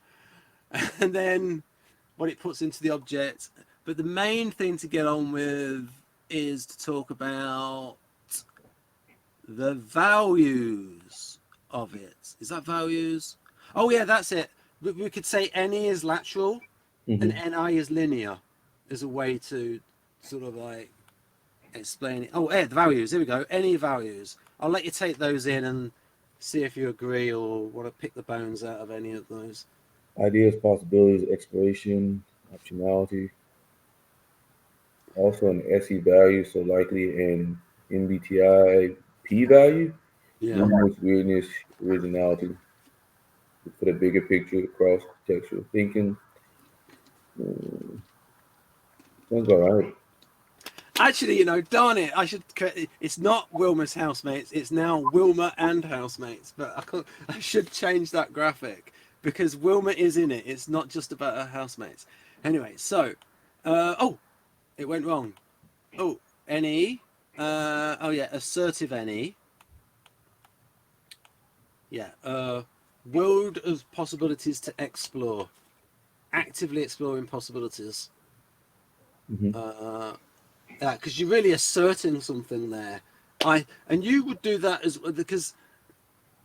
And then what it puts into the object. But the main thing to get on with is to talk about the values. of it. Is that values? Oh yeah, that's it. We could say any is lateral and Mm-hmm. ni is linear as a way to sort of like explain it. Oh, yeah, the values. Here we go. Any values. I'll let you take those in and see if you agree or want to pick the bones out of any of those. Ideas, possibilities, exploration, optionality. Also an SE value, so likely an MBTI P value. Yeah. Numerous, weirdness, originality. For the bigger picture, cross textual thinking. Mm, sounds all right. Actually, darn it, I should. It's not Wilma's housemates. It's now Wilma and housemates. But I should change that graphic because Wilma is in it. It's not just about her housemates. Anyway, so, oh, it went wrong. Oh, NE. Oh yeah, assertive NE. Yeah. World of possibilities to explore. Actively exploring possibilities. Mm-hmm. Because you're really asserting something there. And you would do that as because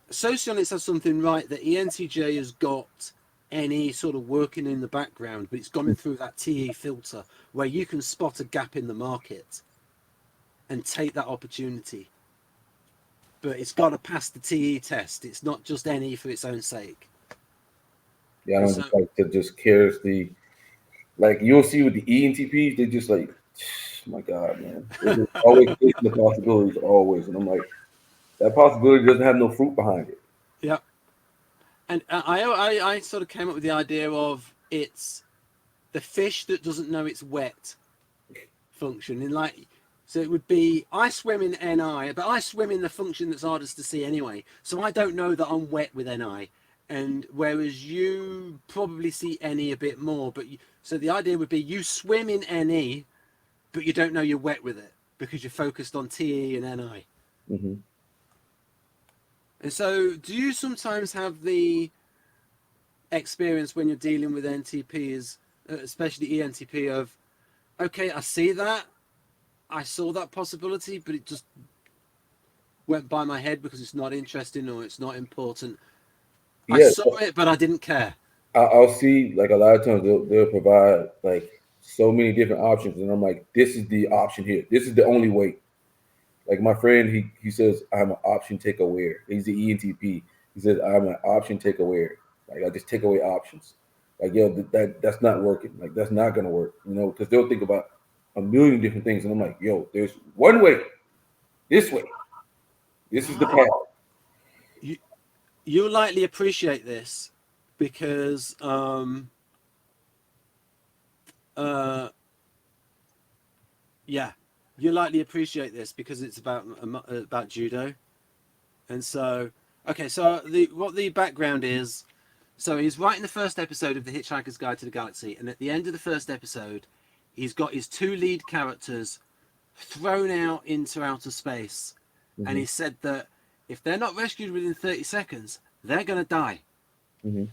Socionics has something right that ENTJ has got any sort of working in the background, but it's gone through that TE filter where you can spot a gap in the market and take that opportunity. But it's got to pass the TE test. It's not just NE for its own sake. Yeah, I And don't so, just like to just carelessly like you'll see with the ENTPs, they just like, my God, man, they're just always chasing the possibilities, always, and I'm like, that possibility doesn't have no fruit behind it. yeah. And I sort of came up with the idea of it's the fish that doesn't know it's wet function. And like, so it would be I swim in NI, but I swim in the function that's hardest to see anyway. So I don't know that I'm wet with NI. And whereas you probably see NE a bit more, so the idea would be you swim in NE, but you don't know you're wet with it because you're focused on TE and NI. Hmm. And so, do you sometimes have the experience when you're dealing with NTPs, especially ENTP, of okay, I see that, I saw that possibility, but it just went by my head because it's not interesting or it's not important. I Yeah, saw it, but I didn't care. I'll see like a lot of times they'll provide like so many different options, and I'm like, this is the option here. This is the only way. Like my friend, he says I'm an option take aware. He's the ENTP. He says I'm an option take aware. Like I just take away options. Like yo, that's not working. Like that's not gonna work. Because they'll think about a million different things, and I'm like, yo, there's one way. This way. This is the path. You you'll likely appreciate this because uh yeah, you'll likely appreciate this because it's about judo. And so okay, so what the background is. So he's writing the first episode of The Hitchhiker's Guide to the Galaxy, and at the end of the first episode, he's got his two lead characters thrown out into outer space, and Hmm. he said that if they're not rescued within 30 seconds, they're going to die. Hmm.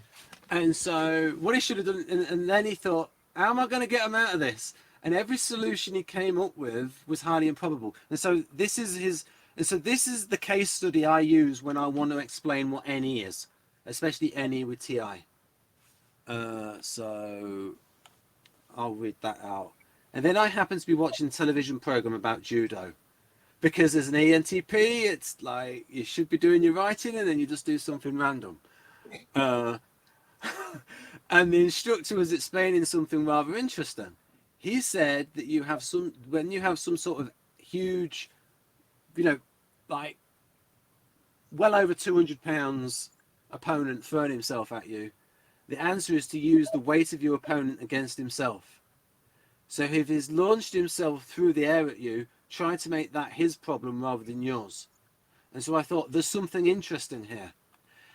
And so what he should have done, and then he thought, how am I going to get them out of this? And every solution he came up with was highly improbable. And so this is the case study I use when I want to explain what NE is, especially NE with TI. So I'll read that out. And then I happen to be watching a television program about judo. Because as an ENTP, it's like you should be doing your writing and then you just do something random. Uh, and the instructor was explaining something rather interesting. He said that when you have some sort of huge, you know, like well over 200 pounds opponent throwing himself at you, the answer is to use the weight of your opponent against himself. So if he's launched himself through the air at you, try to make that his problem rather than yours. And so I thought there's something interesting here.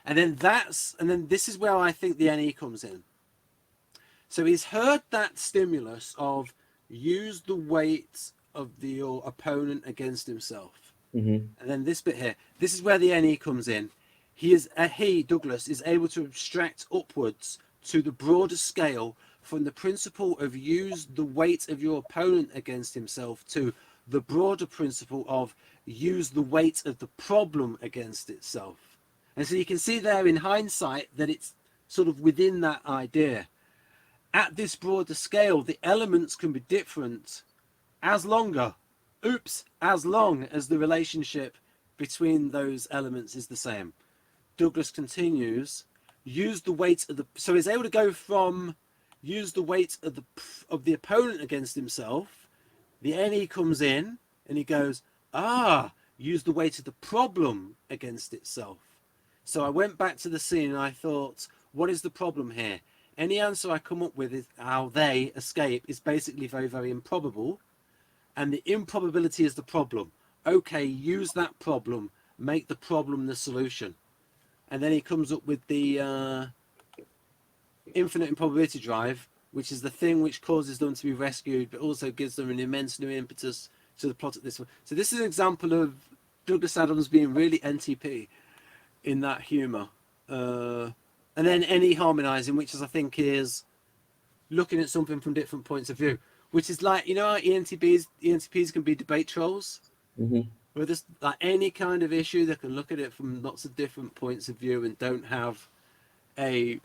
And then this is where I think the NE comes in. So he's heard that stimulus of use the weight of your opponent against himself. Hmm. And then this bit here, this is where the NE comes in. Douglas, is able to abstract upwards to the broader scale from the principle of use the weight of your opponent against himself to the broader principle of use the weight of the problem against itself. And so you can see there in hindsight that it's sort of within that idea. At this broader scale, the elements can be different as long as the relationship between those elements is the same. Douglas continues, use the weight of the, so he's able to go from use the weight of the opponent against himself. The NE comes in and he goes, use the weight of the problem against itself. So I went back to the scene and I thought, what is the problem here? Any answer I come up with is how they escape is basically very, very improbable. And the improbability is the problem. Okay, use that problem, make the problem the solution. And then he comes up with the infinite improbability drive, which is the thing which causes them to be rescued, but also gives them an immense new impetus to the plot at this one. So this is an example of Douglas Adams being really NTP in that humour. And then any harmonising, which is, I think, is looking at something from different points of view, which is like, you know, how ENTPs can be debate trolls. Mm-hmm. Where there's like any kind of issue, they can look at it from lots of different points of view and don't have a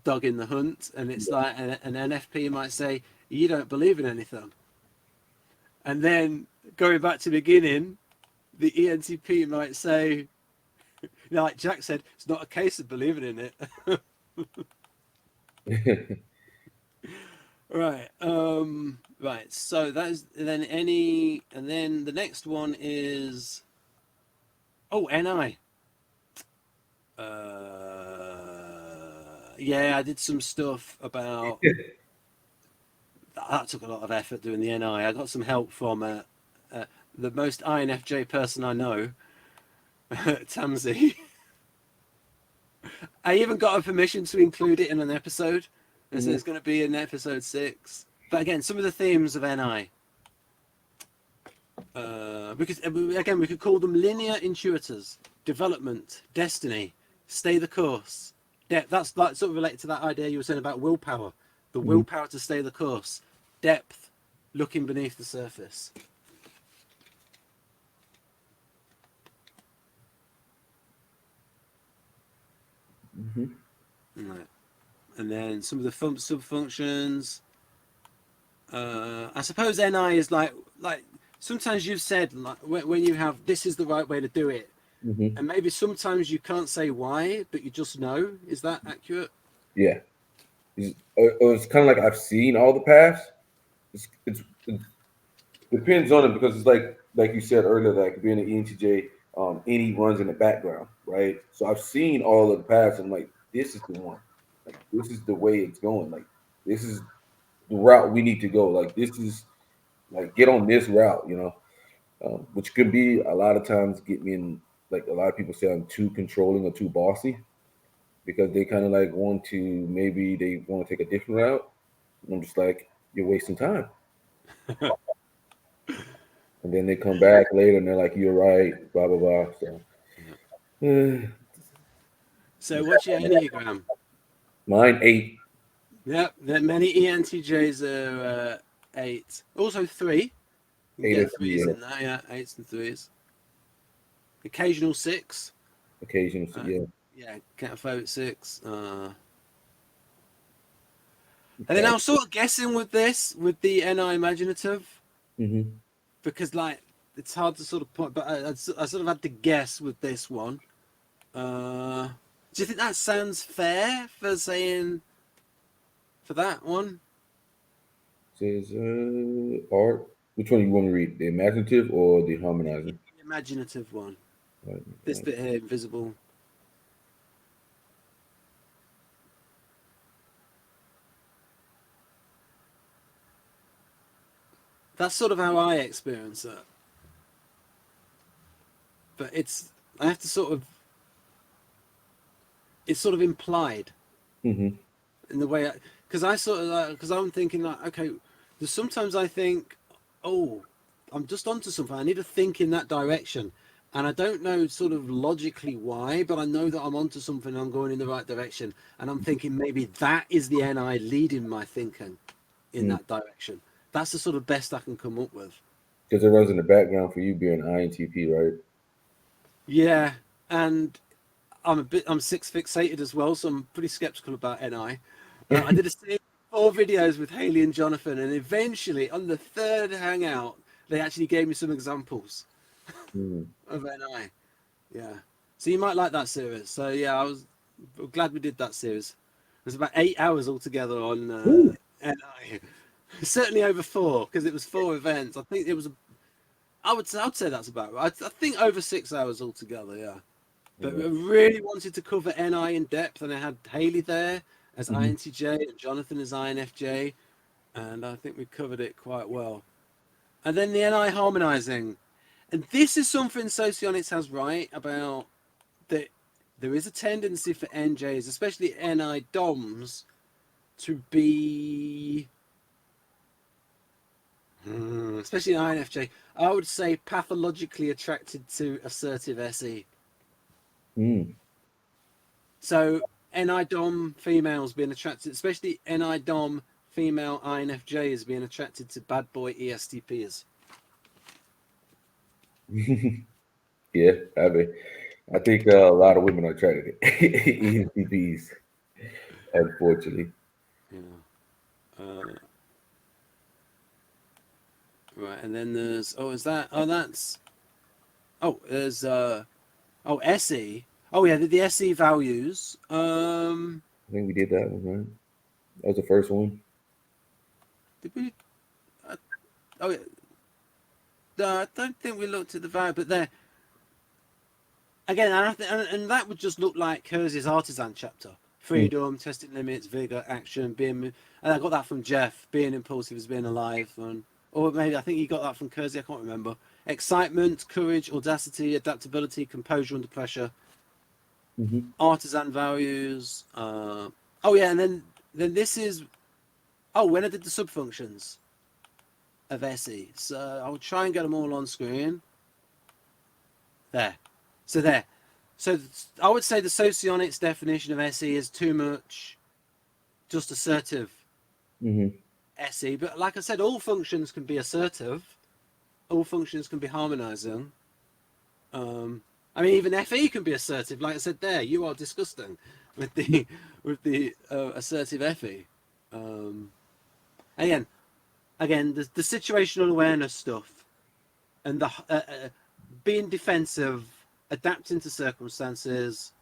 dog in the hunt. And it's like an NFP might say, you don't believe in anything. And then going back to the beginning, the ENTP might say, like Jack said, it's not a case of believing in it. Right. Right. So that is then any, and then the next one is NI. Yeah, I did some stuff about that. Took a lot of effort doing the NI. I got some help from the most INFJ person I know, Tamsi. I even got her permission to include it in an episode. And so it's going to be in episode 6. But again, some of the themes of NI. Because, again, we could call them linear intuitors, development, destiny, stay the course. That's like sort of related to that idea you were saying about willpower. The willpower to stay the course. Depth, looking beneath the surface. Right. And then some of the subfunctions. I suppose NI is like sometimes you've said like when you have this is the right way to do it, and maybe sometimes you can't say why, but you just know. Is that accurate? Yeah, it's kind of like I've seen all the paths. It depends on it because it's like you said earlier, like being an ENTJ, any runs in the background, right? So I've seen all of the paths, and I'm like, this is the one. Like this is the way it's going. Like this is the route we need to go. Like this is like get on this route, you know, which could be a lot of times get me in. Like a lot of people say I'm too controlling or too bossy because they kind of like want to maybe they want to take a different route. And I'm just like, you're wasting time. And then they come back later and they're like, you're right, blah blah blah. So, So what's your Enneagram? mine 8. Yeah, many ENTJs are 8. Also 3. You 8 or get 3, 3s yeah. in there, yeah, 8s and 3s. Occasional 6. Occasionally, yeah. Yeah, can't vote 6. And then I was sort of guessing with this, with the NI imaginative, because like it's hard to sort of point, but I sort of had to guess with this one. Do you think that sounds fair for saying for that one? Says art. Which one you want to read? The imaginative or the harmonizing? The imaginative one. Right. This bit here, invisible. That's sort of how I experience it. But I have to sort of, it's sort of implied in the way, because I'm thinking like, okay, there's sometimes I think, oh, I'm just onto something. I need to think in that direction. And I don't know sort of logically why, but I know that I'm onto something and I'm going in the right direction. And I'm thinking maybe that is the NI leading my thinking in that direction. That's the sort of best I can come up with. Because it runs in the background for you being INTP, right? Yeah. And I'm six fixated as well, so I'm pretty skeptical about NI. I did a series of 4 videos with Haley and Jonathan, and eventually on the 3rd hangout, they actually gave me some examples of NI. Yeah, so you might like that series. So yeah, I was glad we did that series. It was about 8 hours altogether on NI. Certainly over 4, because it was 4 events. I think it was. I'd say that's about right. I think over 6 hours altogether. Yeah. But I really wanted to cover NI in depth, and I had Haley there as INTJ and Jonathan as INFJ, and I think we covered it quite well. And then the NI harmonizing. And this is something Socionics has right about that there is a tendency for NJs, especially NI DOMs, to be, especially INFJ, I would say pathologically attracted to assertive SE. So NI Dom females being attracted, especially NI Dom female INFJs being attracted to bad boy ESTPs. Yeah, I think a lot of women are attracted to ENTPs, unfortunately. Yeah. Right, and then there's there's SE. Oh yeah, the SE values. I think we did that one, right? That was the first one. Did we? Oh yeah. No, I don't think we looked at the value, but there again, and that would just look like Kersey's artisan chapter. Freedom, testing limits, vigor, action, being, and I got that from Jeff. Being impulsive is being alive, or maybe I think he got that from Kersey. I can't remember. Excitement, courage, audacity, adaptability, composure under pressure, artisan values. Oh yeah, and then this is when I did the subfunctions of SE. So I'll try and get them all on screen. There. So there. So I would say the Socionics definition of SE is too much just assertive SE. But like I said, all functions can be assertive. All functions can be harmonizing. I mean, even FE can be assertive. Like I said there, you are disgusting with the assertive FE. Again, the situational awareness stuff and the being defensive, adapting to circumstances,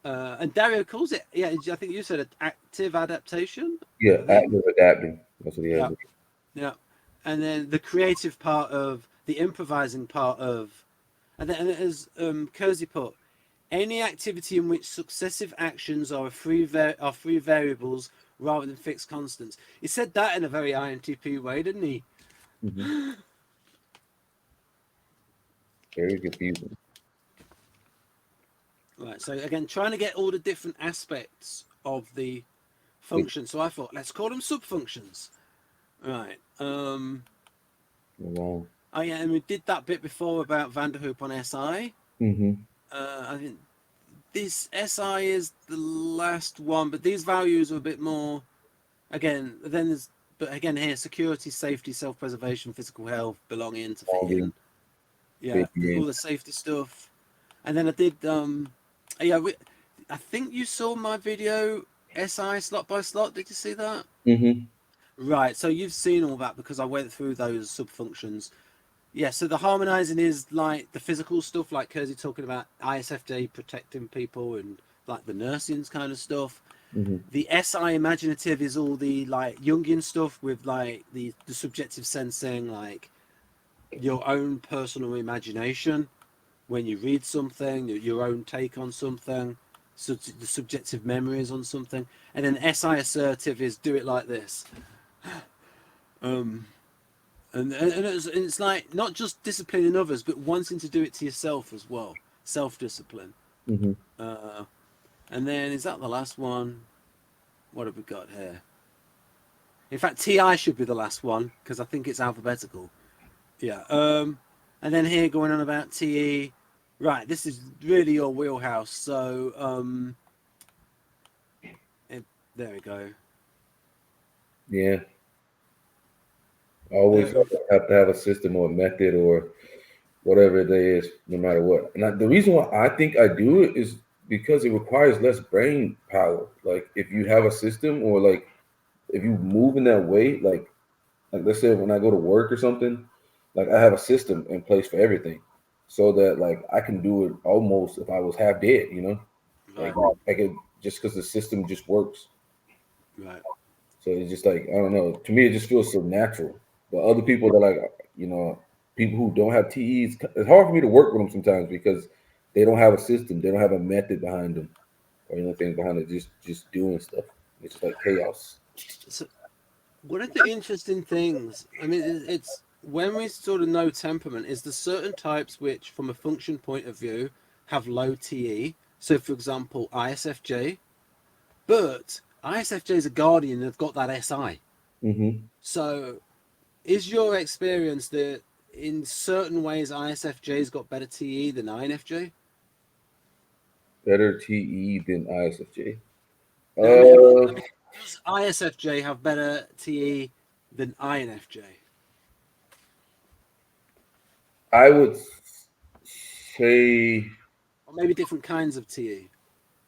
and Dario calls it. Yeah, I think you said active adaptation. Yeah, active adapting. That's what he has. Yeah, and then the creative part of the improvising part of, and then as Kersey put, any activity in which successive actions are free variables rather than fixed constants. He said that in a very INTP way, didn't he? Very confusing. Right. So again, trying to get all the different aspects of the function. So I thought, let's call them subfunctions. Right. Wow. Oh yeah, and we did that bit before about Vanderhoop on SI. I think this SI is the last one, but these values are a bit more. Again, then there's, but again here, security, safety, self-preservation, physical health, belonging, to fit in. Yeah, all the safety stuff. And then I did. I think you saw my video SI slot by slot. Did you see that? Right. So you've seen all that because I went through those subfunctions. Yeah. So the harmonizing is like the physical stuff, like Kersey talking about ISFJ protecting people and like the nursing's kind of stuff. The SI imaginative is all the like Jungian stuff with like the subjective sensing, like your own personal imagination when you read something, your own take on something, so the subjective memories on something. And then SI assertive is do it like this. And it's like not just disciplining others, but wanting to do it to yourself as well. Self-discipline. And then is that the last one? What have we got here? In fact, TI should be the last one because I think it's alphabetical. Yeah. And then here going on about TE. Right, this is really your wheelhouse. So, there we go. Yeah. I always have to have a system or a method or whatever it is, no matter what. And the reason why I think I do it is because it requires less brain power. Like if you have a system, or like if you move in that way, like let's say when I go to work or something, like I have a system in place for everything, so that like I can do it almost if I was half dead, like Right, I could, just because the system just works. right. So it's just like, I don't know. To me, it just feels so natural. But other people that like, people who don't have TEs, it's hard for me to work with them sometimes because they don't have a system, they don't have a method behind them, or anything behind it. Just doing stuff. It's just like chaos. So one of the interesting things, I mean, it's when we sort of know temperament, is there certain types which, from a function point of view, have low TE. So, for example, ISFJ, but ISFJ is a guardian, they've got that SI. Hmm. So, is your experience that in certain ways ISFJ's got better TE than INFJ? Better TE than ISFJ. No, I Uh, mean, does ISFJ have better TE than INFJ? I would say Or maybe different kinds of TE?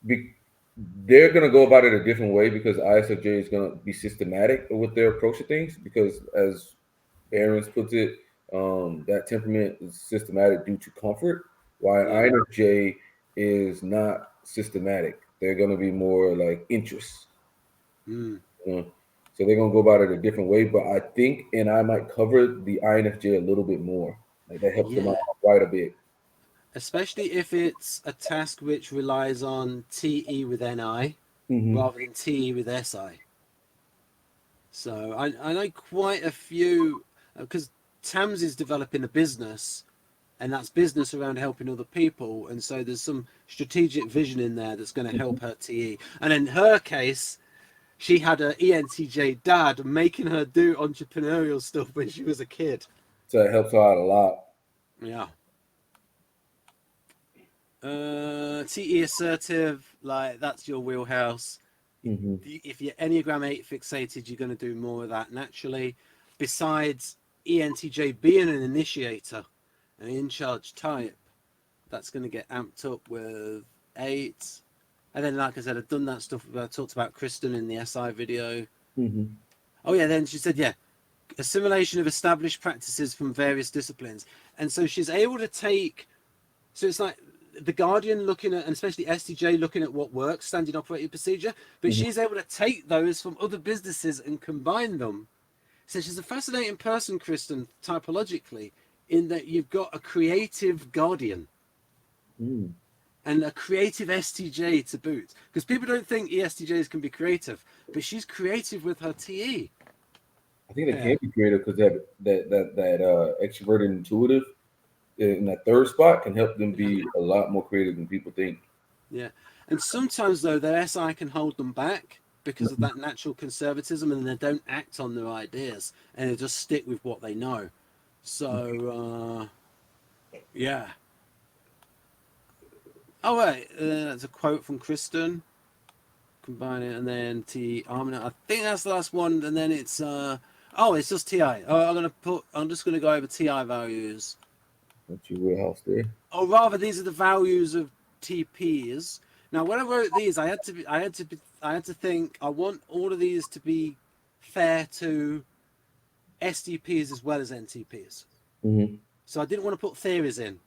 be, they're gonna go about it a different way because ISFJ is gonna be systematic with their approach to things. Because as Barron's puts it, that temperament is systematic due to comfort, while Yeah. INFJ is not systematic. They're gonna be more like interests. Mm. You know? So they're gonna go about it a different way. But I think, and I might cover the INFJ a little bit more. Like that helps them out Yeah. quite a bit. Especially if it's a task which relies on TE with NI Hmm. rather than TE with SI. So I know quite a few, because Tams is developing a business, and that's business around helping other people. And so there's some strategic vision in there that's going to help her TE. And in her case, she had an ENTJ dad making her do entrepreneurial stuff when she was a kid. So it helps her out a lot. Yeah. TE assertive, like that's your wheelhouse. Hmm. If you're Enneagram 8 fixated, you're going to do more of that naturally. Besides ENTJ being an initiator, an in charge type, that's going to get amped up with 8. And then, like I said, I've done that stuff. I talked about Kristen in the SI video. Hmm. Oh, yeah, then she said, yeah, assimilation of established practices from various disciplines. And so she's able to take, so it's like the Guardian looking at, and especially STJ looking at what works, standard operating procedure, but Hmm. she's able to take those from other businesses and combine them. So she's a fascinating person, Kristen, typologically, in that you've got a creative Guardian Mm. and a creative STJ to boot. Because people don't think ESTJs can be creative, but she's creative with her TE. I think they Yeah, can be creative because that extroverted intuitive in that third spot can help them yeah, be a lot more creative than people think. yeah. And sometimes, though, their SI can hold them back because of that natural conservatism and they don't act on their ideas and they just stick with what they know. So, yeah. Oh, wait, that's a quote from Kristen. Combine it and then T Armina. I think that's the last one, and then it's oh, it's just TI. I'm just gonna go over TI values. That's your wheelhouse there. Or rather, these are the values of TPs. Now, when I wrote these, I had to think. I want all of these to be fair to STPs as well as NTPs. Hmm. So I didn't want to put theories in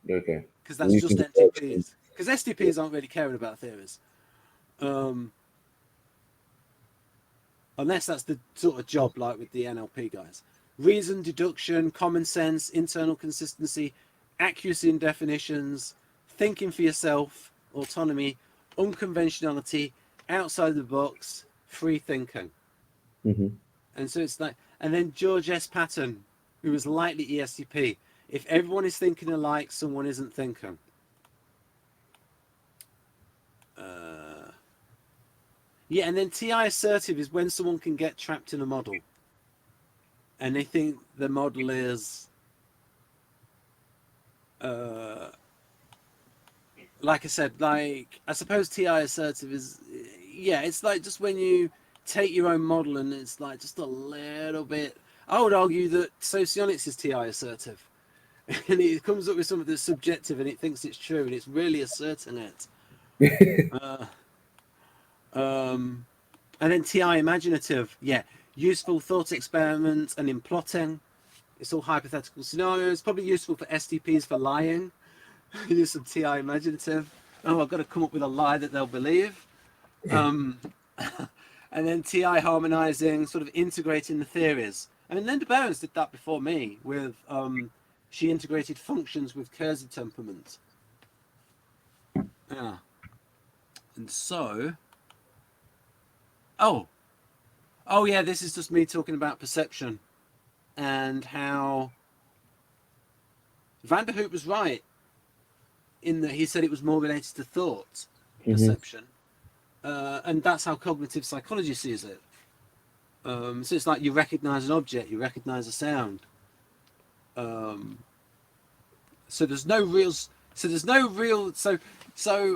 Okay. because So that's you just can NTPs. Because STPs aren't really caring about theories. Um, unless that's the sort of job like with the NLP guys. Reason, deduction, common sense, internal consistency, accuracy in definitions, thinking for yourself, autonomy, unconventionality, outside the box, free thinking. hmm. And so it's like, and then George S. Patton, who was lightly ESTP. If everyone is thinking alike, someone isn't thinking. Uh, yeah, and then TI assertive is when someone can get trapped in a model and they think the model is uh, like I said, like I suppose TI assertive is, yeah, it's like just when you take your own model and it's like just a little bit. I would argue that Socionics is TI assertive, and it comes up with something that's subjective and it thinks it's true and it's really asserting it. Uh, and then TI imaginative, yeah, useful thought experiments and in plotting. It's all hypothetical scenarios, probably useful for STPs for lying. Use some TI imaginative. Oh, I've got to come up with a lie that they'll believe. Um, and then TI harmonizing, sort of integrating the theories. I mean, Linda Behrens did that before me with, she integrated functions with Kersey temperament. Yeah. And so, oh, yeah, this is just me talking about perception and how Vanderhook was right in that he said it was more related to thought, perception. And that's how cognitive psychology sees it. So it's like you recognize an object, you recognize a sound. So there's no real. So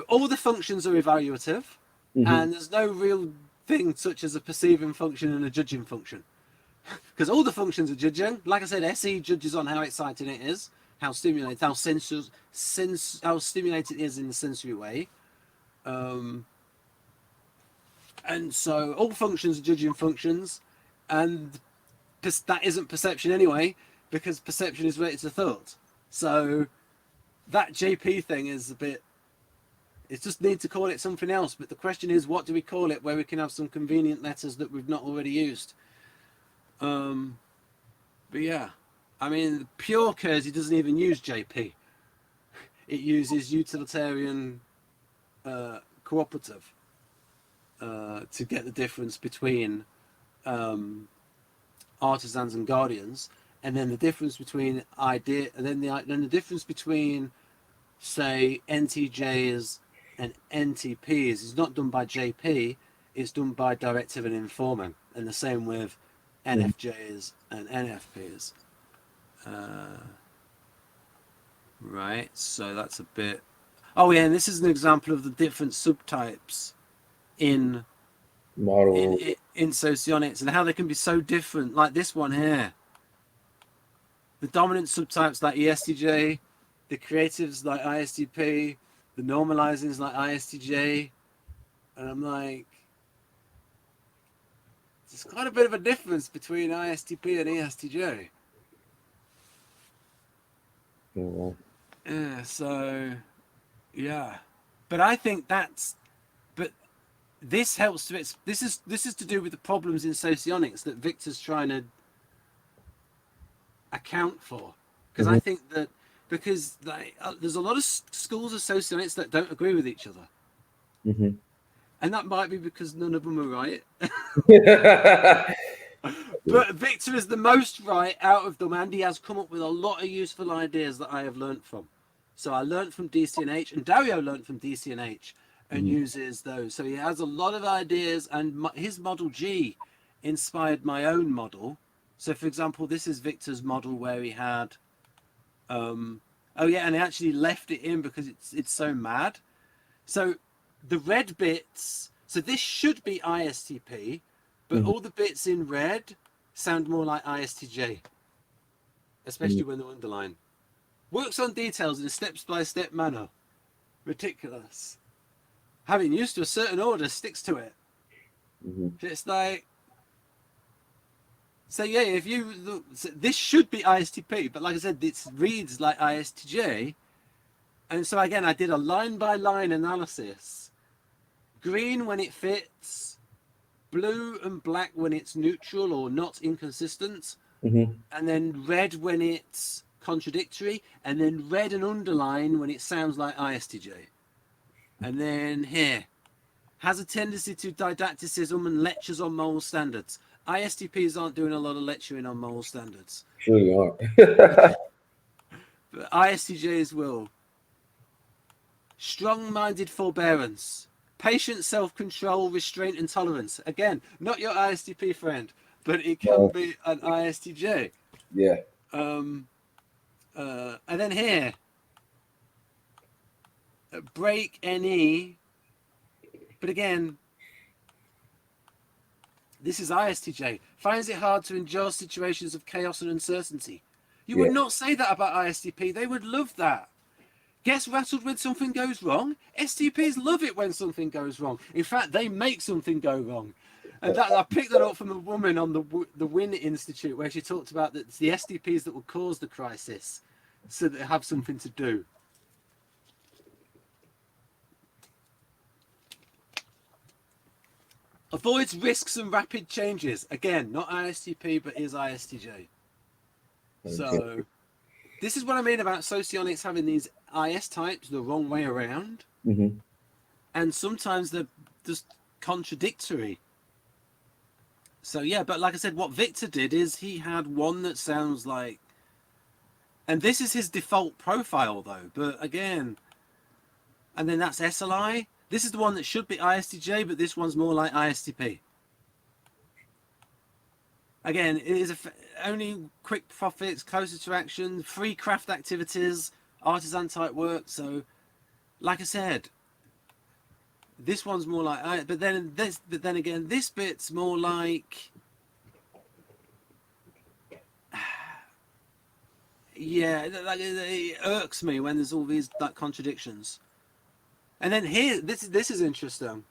all the functions are evaluative, and there's no real thing such as a perceiving function and a judging function, because all the functions are judging. Like I said, SE judges on how exciting it is, how stimulated, how stimulated it is in the sensory way. And so all functions are judging functions, and that isn't perception anyway, because perception is related to thought. So that JP thing is a bit. It just need to call it something else. But the question is, what do we call it where we can have some convenient letters that we've not already used? But yeah, I mean, pure Kersey doesn't even use JP. It uses utilitarian cooperative to get the difference between artisans and guardians, and then the difference between the difference between, say, NTJs and NTPs is not done by JP, it's done by directive and informing, and the same with NFJs and NFPs. Right, so that's a bit. Oh yeah, and this is an example of the different subtypes in Model. in Socionics and how they can be so different. Like this one here, the dominant subtypes like ESTJ, the creatives like ISTP, the normalizings like ISTJ, and I'm like, there's quite a bit of a difference between ISTP and ESTJ. Yeah, so yeah, but I think but this helps to this is to do with the problems in Socionics that Victor's trying to account for, because I think that because there's a lot of schools of Socionics that don't agree with each other, and that might be because none of them are right. But Victor is the most right out of them, and he has come up with a lot of useful ideas that I have learnt from. So I learnt from DCNH, and Dario learnt from DCNH and uses those. So he has a lot of ideas, and his model G inspired my own model. So, for example, this is Victor's model where he had, oh yeah, and he actually left it in because it's so mad. So the red bits, so this should be ISTP, but all the bits in red sound more like ISTJ, especially when they're underlined. Works on details in a step-by-step manner. Ridiculous. Having used to a certain order sticks to it. It's like, so yeah, if you look, so this should be ISTP, but like I said, it reads like ISTJ. And so again, I did a line-by-line analysis. Green when it fits, blue and black when it's neutral or not inconsistent, and then red when it's contradictory, and then red and underline when it sounds like ISTJ. And then here, has a tendency to didacticism and lectures on moral standards. ISTPs aren't doing a lot of lecturing on moral standards. Sure you aren't. But ISTJs will. Strong-minded forbearance. Patient self-control, restraint, and tolerance. Again, not your ISTP friend, but it can be an ISTJ. Yeah. And then here, break NE. But again, this is ISTJ. Finds it hard to endure situations of chaos and uncertainty. You Yeah. would not say that about ISTP. They would love that. Gets rattled when something goes wrong. STPs love it when something goes wrong. In fact, they make something go wrong. And that I picked that up from a woman on the Win Institute, where she talked about that it's the STPs that will cause the crisis, so that they have something to do. Avoids risks and rapid changes. Again, not ISTP, but is ISTJ. So this is what I mean about Socionics having these IS types the wrong way around. Mm-hmm. And sometimes they're just contradictory. So yeah, but like I said, what Victor did is he had one that sounds like, and this is his default profile though, but again, and then that's SLI. This is the one that should be ISTJ, but this one's more like ISTP. Again, it is only quick profits, close interaction, free craft activities, artisan type work. So, like I said, this one's more like, but then again, this bit's more like, yeah, like it irks me when there's all these like contradictions. And then here, this is interesting.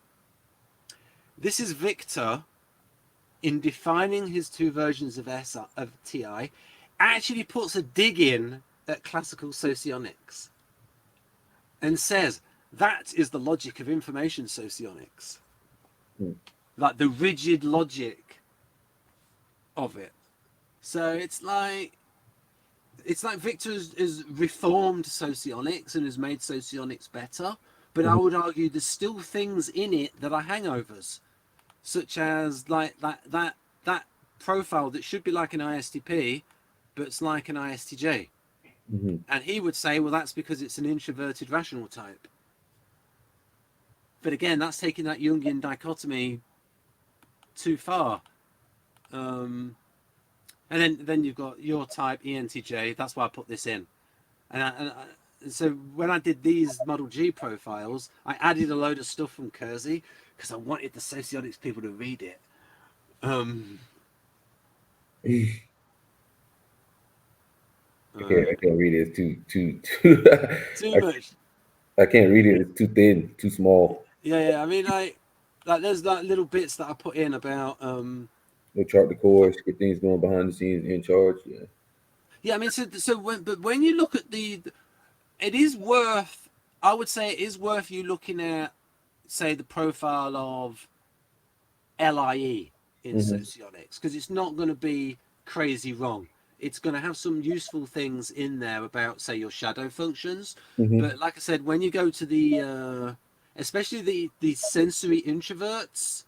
This is Victor in defining his two versions of TI, actually puts a dig in at classical socionics and says that is the logic of information socionics, like the rigid logic of it. So it's like Victor has reformed socionics and has made socionics better, but I would argue there's still things in it that are hangovers, such as like that profile that should be like an ISTP, but it's like an ISTJ. Mm-hmm. And he would say, well, that's because it's an introverted rational type. But again, that's taking that Jungian dichotomy too far. And then you've got your type ENTJ. That's why I put this in. And so when I did these Model G profiles, I added a load of stuff from Kersey because I wanted the socionics people to read it. I can't read it. It's too Too much. I can't read it. It's too thin, too small. Yeah. I mean, like there's like little bits that I put in about We'll chart the course, get things going behind the scenes, in charge. Yeah. yeah. I mean, when you look at it is worth. I would say it is worth you looking at, say, the profile of LIE in Socionics, because it's not going to be crazy wrong. It's going to have some useful things in there about, say, your shadow functions. Mm-hmm. But like I said, when you go to the, especially the sensory introverts,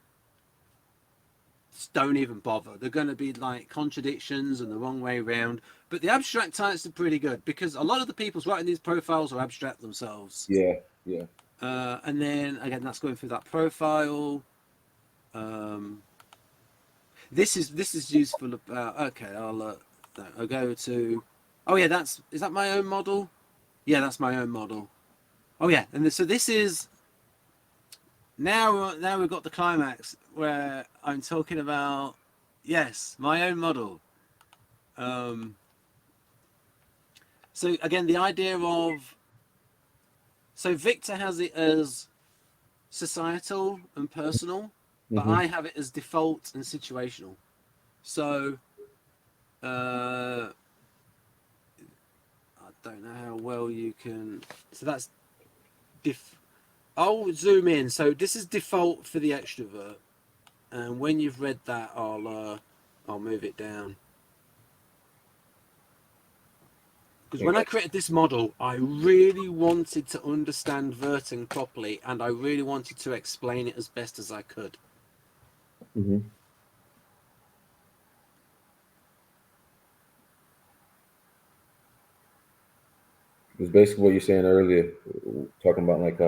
don't even bother. They're going to be like contradictions and the wrong way around. But the abstract types are pretty good because a lot of the people writing these profiles are abstract themselves. Yeah. And then again, that's going through that profile. This is useful about. Okay, I'll go to. Oh yeah, is that my own model? Yeah, that's my own model. Oh yeah, and so this is. Now we've got the climax where I'm talking about, yes, my own model. So again, the idea of, so Victor has it as societal and personal, but I have it as default and situational. So I don't know how well you can. So that's I'll zoom in. So this is default for the extrovert, and when you've read that, I'll move it down. Because when I created this model, I really wanted to understand Verting properly, and I really wanted to explain it as best as I could. Mm-hmm. It's basically what you're saying earlier, talking about like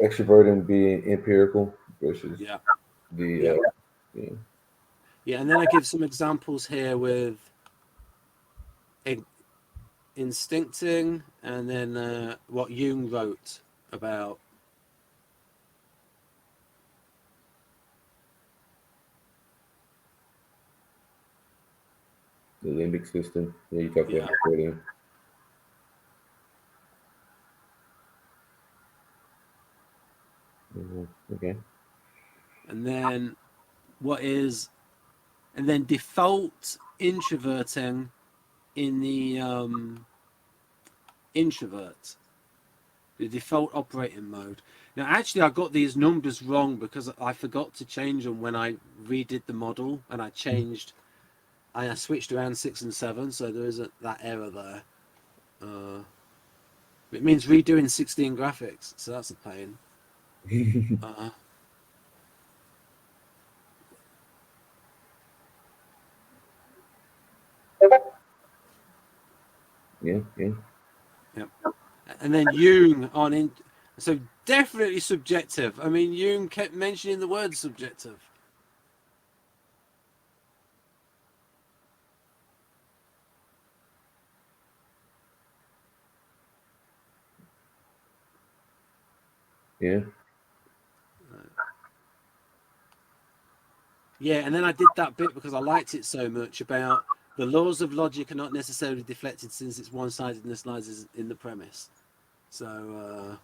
extroverting being empirical versus Yeah. the Yeah, and then I give some examples here with instincting, and then what Jung wrote about. The limbic system. Yeah, you talked about Yeah. that earlier. Okay. And then what is, and then default introverting in the introvert, the default operating mode. Now, actually, I got these numbers wrong because I forgot to change them when I redid the model, and I switched around 6 and 7, so there isn't that error there. It means redoing 16 graphics, so that's a pain. Uh, Yeah, yeah. yep. And then Jung on in, so definitely subjective. I mean, Jung kept mentioning the word subjective. Yeah. Yeah, and then I did that bit because I liked it so much about the laws of logic are not necessarily deflected since its one-sidedness lies in the premise. So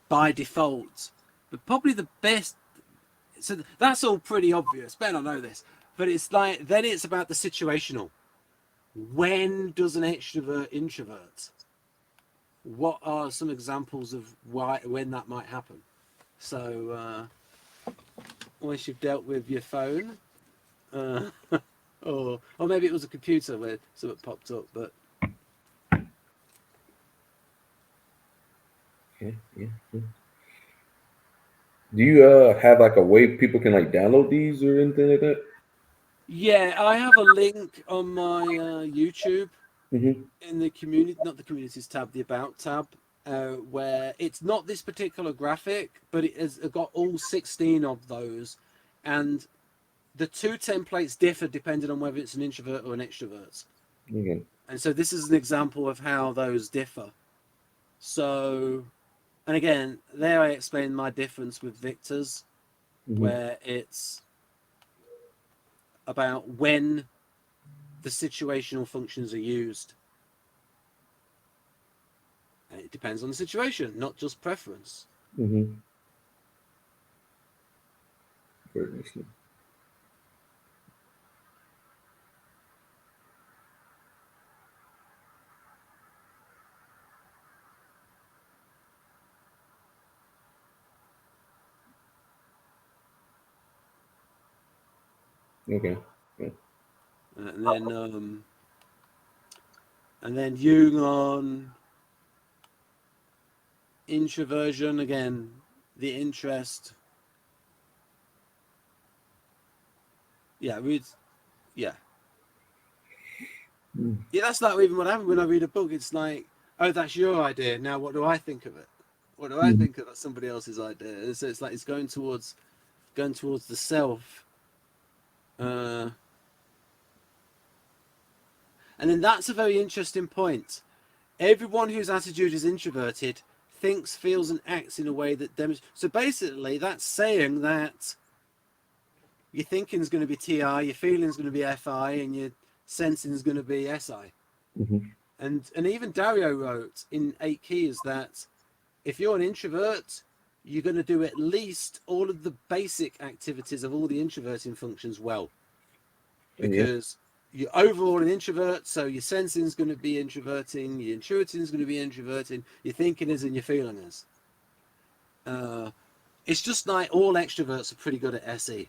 by default, but probably the best. So that's all pretty obvious. Ben, I know this, but it's like then it's about the situational. When does an extrovert introvert? What are some examples of when that might happen? So once you've dealt with your phone, uh, or maybe it was a computer where something popped up, but Yeah, yeah, yeah. Do you have like a way people can like download these or anything like that? yeah, I have a link on my YouTube Mm-hmm. in the community, not the communities tab, the about tab, where it's not this particular graphic, but it has got all 16 of those, and the two templates differ depending on whether it's an introvert or an extrovert. Okay. And so this is an example of how those differ. So, and again, there I explain my difference with Victor's, Mm-hmm. where it's about when the situational functions are used. And it depends on the situation, not just preference. Mm-hmm. Very nicely. Okay. Yeah. And then Jung on introversion again, the interest. Yeah, yeah. Mm. Yeah, that's not even what happened when I read a book. It's like, oh, that's your idea. Now, what do I think of it? What do I Mhm. think of somebody else's idea? And so it's like it's going towards the self. Uh, and then that's a very interesting point. Everyone whose attitude is introverted thinks, feels, and acts in a way that demonstrates. So basically, that's saying that your thinking is going to be TI, your feeling is going to be FI, and your sensing is going to be SI. Mhm. And even Dario wrote in 8 Keys that if you're an introvert, you're going to do at least all of the basic activities of all the introverting functions well, Yeah. because you're overall an introvert, so your sensing is going to be introverting, your intuiting is going to be introverting, your thinking is, and your feeling is. Uh, it's just like all extroverts are pretty good at SE,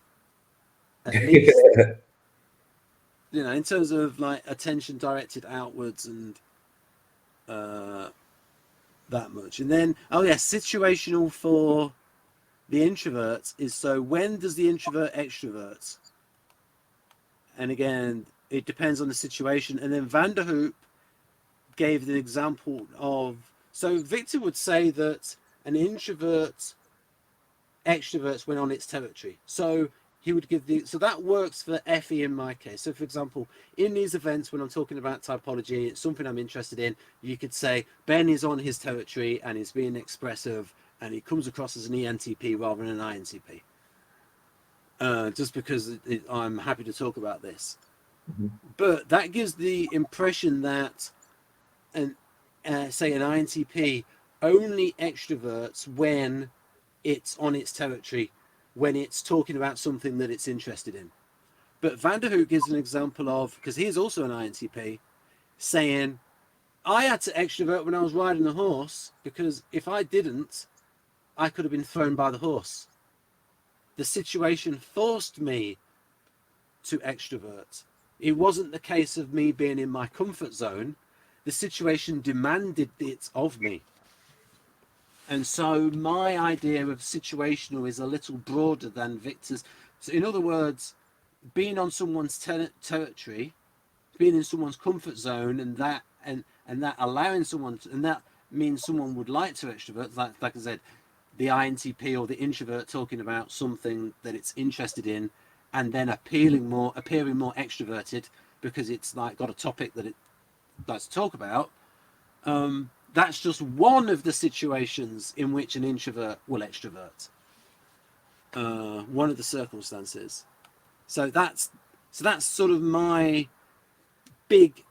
at least, in terms of like attention directed outwards and uh, that much. And then, oh yeah, situational for the introverts is, so when does the introvert extrovert? And again, it depends on the situation. And then Vanderhoop gave the example of, so Victor would say that an introvert extroverts when on its territory. So he would give so that works for FE in my case. So for example, in these events when I'm talking about typology, it's something I'm interested in, you could say Ben is on his territory and is being expressive and he comes across as an ENTP rather than an INTP. Just because I'm happy to talk about this. Mhm. But that gives the impression that an say an INTP only extroverts when it's on its territory, when it's talking about something that it's interested in. But Vanderhoek gives an example of, because he's also an INTP, saying, I had to extrovert when I was riding a horse because if I didn't, I could have been thrown by the horse. The situation forced me to extrovert. It wasn't the case of me being in my comfort zone. The situation demanded it of me. And so my idea of situational is a little broader than Victor's. So in other words, being on someone's territory, being in someone's comfort zone, and that allowing someone to, and that means someone would like to extrovert, like I said, the INTP or the introvert talking about something that it's interested in, and then appearing more extroverted because it's like got a topic that it likes to talk about. That's just one of the situations in which an introvert will extrovert. One of the circumstances. So that's sort of my big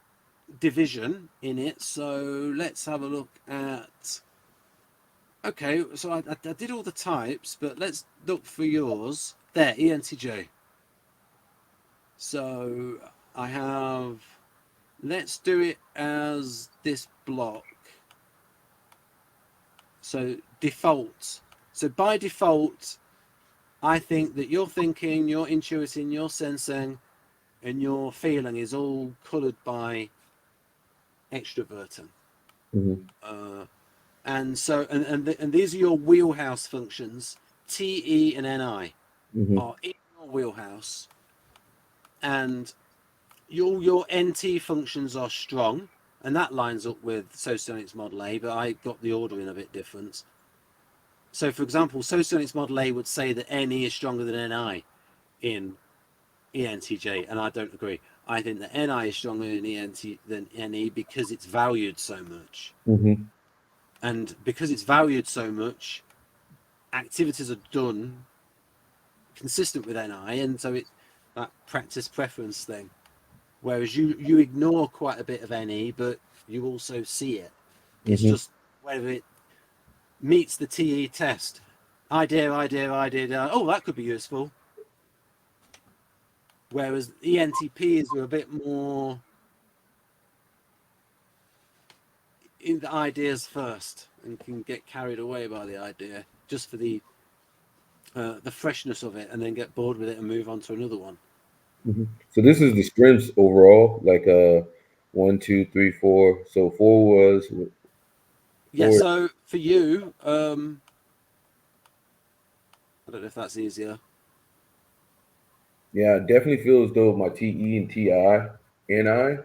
division in it. So let's have a look at. Okay, so I did all the types, but let's look for yours. There, ENTJ. So I have. Let's do it as this block. So default. So by default, I think that your thinking, your intuiting, your sensing, and your feeling is all coloured by extroverting. Mhm. And so, and these are your wheelhouse functions. T, E, and Ni Mhm. are in your wheelhouse, and your NT functions are strong, and that lines up with Socionics Model A. But I got the ordering a bit different. So, for example, Socionics Model A would say that NE is stronger than NI in ENTJ, and I don't agree. I think that NI is stronger in than NE because it's valued so much. Mhm. And because it's valued so much, activities are done consistent with NI, and so it that practice preference thing. Whereas you ignore quite a bit of NE, but you also see it. It's Mhm. just whether it meets the TE test. Idea. Oh, that could be useful. Whereas ENTPs are a bit more in the ideas first and can get carried away by the idea just for the freshness of it, and then get bored with it and move on to another one. Mhm. So this is the strengths overall, like 1, 2, 3, 4. So Yeah. four. So for you, I don't know if that's easier. Yeah, I definitely feel as though my TE and TI and I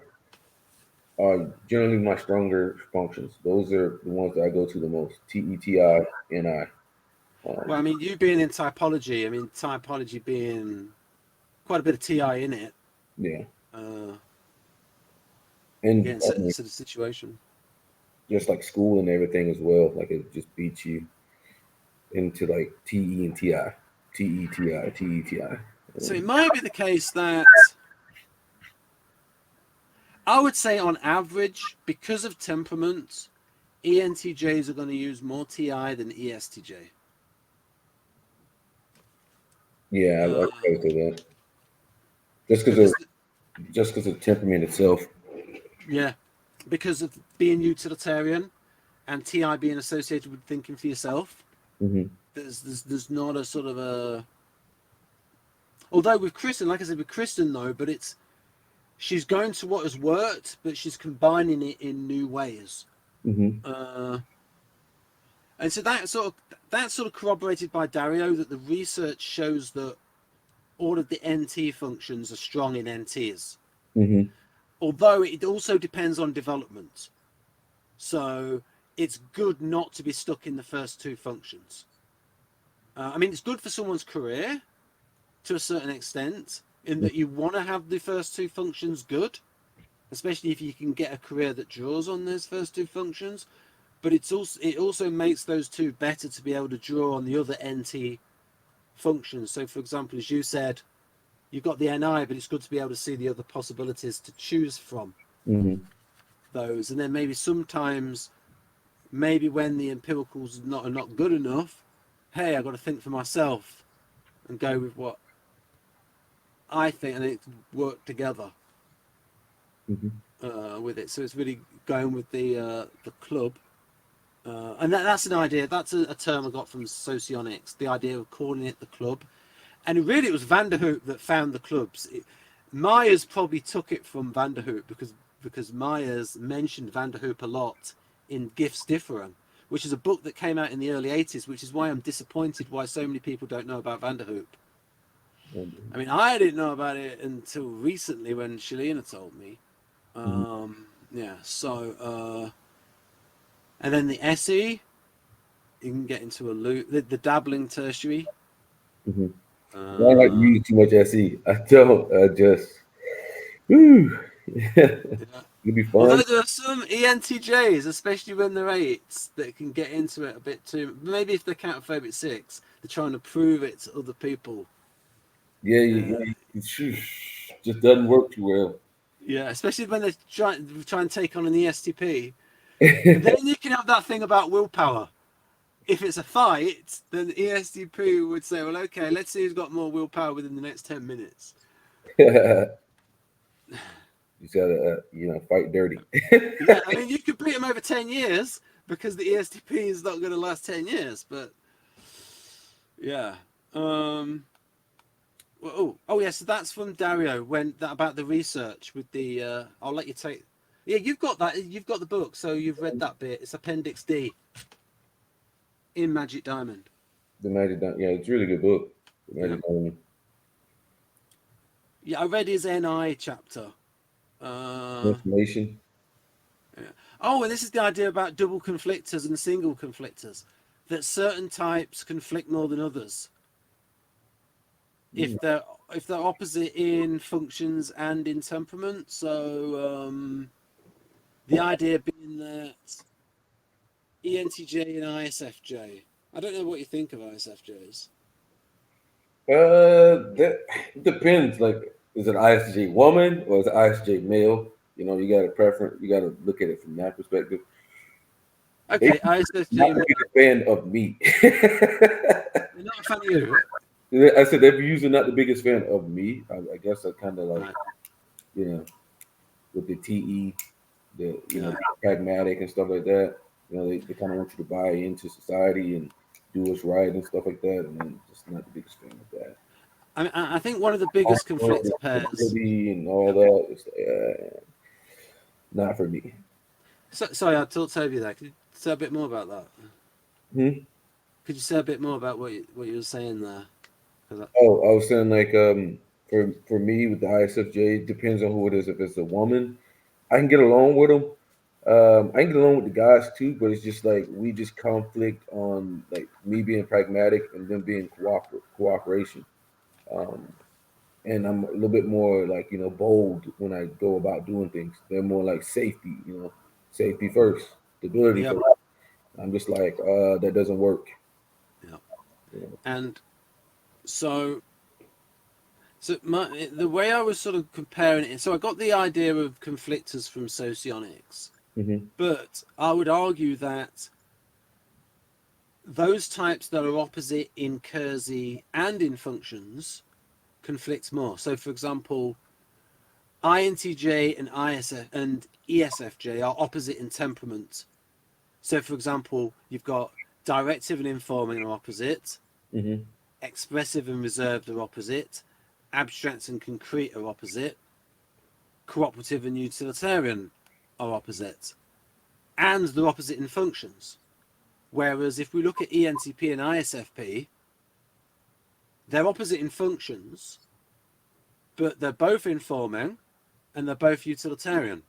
are generally my stronger functions. Those are the ones that I go to the most. TE, TI, and I. Well, I mean, you being in typology, I mean, typology being quite a bit of TI in it. Yeah, Uh, and Again, I mean, sort of situation. just like school and everything as well. Like it just beats you into like TE and TI, TE, TI, TE, TI. So it might be the case that I would say, on average, because of temperament, ENTJs are going to use more TI than ESTJ. Yeah, I Uh, probably say that. Just because of because temperament itself. yeah, because of being utilitarian and TI being associated with thinking for yourself. Hmm. There's not a sort of a. Although with Kristen, like I said, with Kristen though, but it's she's going to what has worked, but she's combining it in new ways. Hmm. Uh, and so that's sort of corroborated by Dario, that the research shows that all of the NT functions are strong in NTs. Hmm. Although it also depends on development. So it's good not to be stuck in the first two functions. I mean, it's good for someone's career to a certain extent, in that you want to have the first two functions good, especially if you can get a career that draws on those first two functions. But it also makes those two better to be able to draw on the other NT functions. So, for example, as you said, you've got the NI, but it's good to be able to see the other possibilities to choose from those. And then maybe sometimes, maybe when the empiricals are not good enough, hey, I've got to think for myself and go with what I think, and it work together with it. So it's really going with the club. And that's an idea. That's a term I got from Socionics. The idea of calling it the club, and really it was Vanderhoek that found the clubs. Myers probably took it from Vanderhoek because Myers mentioned Vanderhoek a lot in Gifts Differen, which is a book that came out in the early 80s, which is why I'm disappointed why so many people don't know about Vanderhoek. I mean, I didn't know about it until recently when Shalina told me. Yeah, so and then the SE, you can get into a loop. The dabbling tertiary. I don't like to use too much SE. I don't. I just. Whew. It'd be fun. Although there are some ENTJs, especially when they're eights, that can get into it a bit too. Maybe if they're counterphobic six, they're trying to prove it to other people. Yeah, it just doesn't work too well. Yeah, especially when they try and take on an ESTP. And then you can have that thing about willpower. If it's a fight, then the ESTP would say, well, okay, let's see who's got more willpower within the next 10 minutes. You gotta, fight dirty. Yeah, I mean, you could beat them over 10 years because the ESTP is not going to last 10 years, but yeah. Oh yeah, so that's from Dario about the research with the I'll let you take. Yeah, you've got that. You've got the book, so you've read that bit. It's Appendix D in Magic Diamond. The Magic Diamond. Yeah, it's a really good book. The Magic Diamond. Yeah, I read his NI chapter. Information. Yeah. Oh, and this is the idea about double conflictors and single conflictors, that certain types conflict more than others. If they're opposite in functions and in temperament. So the idea being that ENTJ and ISFJ. I don't know what you think of ISFJs. That depends. Like, is it ISJ woman or is it ISJ male? You got a preference. You got to look at it from that perspective. Okay, They're ISFJ. not a big fan of me. They're not a fan of you. I said they're usually not the biggest fan of me. I guess I kind of like, Right. with the TE, pragmatic and stuff like that. They kind of want you to buy into society and do what's right and stuff like that. And I'm just not the biggest fan of that. I think one of the biggest conflicts pairs and all that is not for me. Sorry, I talked over you there. Could you say a bit more about that? Could you say a bit more about what you were saying there? I was saying like for me with the ISFJ, it depends on who it is. If it's a woman, I can get along with them. I can get along with the guys too, but it's just like we just conflict on like me being pragmatic and them being cooperation. And I'm a little bit more like bold when I go about doing things. They're more like safety, safety first, stability first. I'm just like that doesn't work. Yeah, and so the way I was sort of comparing it. So I got the idea of conflictors from Socionics, but I would argue that those types that are opposite in Kersey and in functions conflict more. So, for example, INTJ and ESFJ are opposite in temperament. So, for example, you've got directive and informing are opposite, expressive and reserved are opposite, abstract and concrete are opposite, cooperative and utilitarian are opposite, and they're opposite in functions. Whereas if we look at ENTP and ISFP, they're opposite in functions, but they're both informing and they're both utilitarian.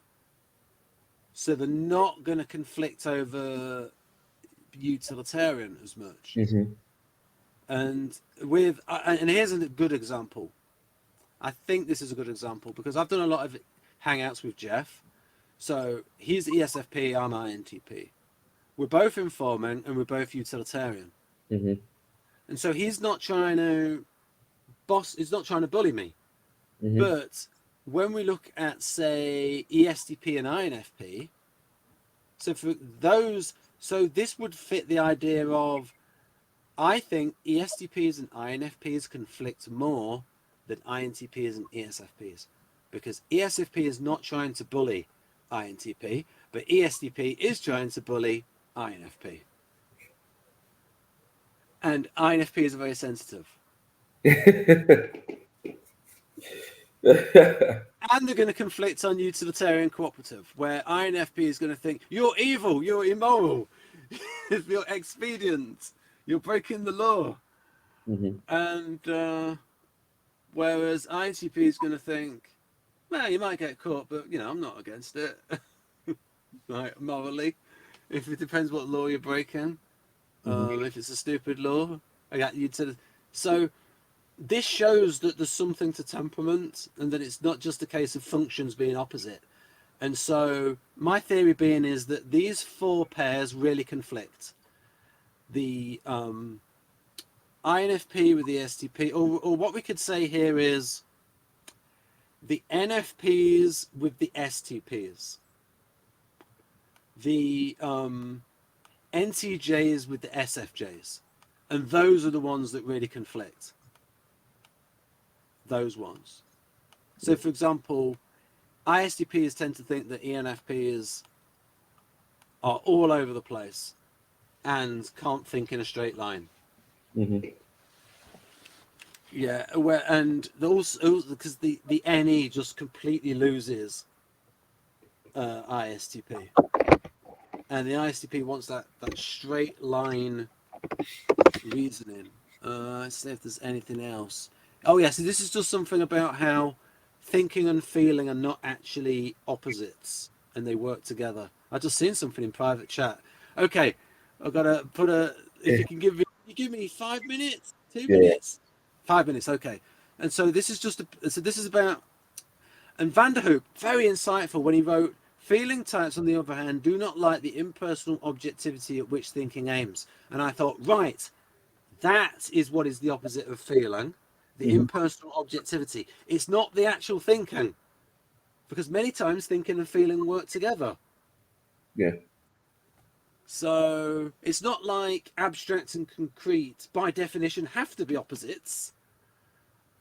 So they're not going to conflict over utilitarian as much. And here's a good example. I think this is a good example because I've done a lot of hangouts with Jeff. So he's ESFP, I'm INTP. We're both informing and we're both utilitarian. And so he's not trying to bully me. Mm-hmm. But when we look at, say, ESTP and INFP, so for those, so this would fit the idea of, I think ESTPs and INFPs conflict more than INTPs and ESFPs, because ESFP is not trying to bully INTP, but ESTP is trying to bully INFP. And INFPs are very sensitive. And they're going to conflict on utilitarian cooperative, where INFP is going to think, you're evil, you're immoral, you're expedient, you're breaking the law. Mm-hmm. And whereas INTP is going to think, well, you might get caught, but, I'm not against it. Like, morally, if it depends what law you're breaking. Mm-hmm. If it's a stupid law, I got you to. So this shows that there's something to temperament, and that it's not just a case of functions being opposite. And so my theory being is that these four pairs really conflict. The INFP with the STP, or what we could say here is the NFPs with the STPs, the NTJs with the SFJs, and those are the ones that really conflict. Those ones. So, for example, ISTPs tend to think that ENFPs are all over the place and can't think in a straight line. Mm-hmm. Yeah, and also because the NE just completely loses ISTP, and the ISTP wants that straight line reasoning. Let's see if there's anything else. Oh yeah, so this is just something about how thinking and feeling are not actually opposites, and they work together. I just seen something in private chat. Okay, I've got to put a. If you can give me 5 minutes, 2 Yeah. minutes, 5 minutes. Okay, and so this is so this is about. And Vanderhoek, very insightful when he wrote, feeling types, on the other hand, do not like the impersonal objectivity at which thinking aims. And I thought, right, that is what is the opposite of feeling, the Mm-hmm. impersonal objectivity. It's not the actual thinking, because many times thinking and feeling work together. Yeah. So it's not like abstract and concrete, by definition, have to be opposites.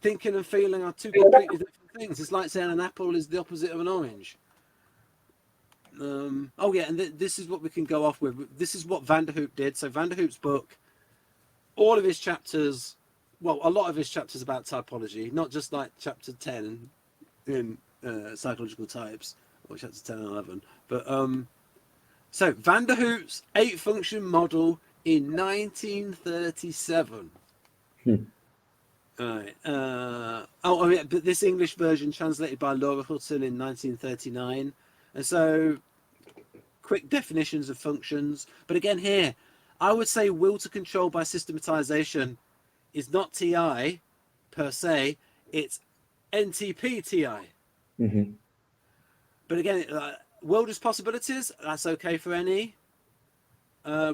Thinking and feeling are two completely different things. It's like saying an apple is the opposite of an orange. Oh yeah, and this is what we can go off with. This is what Vanderhoek did. So Vanderhoek's book, all of his chapters, well, a lot of his chapters about typology, not just like chapter 10 in psychological types, or chapter 10 and 11, but so Vanderhoek's 8-function model in 1937. Hmm. Right. Yeah, but this English version translated by Laura Hutton in 1939. And so, quick definitions of functions. But again, here, I would say will to control by systematization is not TI per se, it's NTP TI. Mm-hmm. But again, world as possibilities, that's okay for NE.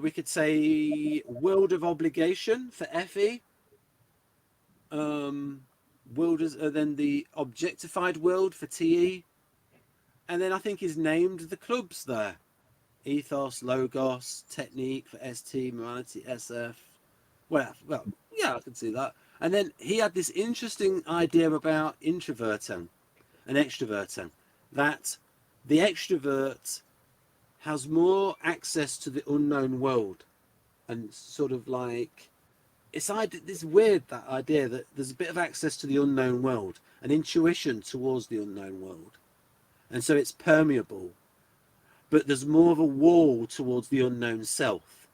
We could say world of obligation for FE. World as, then the objectified world for TE. And then I think he's named the clubs there. Ethos, Logos, Technique for ST, Morality, SF. Well, yeah, I can see that. And then he had this interesting idea about introverting and extroverting. That the extrovert has more access to the unknown world. And sort of like, it's weird, that idea that there's a bit of access to the unknown world, an intuition towards the unknown world. And so it's permeable. But there's more of a wall towards the unknown self.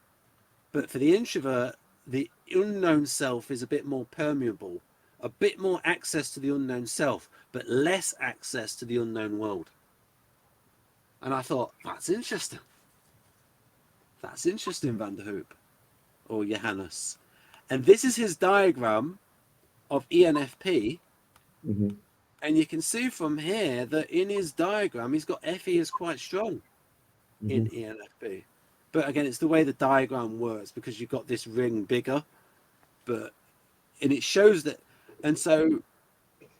But for the introvert, the unknown self is a bit more permeable, a bit more access to the unknown self, but less access to the unknown world. And I thought, that's interesting. That's interesting, Vanderhoek, or Johannes. And this is his diagram of ENFP. Mm-hmm. And you can see from here that in his diagram, he's got FE as quite strong in ENFP. But again, it's the way the diagram works, because you've got this ring bigger, and it shows that. And so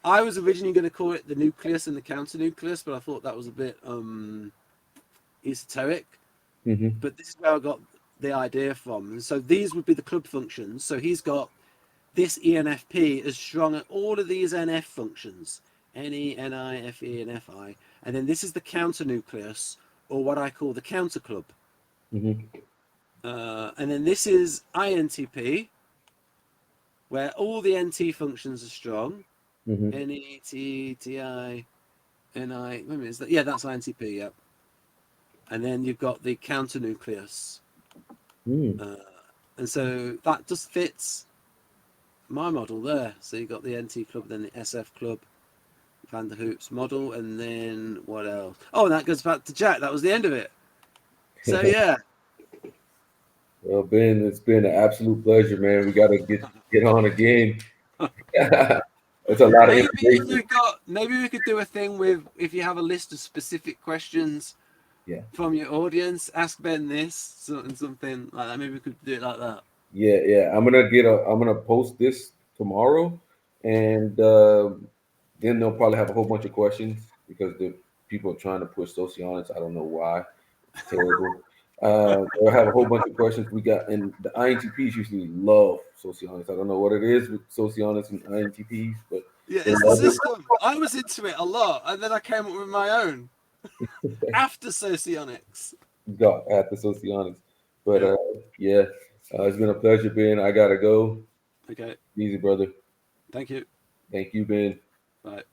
I was originally going to call it the nucleus and the counter nucleus, but I thought that was a bit esoteric. Mm-hmm. But this is where I got the idea from. And so these would be the club functions. So he's got this ENFP is strong at all of these NF functions, NE, NI, FE, and FI. And then this is the counter nucleus, or what I call the counter club. Mm-hmm. And then this is INTP, where all the NT functions are strong. Mm-hmm. NE, T, TI, NI. Wait a minute, is that, yeah, that's INTP, yeah. And then you've got the counter nucleus. Mm. And so that just fits my model there. So you've got the NT club, then the SF club, Van der Hoop's model, and then what else? Oh, and that goes back to Jack. That was the end of it. So yeah. Well, Ben, it's been an absolute pleasure, man. We got to get on again. It's a lot of Maybe if information. you've got, maybe we could do a thing with if you have a list of specific questions Yeah, from your audience, ask Ben this, something like that. Maybe we could do it like that. yeah. I'm gonna post this tomorrow, and then they'll probably have a whole bunch of questions because the people are trying to push socionics. I don't know why. It's terrible. They'll have a whole bunch of questions. We got, and the INTPs usually love socionics. I don't know what it is with socionics and INTPs, but Yeah, they it's the love it. system. I was into it a lot, and then I came up with my own after Socionics. Got at the socionics. But Yeah. yeah, it's been a pleasure, Ben. I gotta go. Okay. Easy, brother. Thank you. Thank you, Ben. Bye.